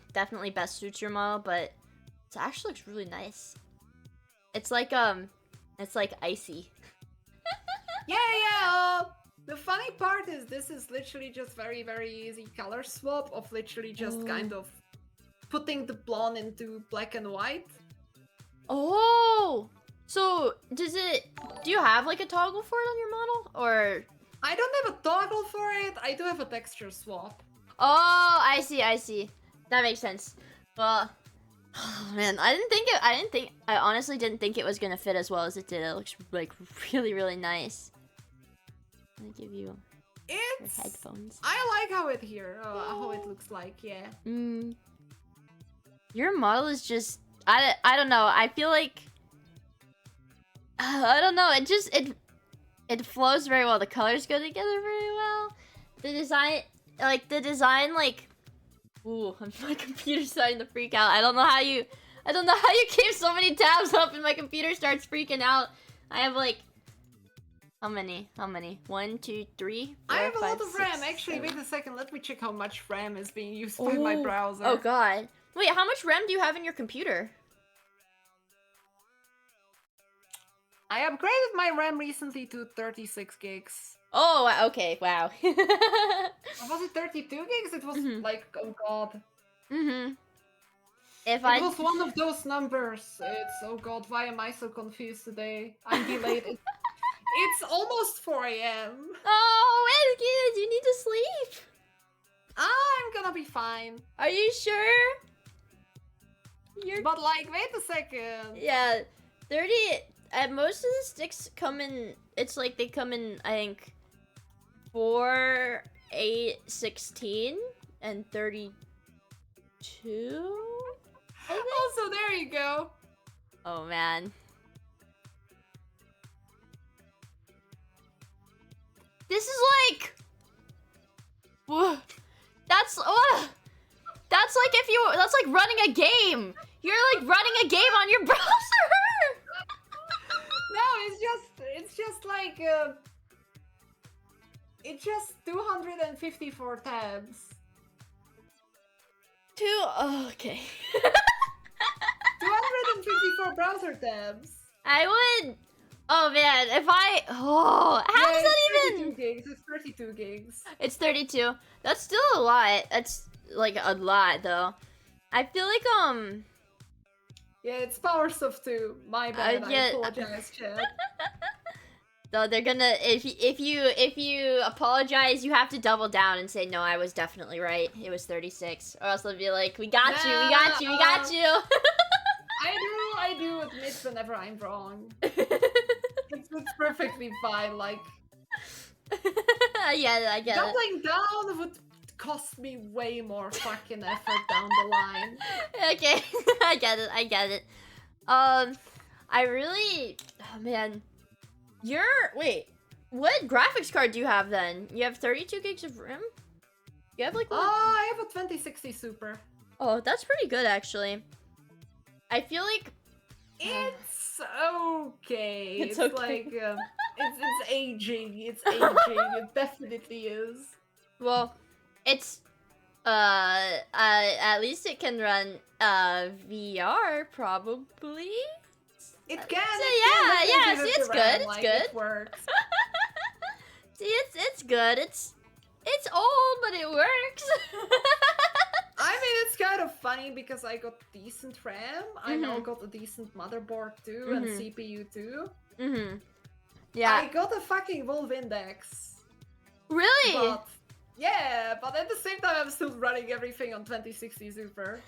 best suits your model, but it actually looks really nice. It's like icy. Yeah. The funny part is this is literally just very, very easy color swap of literally just kind of putting the blonde into black and white. Oh, so do you have like a toggle for it on your model, or? I don't have a toggle for it. I do have a texture swap. Oh, I see. That makes sense. Well, oh man, I honestly didn't think it was gonna fit as well as it did. It looks like really, really nice. Let me give you your headphones. I like how it looks like, yeah. Your model is just, I don't know. I feel like, I don't know. It flows very well. The colors go together very well. The design, ooh, my computer's starting to freak out. I don't know how you keep so many tabs up and my computer starts freaking out. I have like, how many? 1, 2, 3, 4, I have a 5, lot of 6, RAM. Actually, 7. wait a second. Let me check how much RAM is being used by my browser. Oh god. Wait, how much RAM do you have in your computer? I upgraded my RAM recently to 36 gigs. Oh, okay, wow. Was it 32 gigs? It was like, oh god. It was one of those numbers. It's, oh god, why am I so confused today? I'm delayed. It's almost 4 AM. Oh, Edkins, you need to sleep. I'm gonna be fine. Are you sure? But like, wait a second. Yeah, 30. Most of the sticks come in. It's like they come in. I think 4, 8, 16, and 32. Also, there you go. Oh man. This is like. Whoa. That's like if you. That's like running a game. You're like running a game on your browser. No, it's just like it's just 254 tabs. Oh, okay. 254 browser tabs. I would. Oh man, if I. Oh, how does that even? 32 gigs. It's 32 gigs. It's 32. That's still a lot. That's like a lot though. I feel like Yeah, it's PowerSoft 2. My bad. yeah. I apologize, chat. No, they're gonna if you apologize, you have to double down and say no, I was definitely right. It was 36, or else they'll be like, we got you, we got you, we got you. I do admit whenever I'm wrong. It's perfectly fine. Like, yeah, I get it. doubling down would cost me way more fucking effort down the line. Okay, I get it. I really, oh man, wait, what graphics card do you have then? You have 32 gigs of RAM? You have like I have a 2060 Super. Oh, that's pretty good actually. I feel like it's okay. It's It's okay. like it's aging. It's aging. It definitely is. Well, it's at least it can run VR probably. It can. So it can yeah, definitely see, give it's it good. RAM, It's like, good. It works. See, it's good. It's old, but it works. I mean, it's kind of funny because I got decent RAM. I now got a decent motherboard too and CPU too. Yeah. I got a fucking Wolf Index. Really? But yeah, but at the same time, I'm still running everything on 2060 Super.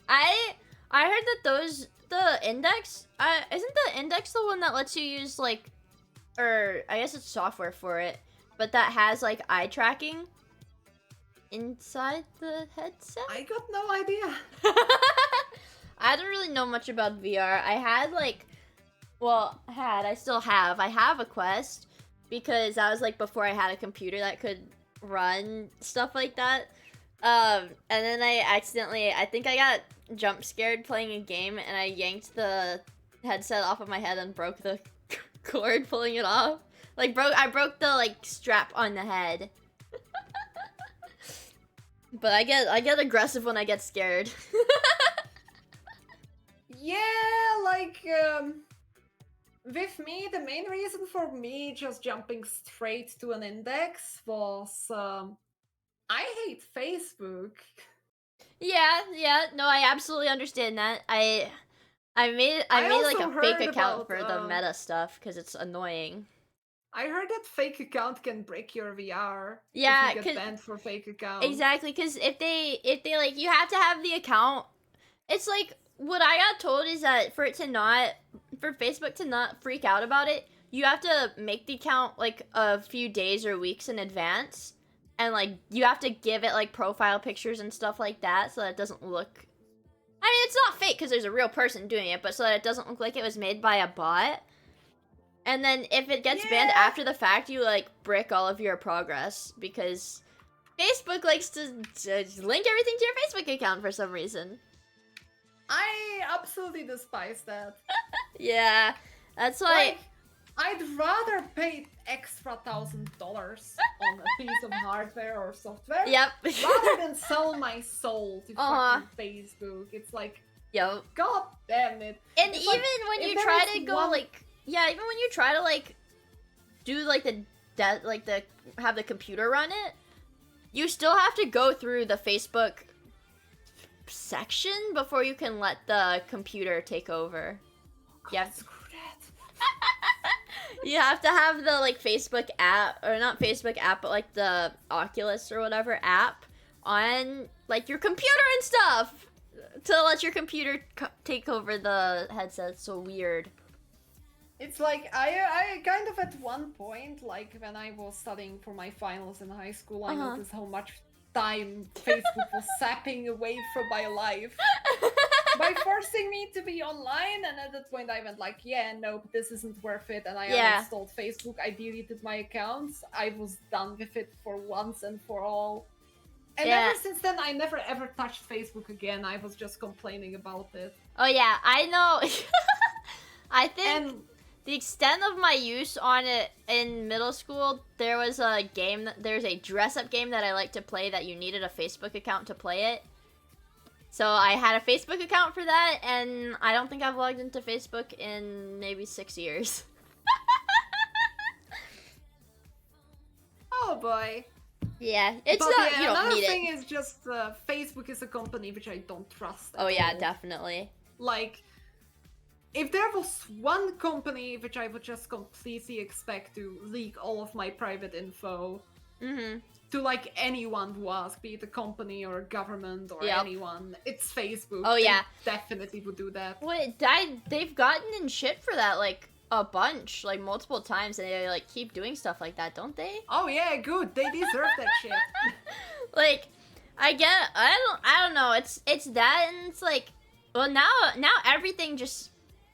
I heard that the index isn't the index the one that lets you use like, or I guess it's software for it, but that has like eye tracking inside the headset? I got no idea. I don't really know much about VR. I had like, I still have. I have a Quest because that was like before I had a computer that could run stuff like that. And then I think I got jump scared playing a game and I yanked the headset off of my head and broke the cord pulling it off. Like I broke the like strap on the head. But I get aggressive when I get scared. Yeah, like with me, the main reason for me just jumping straight to an index was I hate Facebook. Yeah, no, I absolutely understand that. I made like also a fake heard account about, for the meta stuff because it's annoying. I heard that fake account can break your VR. Yeah, if you get banned for fake account. Exactly, because if they like, you have to have the account. It's like what I got told is that for Facebook to not freak out about it, you have to make the account like a few days or weeks in advance, and like you have to give it like profile pictures and stuff like that so that it doesn't look. I mean, it's not fake because there's a real person doing it, but so that it doesn't look like it was made by a bot. And then if it gets banned after the fact, you like brick all of your progress because Facebook likes to link everything to your Facebook account for some reason. I absolutely despise that. Yeah, that's why. Like, I'd rather pay extra $1,000 on a piece of hardware or software. Yep. rather than sell my soul to fucking Facebook. It's like, yep. God damn it. And it's even like, when you try to go like, yeah, even when you try to like do like have the computer run it, you still have to go through the Facebook section before you can let the computer take over. God, Yeah. screw that. You have to have the like Facebook app, or not Facebook app, but like the Oculus or whatever app on like your computer and stuff to let your computer take over the headset. It's so weird. It's like I kind of at one point, like when I was studying for my finals in high school, I noticed how much time Facebook was sapping away from my life by forcing me to be online. And at that point I went like, yeah, nope, this isn't worth it, and I uninstalled Facebook. I deleted my accounts. I was done with it for once and for all. And ever since then, I never ever touched Facebook again. I was just complaining about it. Oh yeah, I know. I think the extent of my use on it in middle school, there was a game, there's a dress-up game that I like to play that you needed a Facebook account to play it. So I had a Facebook account for that, and I don't think I've logged into Facebook in maybe 6 years. Oh boy. Yeah, it's not, you don't need it. Another thing is just Facebook is a company which I don't trust at Oh yeah, all. definitely. Like, if there was one company which I would just completely expect to leak all of my private info to like anyone who asks, be it a company or a government or anyone, it's Facebook. Oh yeah. They definitely would do that. Well, they've gotten in shit for that, like, a bunch, like, multiple times, and they, like, keep doing stuff like that, don't they? Oh yeah, good. They deserve that shit. Like, I don't know, it's that, and it's like, well, now everything just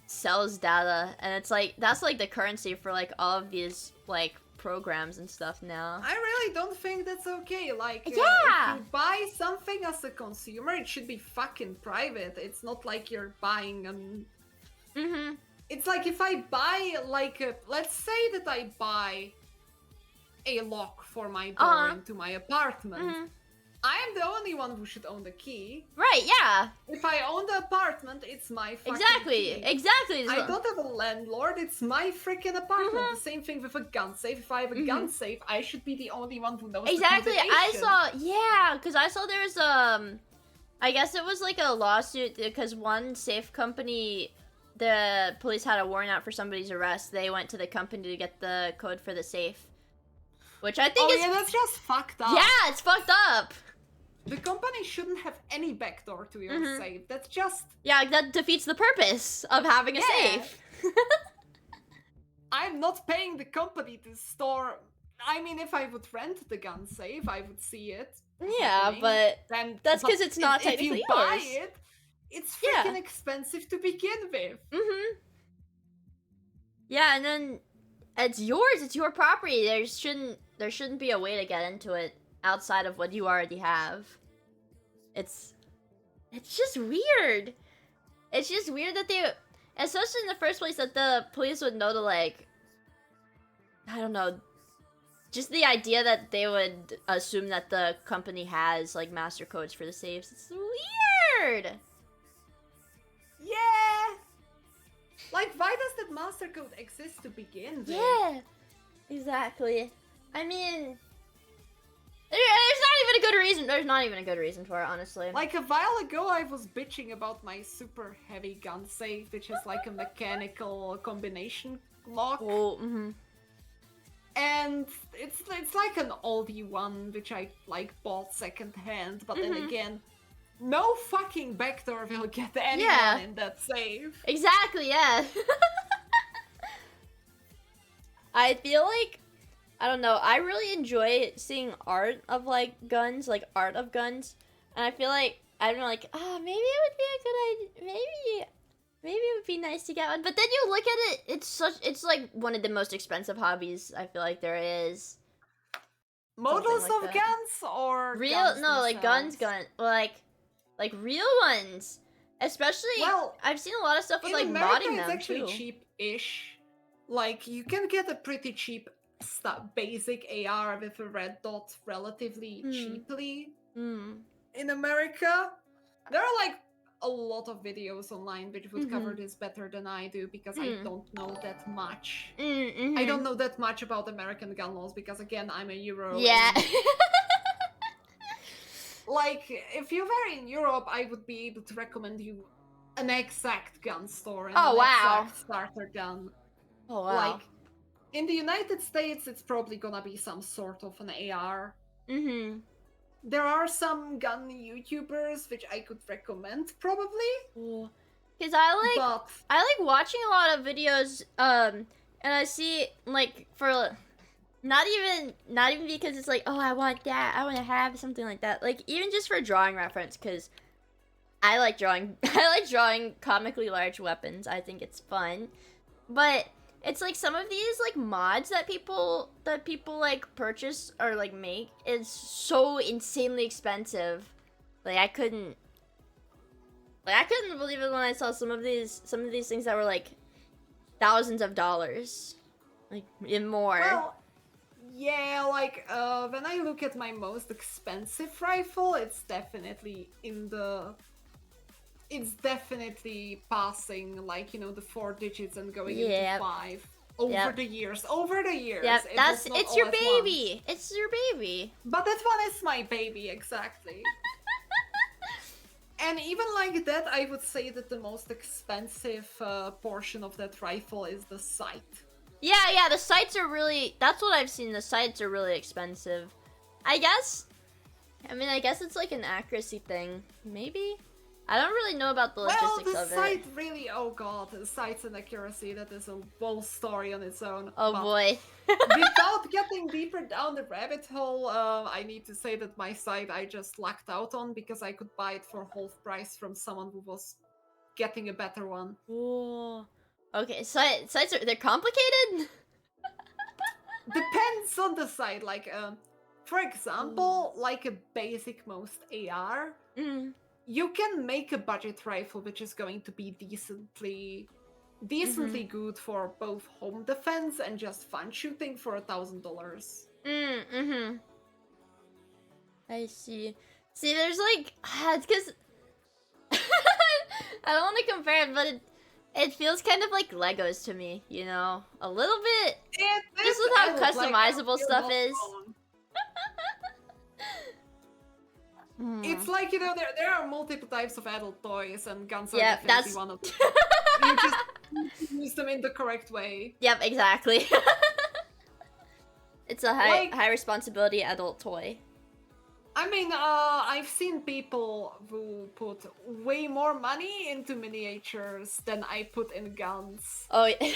sells data, and it's like, that's like the currency for like all of these like programs and stuff now. I really don't think that's okay. Like, if you buy something as a consumer, it should be fucking private. It's not like you're buying It's like if I buy like let's say that I buy a lock for my door into my apartment. I'm the only one who should own the key. Right, yeah. If I own the apartment, it's my fucking key. Exactly. I don't have a landlord, it's my freaking apartment. The same thing with a gun safe. If I have a gun safe, I should be the only one who knows exactly. the combination. Because I saw there's I guess it was like a lawsuit because one safe company, the police had a warrant out for somebody's arrest. They went to the company to get the code for the safe. Which I think is... yeah, that's just fucked up. Yeah, it's fucked up. The company shouldn't have any backdoor to your safe. That's just... Yeah, that defeats the purpose of having a safe. I'm not paying the company to store... I mean, if I would rent the gun safe, I would see it. Yeah, but then that's because it's not technically yours. If you buy it, it's freaking expensive to begin with. Yeah, and then it's yours. It's your property. There shouldn't be a way to get into it outside of what you already have. It's just weird. It's just weird that they, especially in the first place, that the police would know to, like, I don't know, just the idea that they would assume that the company has, like, master codes for the safes. It's weird. Yeah. Like, why does that master code exist to begin with? Yeah, exactly. I mean, there's not even a good reason. There's not even a good reason for it, honestly. Like, a while ago, I was bitching about my super heavy gun safe, which is like a mechanical combination lock. Oh, And it's like an oldie one, which I, like, bought secondhand, but then again, no fucking backdoor will get anyone in that safe. Exactly, yeah. I feel like, I don't know, I really enjoy seeing art of, like, guns, like, art of guns, and I feel like, I'm like, maybe it would be a good idea, maybe it would be nice to get one, but then you look at it, it's like one of the most expensive hobbies I feel like there is. Models of guns or real? Guns no, like themselves? like real ones. Especially, well, I've seen a lot of stuff with like America, modding them it's actually too. cheap-ish. Like, you can get a pretty cheap basic AR with a red dot relatively cheaply in America. There are like a lot of videos online which would cover this better than I do, because I don't know that much. I don't know that much about American gun laws because, again, I'm a Euro. Yeah. Like, if you were in Europe, I would be able to recommend you an exact gun store and an exact starter gun. Oh wow. Like, In the United States, it's probably gonna be some sort of an AR. Mm-hmm. There are some gun YouTubers which I could recommend, probably. Because I like watching a lot of videos, and I see, like, for, not even because it's like, oh, I want that, I want to have something like that. Like, even just for drawing reference, because I like drawing, comically large weapons. I think it's fun. But it's like some of these like mods that people like purchase or like make is so insanely expensive. Like I couldn't believe it when I saw some of these things that were like thousands of dollars, like and more. Well, yeah, like when I look at my most expensive rifle, it's definitely passing, like, you know, the 4 digits and going into 5 over the years. Yeah, it's your baby. It's your baby. But that one is my baby, exactly. And even like that, I would say that the most expensive portion of that rifle is the sight. Yeah, the sights are really, that's what I've seen, the sights are really expensive. I guess it's like an accuracy thing, maybe? I don't really know about the logistics of it. Well, the sight really, oh god, the sights and accuracy, that is a whole story on its own. Oh boy. Without getting deeper down the rabbit hole, I need to say that my sight I just lucked out on because I could buy it for half price from someone who was getting a better one. Ooh. Okay, sights are, they're complicated? Depends on the sight, like, for example, like a basic most AR, you can make a budget rifle which is going to be decently good for both home defense and just fun shooting for $1,000. I see. See, there's like, it's because I don't want to compare it, but it feels kind of like Legos to me, you know, a little bit. Just with how customizable stuff is. It's like, you know, there are multiple types of adult toys, and guns are definitely one of them. You just use them in the correct way. Yep, exactly. It's a high responsibility adult toy. I mean, I've seen people who put way more money into miniatures than I put in guns. Oh, yeah.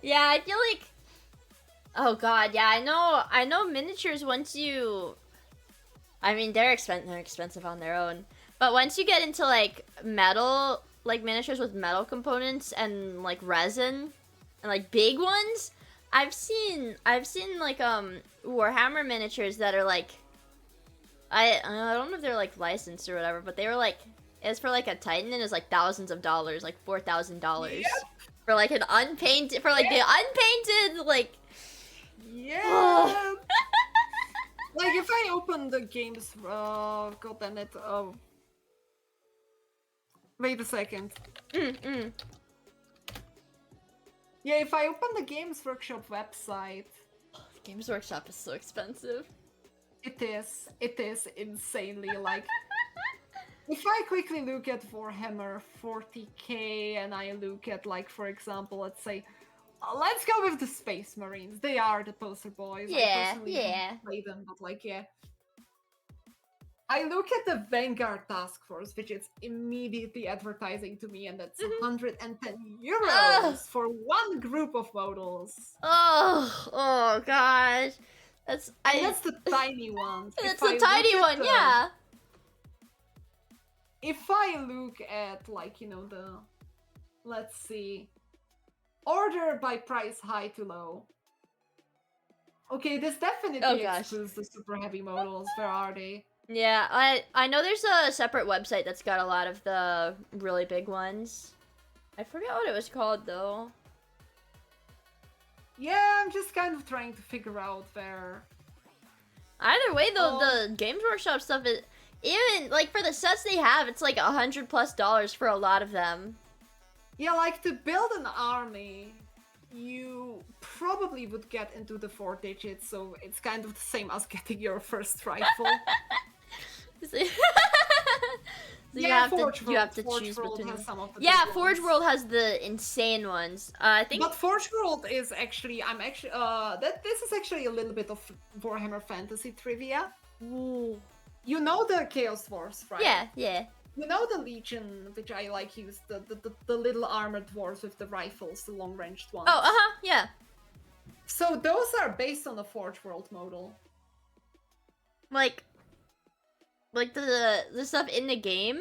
Yeah, I feel like, oh god, yeah, I know miniatures, once you, I mean, they're expensive on their own. But once you get into like metal, like miniatures with metal components and like resin and like big ones, I've seen like Warhammer miniatures that are like, I don't know if they're like licensed or whatever, but they were like, it's for like a Titan and it's like thousands of dollars, like $4,000 for like an unpainted, for like the unpainted, like. Yeah. Like, if I open the games, god damn it, wait a second. Yeah, if I open the Games Workshop website... Games Workshop is so expensive. It is insanely, like... If I quickly look at Warhammer 40k, and I look at, like, for example, let's say... let's go with the Space Marines. They are the poster boys. Yeah, I personally don't play them, but like, yeah. I look at the Vanguard Task Force, which is immediately advertising to me, and that's 110 euros for one group of models. Oh gosh. That's the tiny one. That's the tiny one, yeah. If I look at, like, you know, the... Let's see... Order by price high to low. Okay, this definitely excludes the super heavy models. Where are they? Yeah, I know there's a separate website that's got a lot of the really big ones. I forget what it was called though. Yeah, I'm just kind of trying to figure out where. Either way though, the Games Workshop stuff is, even like for the sets they have, it's like $100+ for a lot of them. Yeah, like, to build an army, you probably would get into the 4 digits, so it's kind of the same as getting your first rifle. So you yeah, you have to Forge choose World between has some of the yeah, big Forge ones. World has the insane ones. I think. But Forge World is actually, this is actually a little bit of Warhammer Fantasy trivia. Ooh. You know the Chaos Wars, right? Yeah, yeah. You know the Legion, which I like use, the little armored dwarves with the rifles, the long-ranged ones. Oh, yeah. So those are based on the Forge World model. Like the stuff in the game?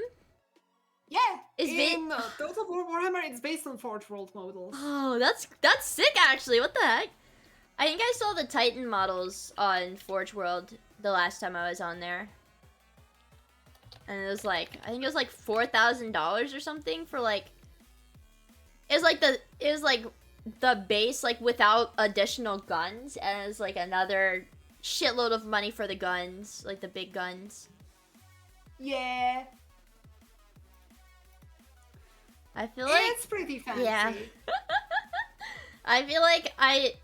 Yeah, in Total War Warhammer, it's based on Forge World models. Oh, that's sick actually. What the heck? I think I saw the Titan models on Forge World the last time I was on there. And it was like, I think it was like $4,000 or something for like, it was like the base, like without additional guns, and it was like another shitload of money for the guns, like the big guns. Yeah. I feel like it's pretty fancy. Yeah. I feel like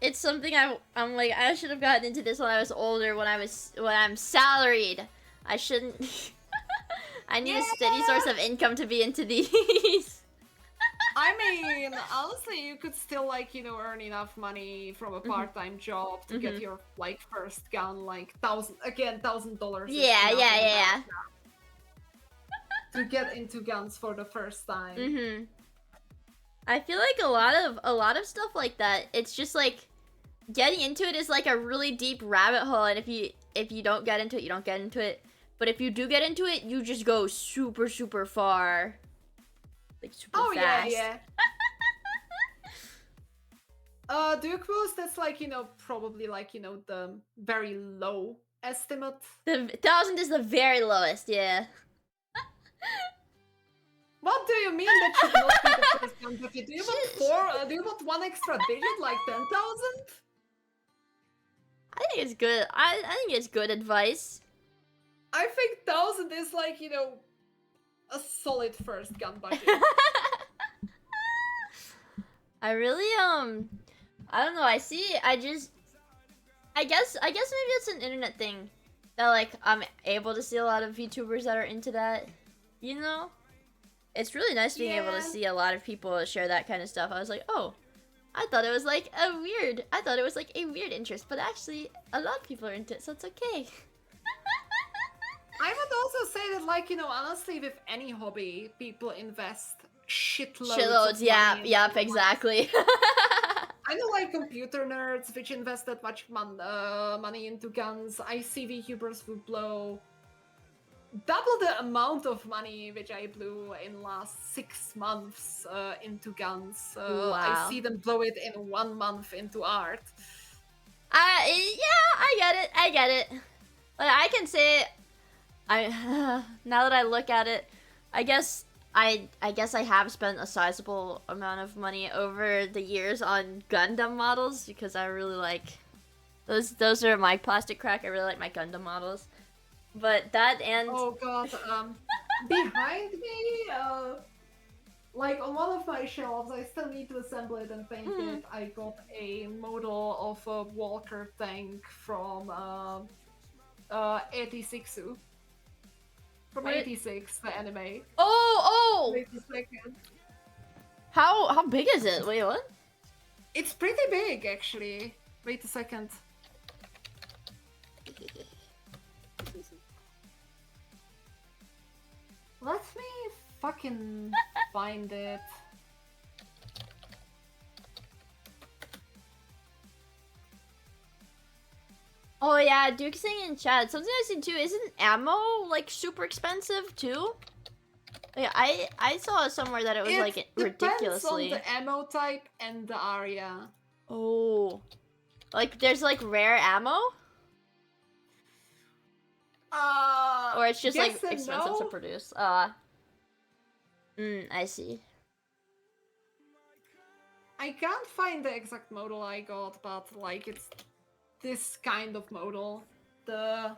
it's something I'm like, I should have gotten into this when I was older, when I'm salaried. I shouldn't. I need a steady source of income to be into these. I mean, honestly, you could still, like, you know, earn enough money from a part-time job to get your, like, first gun, like, $1,000. Yeah. To get into guns for the first time. I feel like a lot of stuff like that, it's just like getting into it is like a really deep rabbit hole, and if you don't get into it, you don't get into it. But if you do get into it, you just go super, super far. Like super fast. Yeah. Duke Boost, that's like, you know, probably like, you know, the very low estimate. The 1,000 is the very lowest, yeah. What do you mean that should not be the first gun bucket? Do you want do you want one extra digit, like 10,000? I think it's good. I think it's good advice. I think 1,000 is like, you know, a solid first gun budget. I really I don't know. I guess maybe it's an internet thing that like I'm able to see a lot of VTubers that are into that. You know, it's really nice being able to see a lot of people share that kind of stuff. I was like, oh, I thought it was like a weird interest, but actually a lot of people are into it, so it's okay. I would also say that, like, you know, honestly, with any hobby, people invest shitloads. Yep, exactly. I know, like, computer nerds which invest that much money into guns. I see VTubers who blow double the amount of money which I blew in last 6 months into guns. Wow. I see them blow it in 1 month into art. Yeah, I get it. Like, I can say, now that I look at it, I guess I have spent a sizable amount of money over the years on Gundam models, because I really like those are my plastic crack. I really like my Gundam models. But that and oh god, behind me, like on one of my shelves, I still need to assemble it and paint it. I got a model of a Walker tank from 86. From 86, the anime. Oh! Wait a second. How big is it? Wait, what? It's pretty big, actually. Wait a second. Let me fucking find it. Oh yeah, Duke's saying in chat. Something I see too, isn't ammo like super expensive too? Like, I saw somewhere that it was like ridiculously. Depends on the ammo type and the area. Oh. Like there's like rare ammo? Or it's just like expensive to produce. I see. I can't find the exact model I got, but like it's this kind of model. The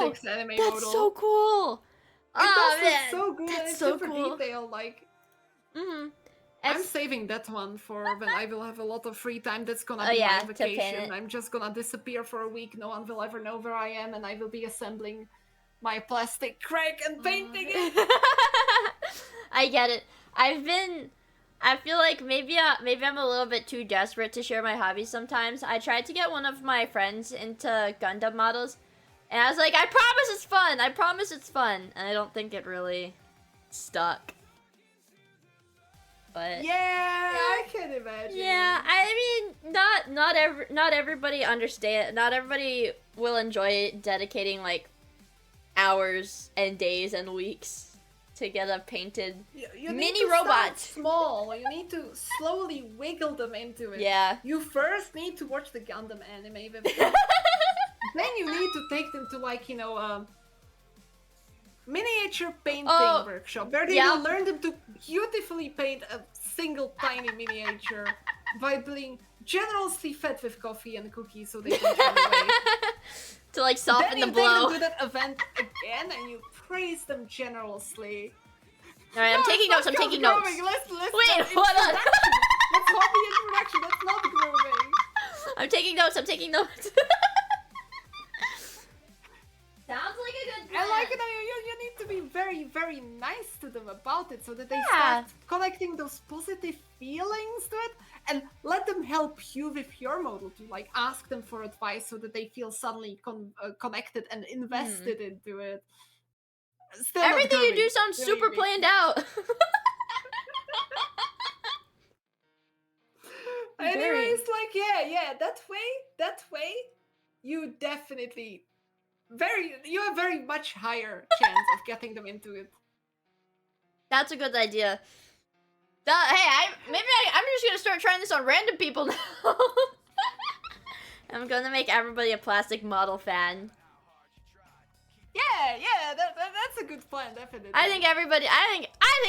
86 anime model. That's so cool! It does look so good. That's it's so super cool. detailed, like I'm saving that one for when I will have a lot of free time. That's gonna be my vacation. I'm just gonna disappear for a week. No one will ever know where I am, and I will be assembling my plastic crack and painting it. I get it. I feel like maybe I'm a little bit too desperate to share my hobbies sometimes. I tried to get one of my friends into Gundam models, and I was like, I promise it's fun! I promise it's fun! And I don't think it really stuck. But yeah, I can imagine. Yeah, I mean, not everybody understand. Not everybody will enjoy dedicating like hours and days and weeks to get a painted you mini need to robot. Start small. You need to slowly wiggle them into it. Yeah. You first need to watch the Gundam anime. Then you need to take them to like miniature painting workshop where they will learn them to beautifully paint a single tiny miniature by being generously fed with coffee and cookies so they can run away. To like soften the blow. Then you take them to that event again and you praise them generously. Alright, I'm taking notes, I'm taking notes. Let's Wait, hold on. That's hobby introduction, that's not grooming. I'm taking notes. Sounds like a good plan. I like it. You need to be very, very nice to them about it so that they start collecting those positive feelings to it, and let them help you with your model to like ask them for advice so that they feel suddenly connected and invested into it. Still everything you do sounds super planned out. Anyways, like yeah, that way, you definitely you have very much higher chance of getting them into it. That's a good idea. I'm just gonna start trying this on random people now. I'm gonna make everybody a plastic model fan. Yeah, that's a good plan, definitely. I think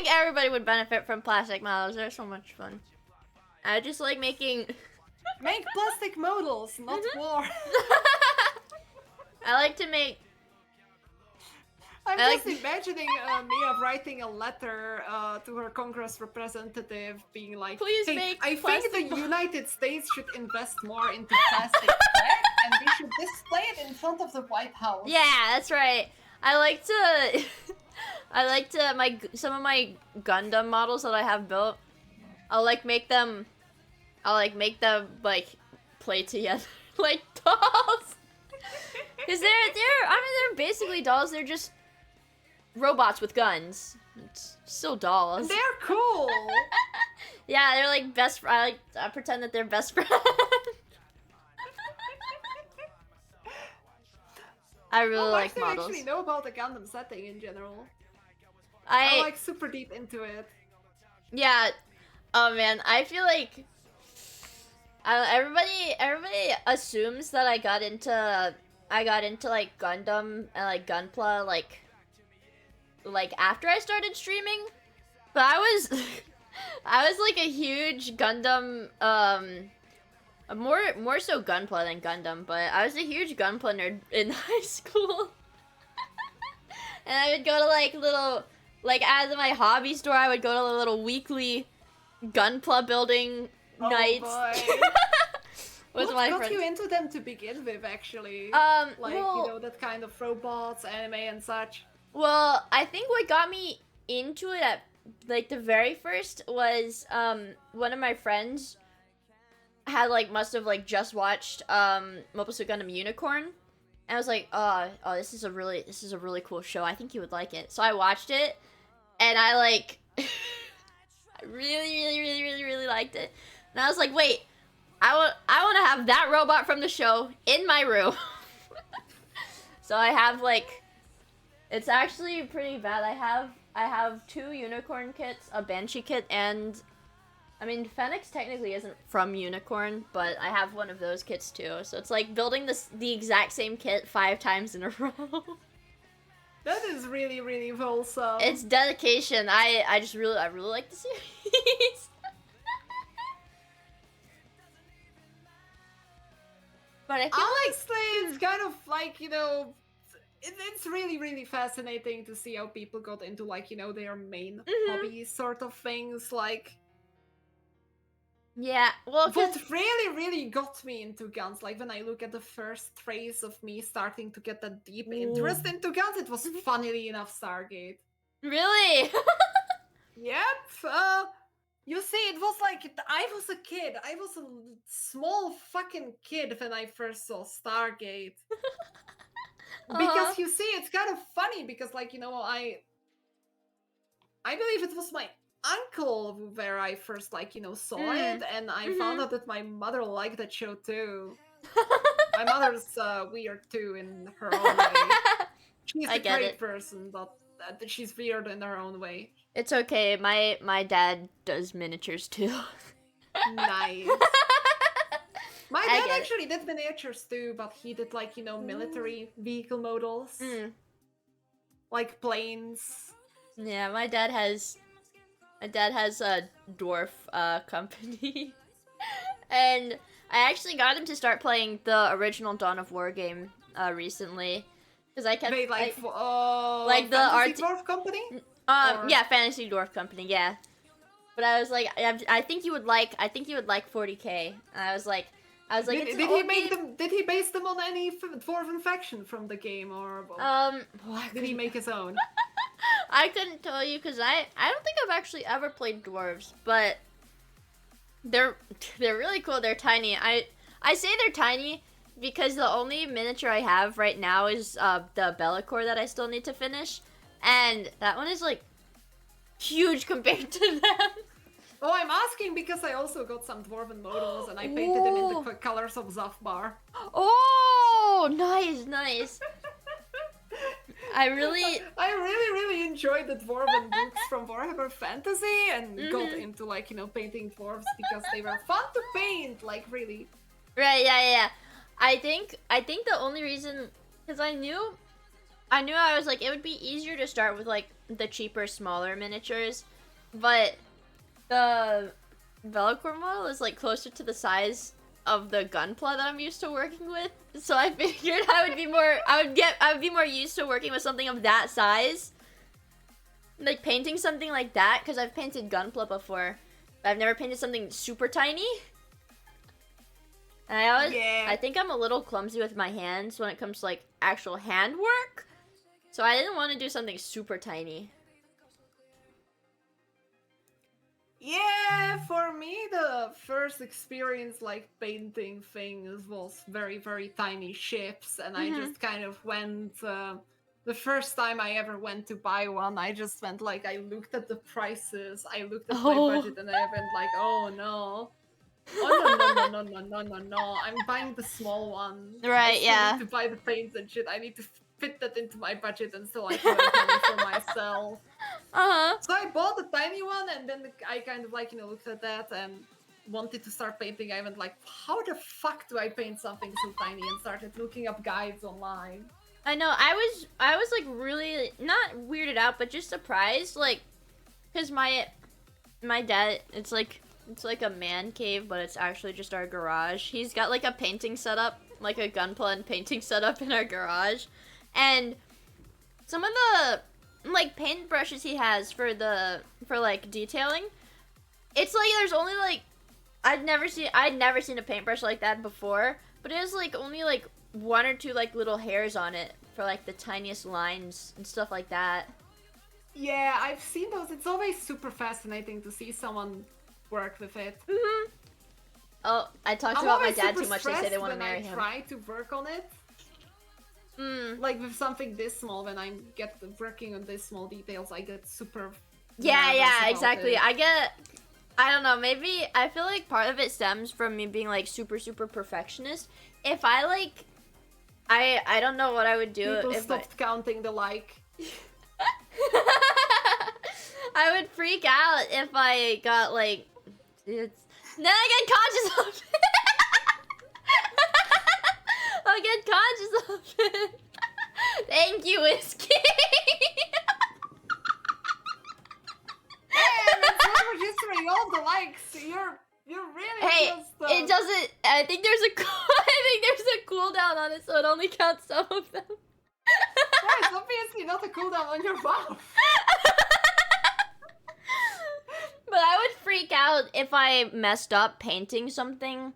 everybody would benefit from plastic models. They're so much fun. I just like making. Make plastic models, not war. I like to make. I'm just imagining Miia writing a letter to her Congress representative, being like, "Please hey, make I think the United States should invest more into plastic bags, and we should display it in front of the White House." Yeah, that's right. I like to some of my Gundam models that I have built. I'll make them like play together like dolls. Cause they're basically dolls. They're just robots with guns. It's still dolls. They're cool. Yeah, they're like best. I pretend that they're best friends. I really like models. How much do you actually know about the Gundam setting in general? I'm like super deep into it. Yeah. Oh man, I feel like everybody assumes that I got into like Gundam and like Gunpla like after I started streaming, but I was like a huge Gundam more so Gunpla than Gundam, but I was a huge Gunpla nerd in high school. And I would go to like little as my hobby store, I would go to the little weekly Gunpla building nights. With what my got friends. You into them to begin with, actually? That kind of robots, anime, and such. Well, I think what got me into it at like the very first was one of my friends had must have just watched Mobile Suit Gundam Unicorn, and I was like, oh, this is a really cool show. I think you would like it. So I watched it, and I I really liked it. And I was like, wait, I want to have that robot from the show in my room. So I have it's actually pretty bad. I have 2 unicorn kits, a Banshee kit, and I mean Phoenix technically isn't from Unicorn, but I have one of those kits too. So it's like building the exact same kit 5 times in a row. That is really, really wholesome. It's dedication. I really like the series. But I feel honestly, it's kind of it's really, really fascinating to see how people got into their main hobbies sort of things. Yeah, well, what really got me into guns, like when I look at the first trace of me starting to get that deep interest into guns, it was funnily enough Stargate. Really? Yep. You see, it was like I was a kid. I was a small fucking kid when I first saw Stargate. Because you see, it's kind of funny because, like, I believe it was my uncle where I first, like, saw it, and I found out that my mother liked that show too. My mother's weird too in her own way. She's a great person, but she's weird in her own way. It's okay. My dad does miniatures too. Nice. My dad actually did miniatures too, but he did, like, military vehicle models. Like planes. Yeah, my dad has a dwarf company. And I actually got him to start playing the original Dawn of War game recently. Because I kept... Wait, like the Fantasy Dwarf Company? Yeah, Fantasy Dwarf Company, yeah. But I was like, I think you would like 40K. And I was like, did he base them on any dwarven faction from the game, or did he make his own? I couldn't tell you because I don't think I've actually ever played dwarves, but they're really cool. They're tiny. I say they're tiny because the only miniature I have right now is the Bellicor that I still need to finish, and that one is like huge compared to them. Oh, I'm asking because I also got some dwarven models and I painted them in the colors of Zafbar. Oh, nice. I really enjoyed the dwarven books from Warhammer Fantasy and got into, like, painting dwarves because they were fun to paint, like, really. Right, yeah. I think the only reason, because I knew I was like, it would be easier to start with, like, the cheaper, smaller miniatures, but the Bellicor model is, like, closer to the size of the gunpla that I'm used to working with, so I figured I would be more used to working with something of that size, like painting something like that, because I've painted gunpla before, but I've never painted something super tiny. And I think I'm a little clumsy with my hands when it comes to, like, actual handwork, so I didn't want to do something super tiny. Yeah, for me, the first experience, like, painting things was very, very tiny ships, and I just kind of went, the first time I ever went to buy one, I just went, like, I looked at the prices, I looked at my budget, and I went, like, oh no. Oh, no, I'm buying the small one. Right, I need to buy the paints and shit, I need to fit that into my budget, and so I can make money for myself. So I bought the tiny one, and then I kind of, like, looked at that and wanted to start painting. I went, like, how the fuck do I paint something so tiny, and started looking up guides online. I know, I was like really not weirded out, but just surprised, like, because my dad, it's like a man cave, but it's actually just our garage. He's got, like, a painting setup, like a gunpla and painting setup in our garage, and some of the, like, paint brushes he has for like detailing, it's like there's only, like, I'd never seen a paintbrush like that before, but it has, like, only, like, one or two, like, little hairs on it for, like, the tiniest lines and stuff like that. Yeah, I've seen those. It's always super fascinating to see someone work with it. Oh, I talked about my dad too much. They say they want to marry him. I try to work on it. Like with something this small, when I get working on this small details, I get super. Yeah, exactly. I don't know, maybe I feel like part of it stems from me being, like, super perfectionist. If I, like, I don't know what I would do People if stopped counting the like. I would freak out if I got, like, then I get conscious of it. I'll get conscious of it. Thank you, Whiskey. Man, it's not registering all the likes. You're really just. It doesn't. I think there's a cooldown on it, so it only counts some of them. There's obviously not a cooldown on your buff. But I would freak out if I messed up painting something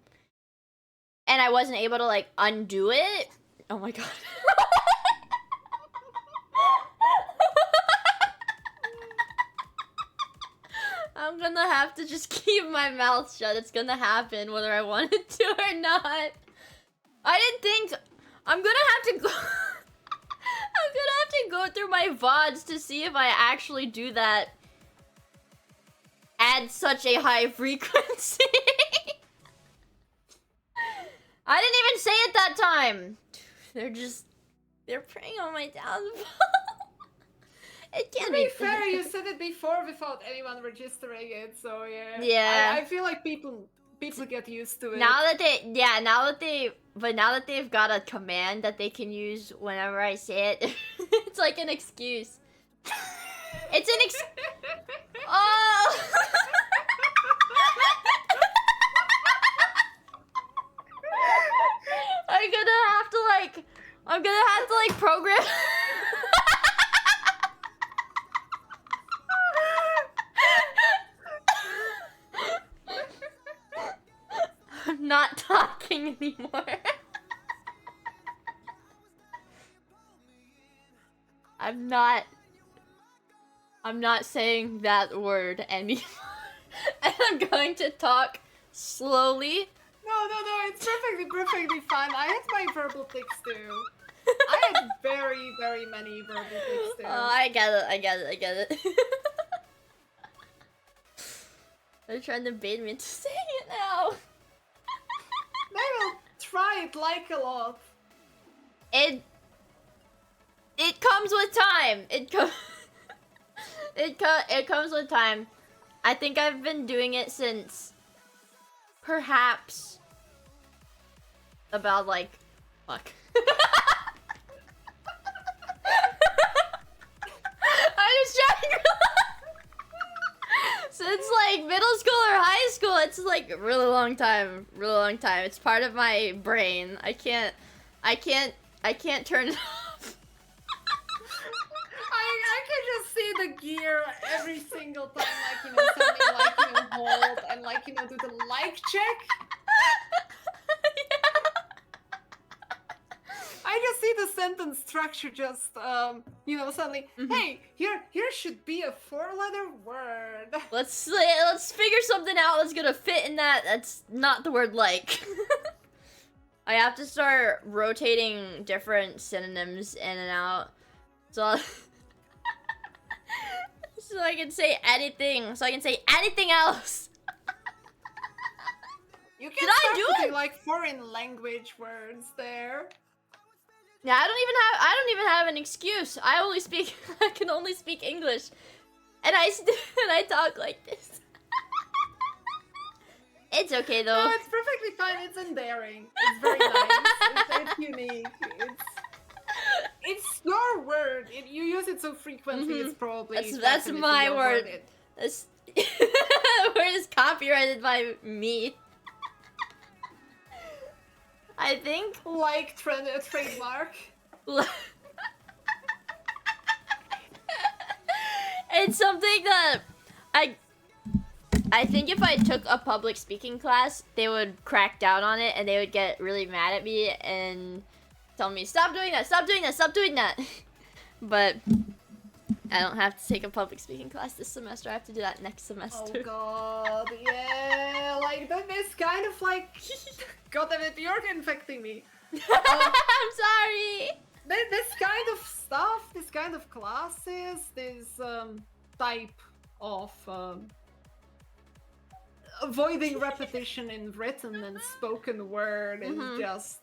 and I wasn't able to like undo it. Oh my god. I'm gonna have to just keep my mouth shut. It's gonna happen whether I want it to or not. I didn't think I'm gonna have to go I'm gonna have to go through my VODs to see if I actually do that at such a high frequency. I didn't even say it that time. They're preying on my downfall. It can't be fair, you said it before without anyone registering it, so yeah. Yeah. I feel like people get used to it. Now that they've got a command that they can use whenever I say it, it's like an excuse. It's an Oh! I'm gonna have to like program. I'm not talking anymore. I'm not saying that word anymore. And I'm going to talk slowly. No, it's perfectly fine. I had my verbal tics too. I had very, very many verbal tics too. Oh, I get it. They're trying to bait me into saying it now. They will try it like a lot. It comes with time. It comes with time. I think I've been doing it since perhaps about like fuck. I was trying since like middle school or high school. It's like a really long time. It's part of my brain. I can't turn it off. I can just see the gear every single time, like, something like, hold and like, do the like check. Yeah. I just see the sentence structure just, suddenly, hey, here should be a 4-letter word. Let's figure something out that's gonna fit in that. That's not the word like. I have to start rotating different synonyms in and out. So I can say anything. So I can say anything else. You can start putting like foreign language words there. Yeah, I don't even have an excuse. I can only speak English. And I talk like this. It's okay though. No, it's perfectly fine. It's endearing. It's very nice. It's unique. It's your word. You use it so frequently. It's probably that's my word. The word is copyrighted by me. I think like trademark. It's something that I think if I took a public speaking class, they would crack down on it and they would get really mad at me and tell me, stop doing that. But I don't have to take a public speaking class this semester. I have to do that next semester. Oh god, yeah, like this kind of like, god damn it, you're infecting me. I'm sorry. This kind of stuff, this kind of classes, this type of avoiding repetition in written and spoken word is just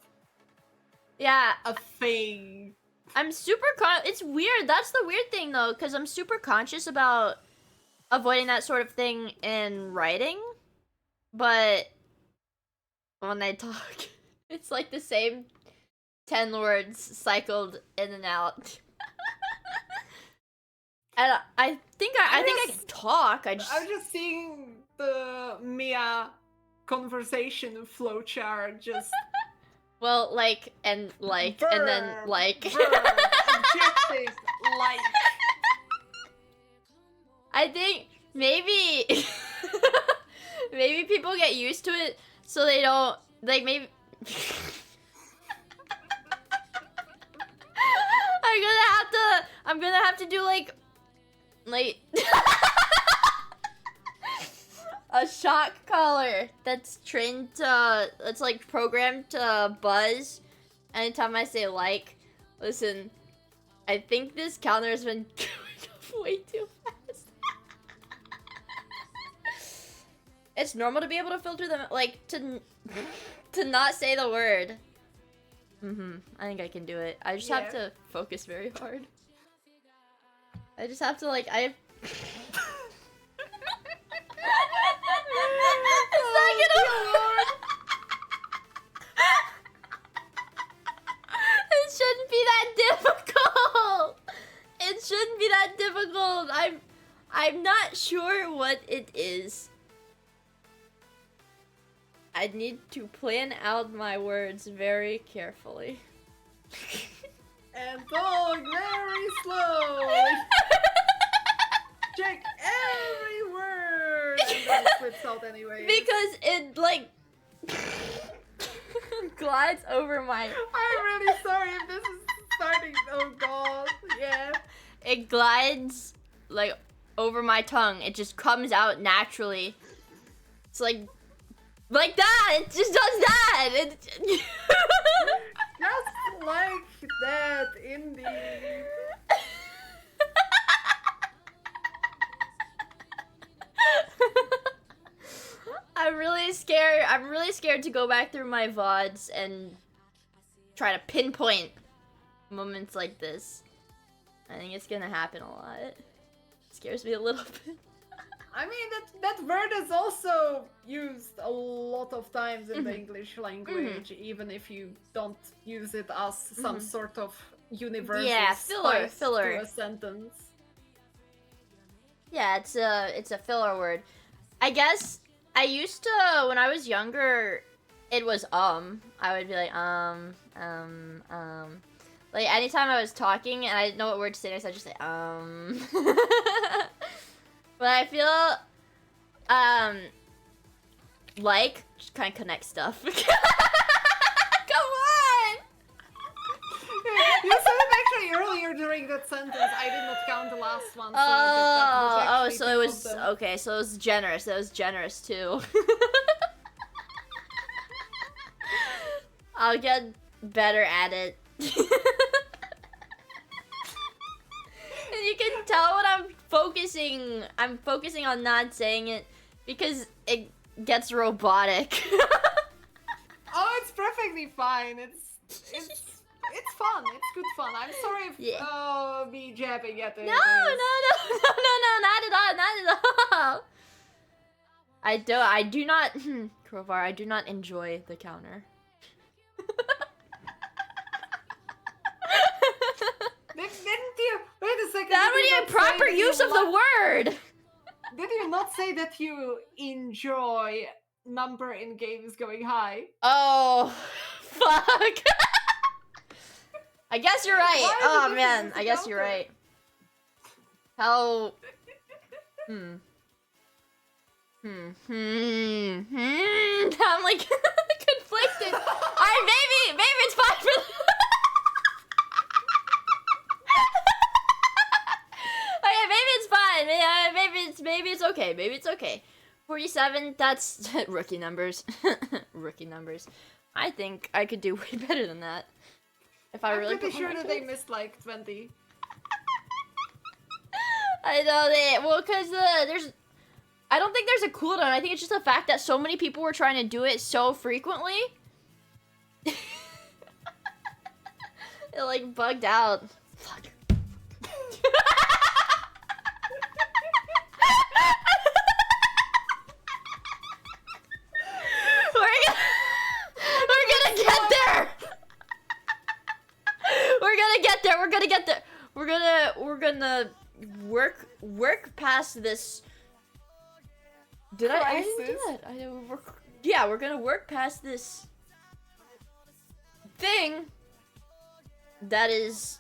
a thing. I'm super it's weird. That's the weird thing though, because I'm super conscious about avoiding that sort of thing in writing, but when I talk, it's like the same 10 words cycled in and out. And I think I can talk. I'm just seeing the Miia conversation flowchart just well, like and like verb, and then like verb, adjective, like. I think maybe people get used to it so they don't like maybe. I'm gonna have to do like a shock collar that's trained to, that's like programmed to buzz anytime I say like. Listen, I think this counter has been going up way too fast. It's normal to be able to filter them, like to not say the word. I think I can do it. I just have to focus very hard. I just have to like It's not gonna. It shouldn't be that difficult. It shouldn't be that difficult. I'm not sure what it is. I need to plan out my words very carefully. And talk very slow. Check every word. And then it flips out anyway. Because it like glides over my. I'm really sorry if this is starting. Oh god. Yeah. It glides like over my tongue. It just comes out naturally. It's like that. It just does that. Just like that, indeed. I'm really scared. I'm really scared to go back through my VODs and try to pinpoint moments like this. I think it's gonna happen a lot. It scares me a little bit. I mean, that word is also used a lot of times in the English language, even if you don't use it as some sort of universal filler to a sentence. Yeah, it's a filler word. I guess I used to, when I was younger, it was I would be like like anytime I was talking and I didn't know what word to say next, I'd just say But I feel like just kind of connect stuff. Come on! You said it actually earlier during that sentence. I did not count the last one. So so it was okay. So it was generous. It was generous too. I'll get better at it. And you can tell when I'm focusing on not saying it because it gets robotic. Oh, it's perfectly fine. It's fun. It's good fun. I'm sorry if me jabbing at it. No, not at all, not at all. I do not Crowbar, I do not enjoy the counter. Didn't you? Wait a second. That would be a proper use of the word. Did you not say that you enjoy number in games going high? Oh, fuck. I guess you're right. Oh man, I guess you're right. How? I'm like conflicted. Alright, maybe it's fine for. Okay, maybe it's fine. Maybe it's okay. Maybe it's okay. 47. That's rookie numbers. Rookie numbers. I think I could do way better than that. If I really. I'm pretty sure that they missed like 20. I know because there's. I don't think there's a cooldown. I think it's just the fact that so many people were trying to do it so frequently. It like bugged out. Fuck. We're gonna get there. We're gonna get there. We're gonna get there. We're gonna work past this. Did I didn't do that. Yeah, we're gonna work past this thing. That is,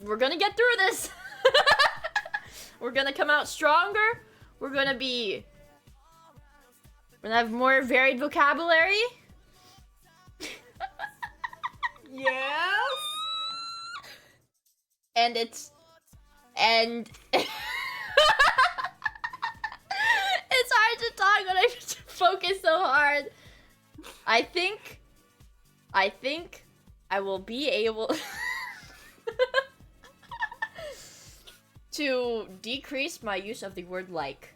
we're gonna get through this. We're gonna come out stronger. We're gonna be We're gonna have more varied vocabulary. Yes. And it's hard to talk when I focus so hard. I think I will be able to decrease my use of the word like.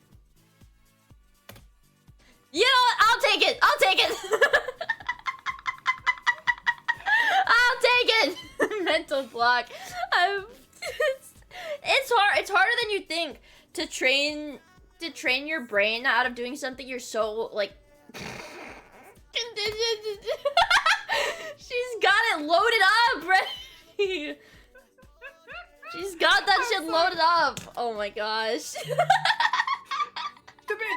You know what? I'll take it. I'll take it. I'll take it. Mental block. It's hard. It's harder than you think to train your brain out of doing something you're so like. She's got it loaded up, ready. She's got that shit loaded up. Oh my gosh.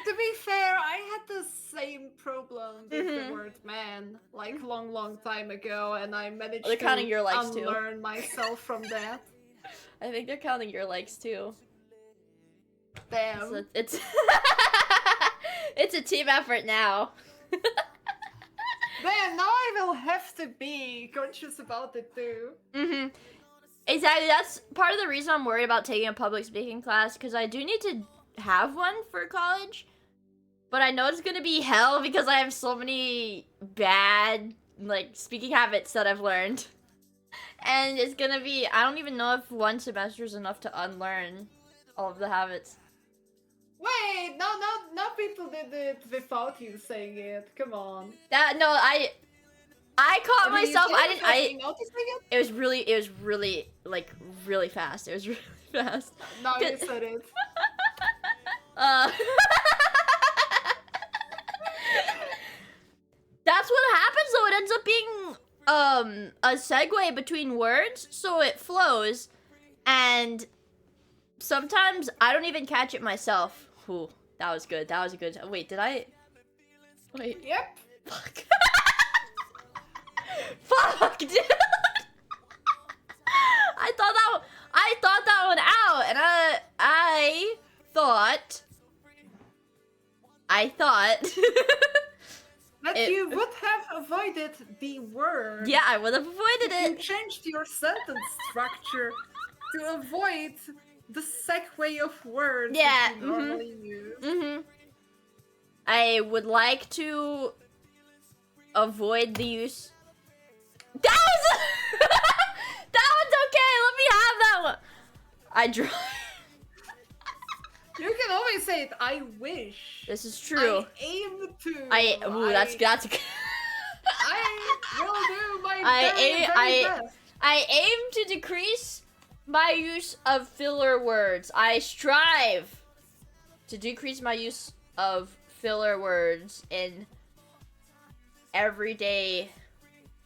To be fair, I had the same problem with the word man, like long time ago, and I managed to counting your likes unlearn myself from that. I think they're counting your likes too. Damn. So it's it's a team effort now. Damn, now I will have to be conscious about it too. Exactly, that's part of the reason I'm worried about taking a public speaking class, because I do need to have one for college. But I know it's gonna be hell because I have so many bad, like, speaking habits that I've learned. And it's gonna be, I don't even know if one semester is enough to unlearn all of the habits. Wait, no, people did it without you saying it. Come on. I caught myself. Noticing it? It was really like really fast. It was really fast. No, you said it. That's what happens though. It ends up being a segue between words, so it flows, and sometimes I don't even catch it myself. Ooh, that was good. That was a good. Wait, did I? Wait. Yep. Fuck. Fuck, dude. I thought that one out, and I thought that you would have avoided the word. Yeah, I would have avoided it. You changed your sentence structure to avoid the segue of words that you normally use. I would like to avoid the use. That was that one's okay. Let me have that one. I draw. You can always say it. I wish. This is true. I aim to. That's I will do my very best. I aim to decrease my use of filler words. I strive to decrease my use of filler words in everyday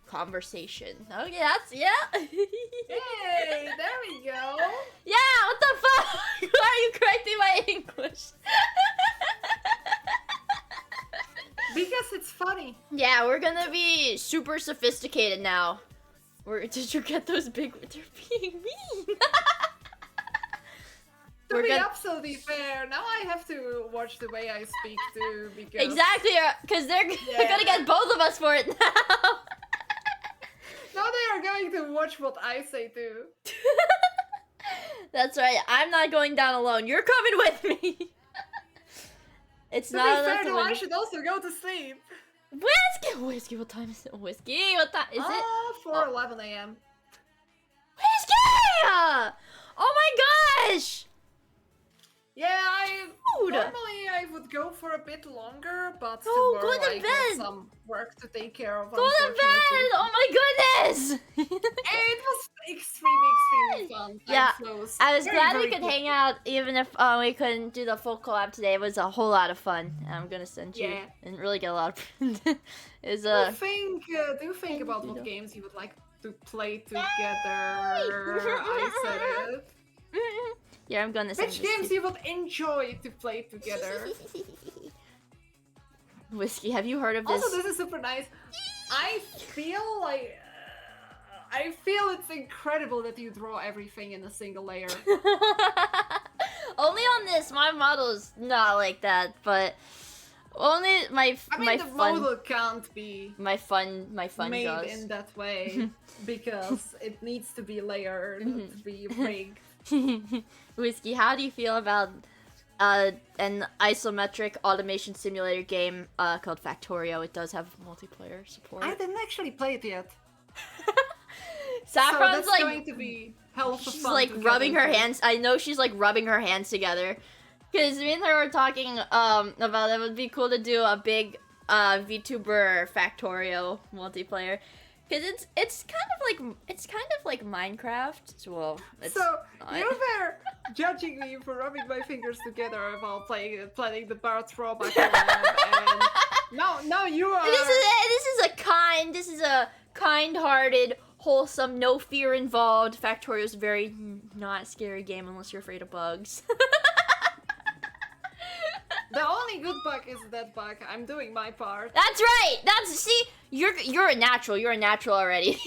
conversation. Okay, yeah. Hey, there we go. Yeah, what the fuck? Why are you correcting my English? Because it's funny. Yeah, we're gonna be super sophisticated now. Did you get those big? They're being mean. To be absolutely fair, now I have to watch the way I speak too, because... Exactly, because they're gonna get both of us for it now. Now they are going to watch what I say too. That's right, I'm not going down alone. You're coming with me. It's to not be fair, though, I should also go to sleep. Whiskey, what time is it? Whiskey, what time is it? 4:11 a.m. Whiskey! Oh my gosh! Yeah, normally I would go for a bit longer, but go tomorrow to I bed. got some work to take care of. Go to bed! Oh my goodness! It was extremely fun. Yeah, I was glad we could cool. hang out, even if we couldn't do the full collab today. It was a whole lot of fun. I'm gonna send you and really get a lot of. Do think about what games you would like to play together. I said it. Yeah, I'm gonna send Which games you would enjoy to play together? Whiskey, have you heard of this? Also, this is super nice. I feel it's incredible that you draw everything in a single layer. Only on this, my model's not like that, but Only my I mean, my the fun model can't be my fun made jaws. in that way because it needs to be layered, to be rigged. Whiskey, how do you feel about an isometric automation simulator game called Factorio? It does have multiplayer support. I didn't actually play it yet. Saffron's so that's like going to be hell of a she's fun like to get rubbing her into. hands. I know she's like rubbing her hands together. Cause me and her were talking about it would be cool to do a big VTuber Factorio multiplayer. Cause it's kind of like Minecraft. Well, it's So not. you're there judging me for rubbing my fingers together while planning the bar throwback and no, you are. This is a kind-hearted, wholesome, no fear involved. Factorio is a very not scary game unless you're afraid of bugs. The only good bug is that bug. I'm doing my part. That's right. See, you're a natural. You're a natural already.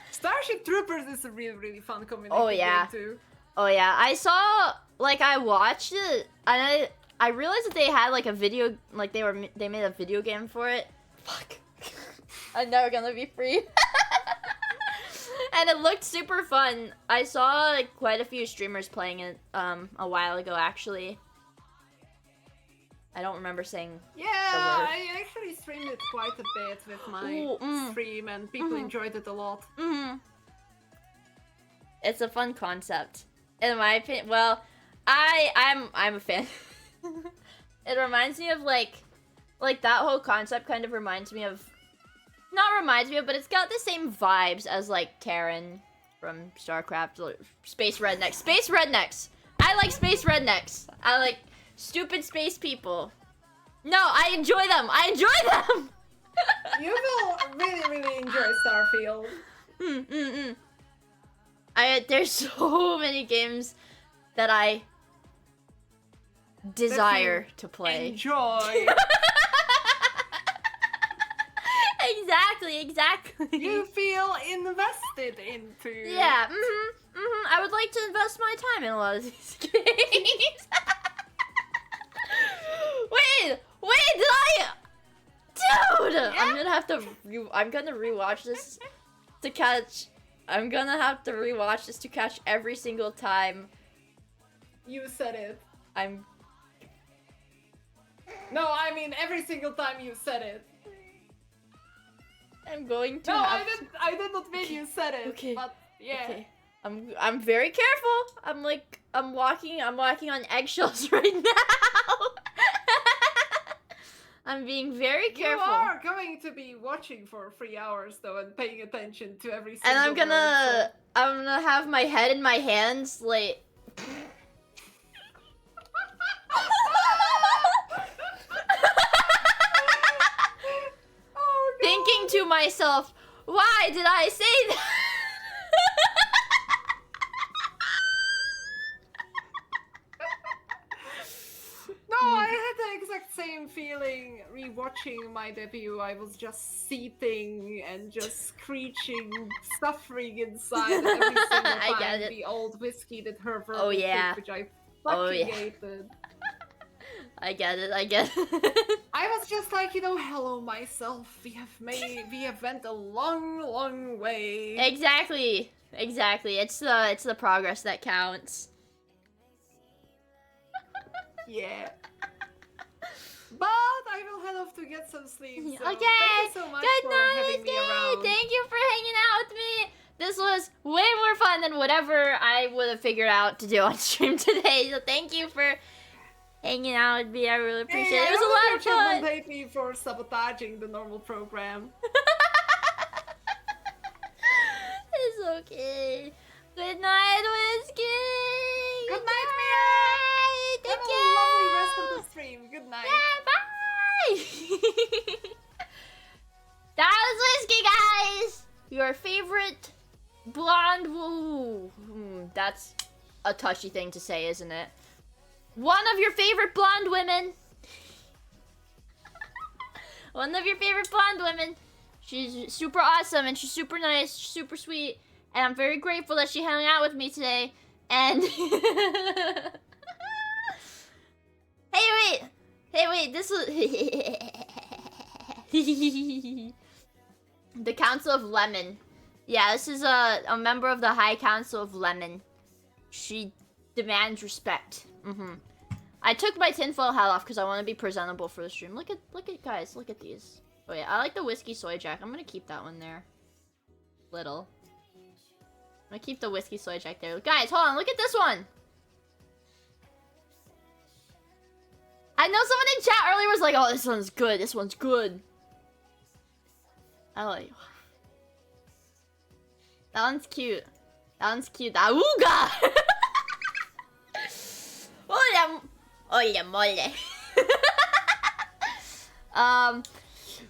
Starship Troopers is a really fun community game too. Oh yeah, I saw, like, I watched it, and I realized that they had like a video, like they made a video game for it. Fuck. I'm never gonna be free. And it looked super fun. I saw like quite a few streamers playing it a while ago actually. I don't remember saying Yeah, the word. I actually streamed it quite a bit with my stream, and people enjoyed it a lot. It's a fun concept, in my opinion. Well, I'm a fan. It reminds me of like that whole concept kind of reminds me of, not reminds me of, but it's got the same vibes as like Karen from StarCraft, or Space Rednecks. Space Rednecks. I like Space Rednecks. I like stupid space people. No, I enjoy them. I enjoy them. You will really enjoy Starfield. There's so many games that I desire to play. Enjoy. Exactly. You feel invested into. Yeah. I would like to invest my time in a lot of these games. Wait, did I? Dude, Yeah? I'm gonna rewatch this to catch. I'm gonna have to rewatch this to catch every single time. You said it. I'm. No, I mean every single time you said it. I'm going to. No, have I did not mean you said it. Okay. But yeah. Okay. I'm very careful. I'm walking on eggshells right now. I'm being very careful. You are going to be watching for 3 hours though and paying attention to every single And word, so. I'm gonna have my head in my hands, like. Oh, God. Thinking to myself, why did I say that? No, I had the exact same feeling rewatching my debut. I was just seething and just screeching, suffering inside every single time I get it. the old whiskey did her verbal Oh, yeah. kick, which I fucking yeah. hated. I get it. I was just like, hello myself. We have went a long way. Exactly. It's the progress that counts. Yeah. But I will head off to get some sleep. So Okay. Thank you so much Good for night, having me around. Thank you for hanging out with me. This was way more fun than whatever I would have figured out to do on stream today. So thank you for hanging out with me. I really appreciate it. It was a lot of fun. Hate me for sabotaging the normal program. It's okay. Good night, Whiskey. Good night, Miia. Take Have care. a lovely rest of the stream. Good night. Yeah, bye. That was Whiskey, guys. Your favorite blonde. Ooh, that's a touchy thing to say, isn't it? One of your favorite blonde women. One of your favorite blonde women. She's super awesome and she's super nice, super sweet, and I'm very grateful that she hung out with me today. And hey, wait, wait, this was... The Council of Lemon. Yeah, this is a member of the High Council of Lemon. She demands respect. I took my tinfoil hat off because I want to be presentable for the stream. Look at guys, look at these. Oh yeah, I like the whiskey soy jack. I'm gonna keep that one there. Little. I'm gonna keep the whiskey soy jack there. Guys, hold on, look at this one. I know someone in chat earlier was like, oh, this one's good, this one's good. I like... That one's cute. That one's cute. Auga! Hola mole.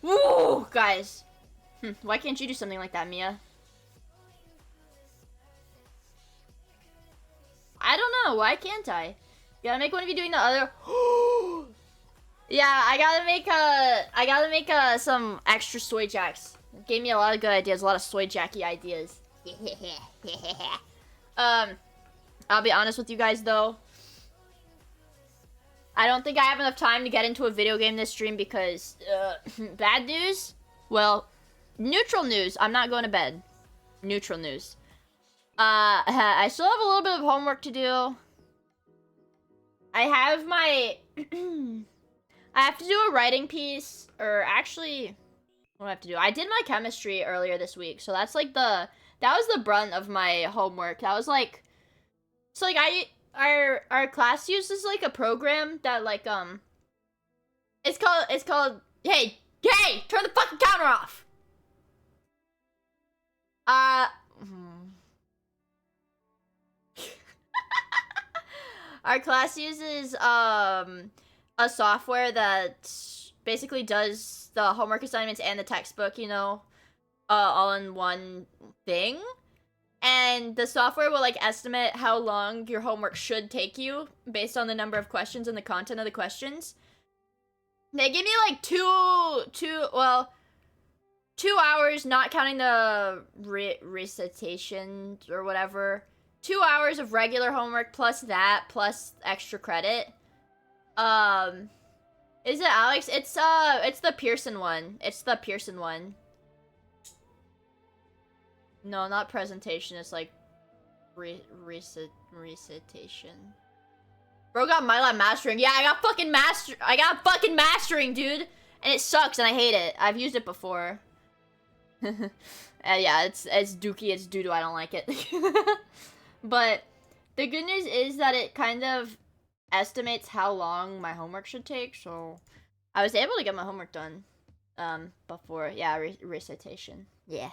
Woo, guys. Why can't you do something like that, Mia? I don't know. Why can't I? You gotta make one of you doing the other. Yeah, I gotta make some extra soy jacks. It gave me a lot of good ideas, a lot of soy jacky ideas. I'll be honest with you guys though. I don't think I have enough time to get into a video game this stream because, bad news? Well, neutral news. I'm not going to bed. Neutral news. I still have a little bit of homework to do. I have my... I have to do a writing piece, or actually, what do I have to do? I did my chemistry earlier this week, so that's like that was the brunt of my homework. That was like, so like our class uses like a program that like, it's called, hey, turn the fucking counter off! Our class uses, a software that basically does the homework assignments and the textbook, you know, all in one thing. And the software will, like, estimate how long your homework should take you based on the number of questions and the content of the questions. They give me, like, 2 hours, not counting the recitation or whatever. 2 hours of regular homework plus that, plus extra credit. Is it Alex? It's the Pearson one. It's the Pearson one. No, not presentation. It's like recitation. Bro got my lab mastering. Yeah, I got fucking mastering, dude. And it sucks and I hate it. I've used it before. Yeah, it's dookie, it's doo-doo, I don't like it. But the good news is that it kind of estimates how long my homework should take, so I was able to get my homework done before, yeah, recitation. Yeah.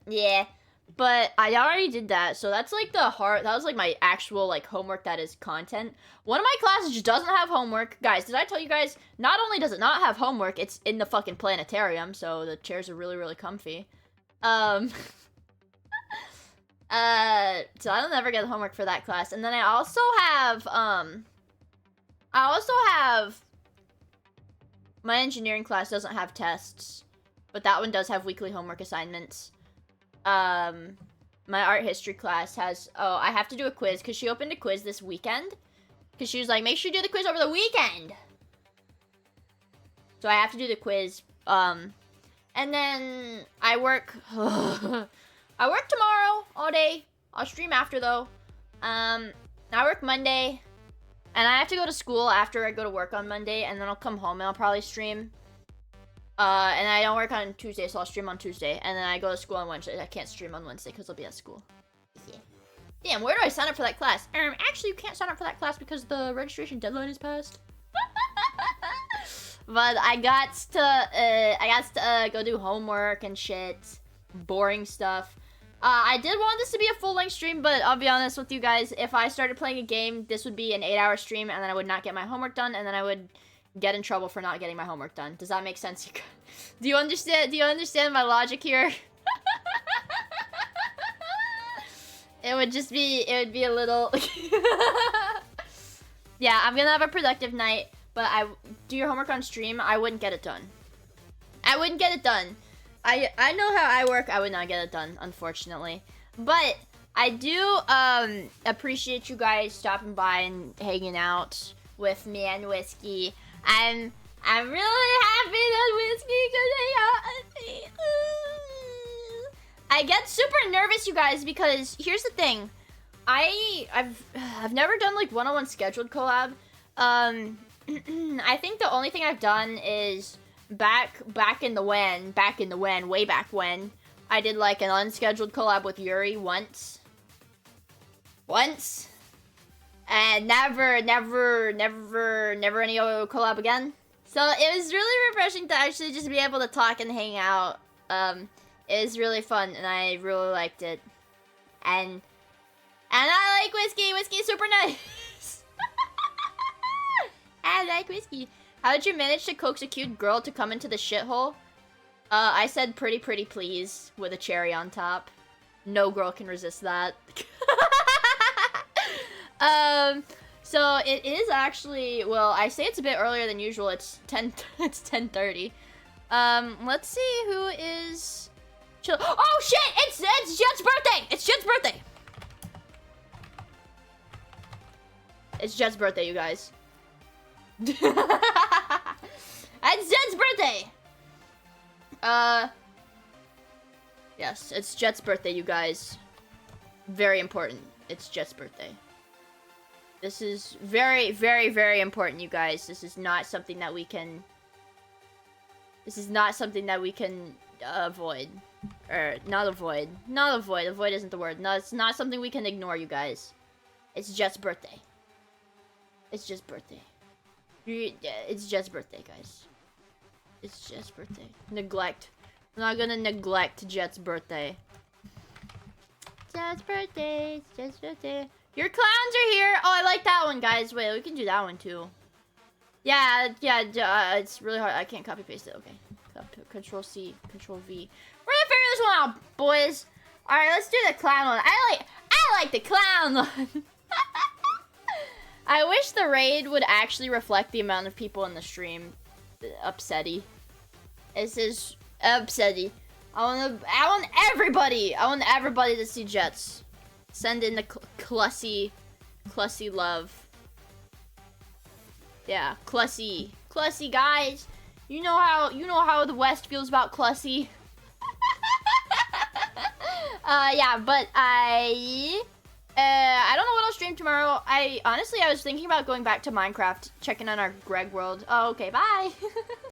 Yeah, but I already did that, so that's like that was like my actual like homework that is content. One of my classes just doesn't have homework. Guys, did I tell you guys, not only does it not have homework, it's in the fucking planetarium, so the chairs are really, really comfy. So I'll never get homework for that class. And then I also have my engineering class doesn't have tests, but that one does have weekly homework assignments. My art history class has, I have to do a quiz because she opened a quiz this weekend. Because she was like, make sure you do the quiz over the weekend. So I have to do the quiz. And then I work, I work tomorrow all day. I'll stream after though. I work Monday. And I have to go to school after I go to work on Monday. And then I'll come home and I'll probably stream. And I don't work on Tuesday, so I'll stream on Tuesday. And then I go to school on Wednesday. I can't stream on Wednesday because I'll be at school. Yeah. Damn, where do I sign up for that class? Actually, you can't sign up for that class because the registration deadline is passed. But I got to go do homework and shit. Boring stuff. I did want this to be a full-length stream, but I'll be honest with you guys. If I started playing a game, this would be an 8-hour stream, and then I would not get my homework done, and then I would get in trouble for not getting my homework done. Does that make sense? Do you understand? Do you understand my logic here? It would be a little... Yeah, I'm gonna have a productive night, but I do your homework on stream, I wouldn't get it done. I wouldn't get it done. I know how I work, I would not get it done, unfortunately. But I do appreciate you guys stopping by and hanging out with me and Whiskey. I'm really happy that Whiskey could hang out with me. I get super nervous, you guys, because here's the thing. I've never done like one-on-one scheduled collab. I think the only thing I've done is back in the when, way back when, I did like an unscheduled collab with Yuri once. And never any other collab again. So it was really refreshing to actually just be able to talk and hang out. It was really fun, and I really liked it. And I like Whiskey. Whiskey's super nice. I like Whiskey. How did you manage to coax a cute girl to come into the shithole? I said pretty please with a cherry on top. No girl can resist that. So it is actually, well, I say it's a bit earlier than usual. It's 10:30. Let's see who is chill. Oh shit! It's Jet's birthday! It's Jet's birthday! It's Jet's birthday, you guys. It's Jet's birthday! Yes, it's Jet's birthday, you guys. Very important. It's Jet's birthday. This is very important, you guys. This is not something that we can... avoid. Or, not avoid. Not avoid. Avoid isn't the word. No, it's not something we can ignore, you guys. It's Jet's birthday. It's Jet's birthday. It's Jet's birthday, guys. It's Jet's birthday. Neglect. We're not gonna neglect Jet's birthday. Jet's birthday. It's Jet's birthday. Your clowns are here. Oh, I like that one, guys. Wait, we can do that one too. Yeah, it's really hard. I can't copy paste it. Okay. Control C, Control V. We're gonna figure this one out, boys. All right, let's do the clown one. I like the clown one. I wish the raid would actually reflect the amount of people in the stream. Upsetty. This is upsetty. I want everybody to see Jets. Send in the clussy love. Yeah, clussy guys. You know how the West feels about clussy. Yeah, but I don't know what I'll stream tomorrow. I was thinking about going back to Minecraft, checking on our Greg world. Oh, okay, bye.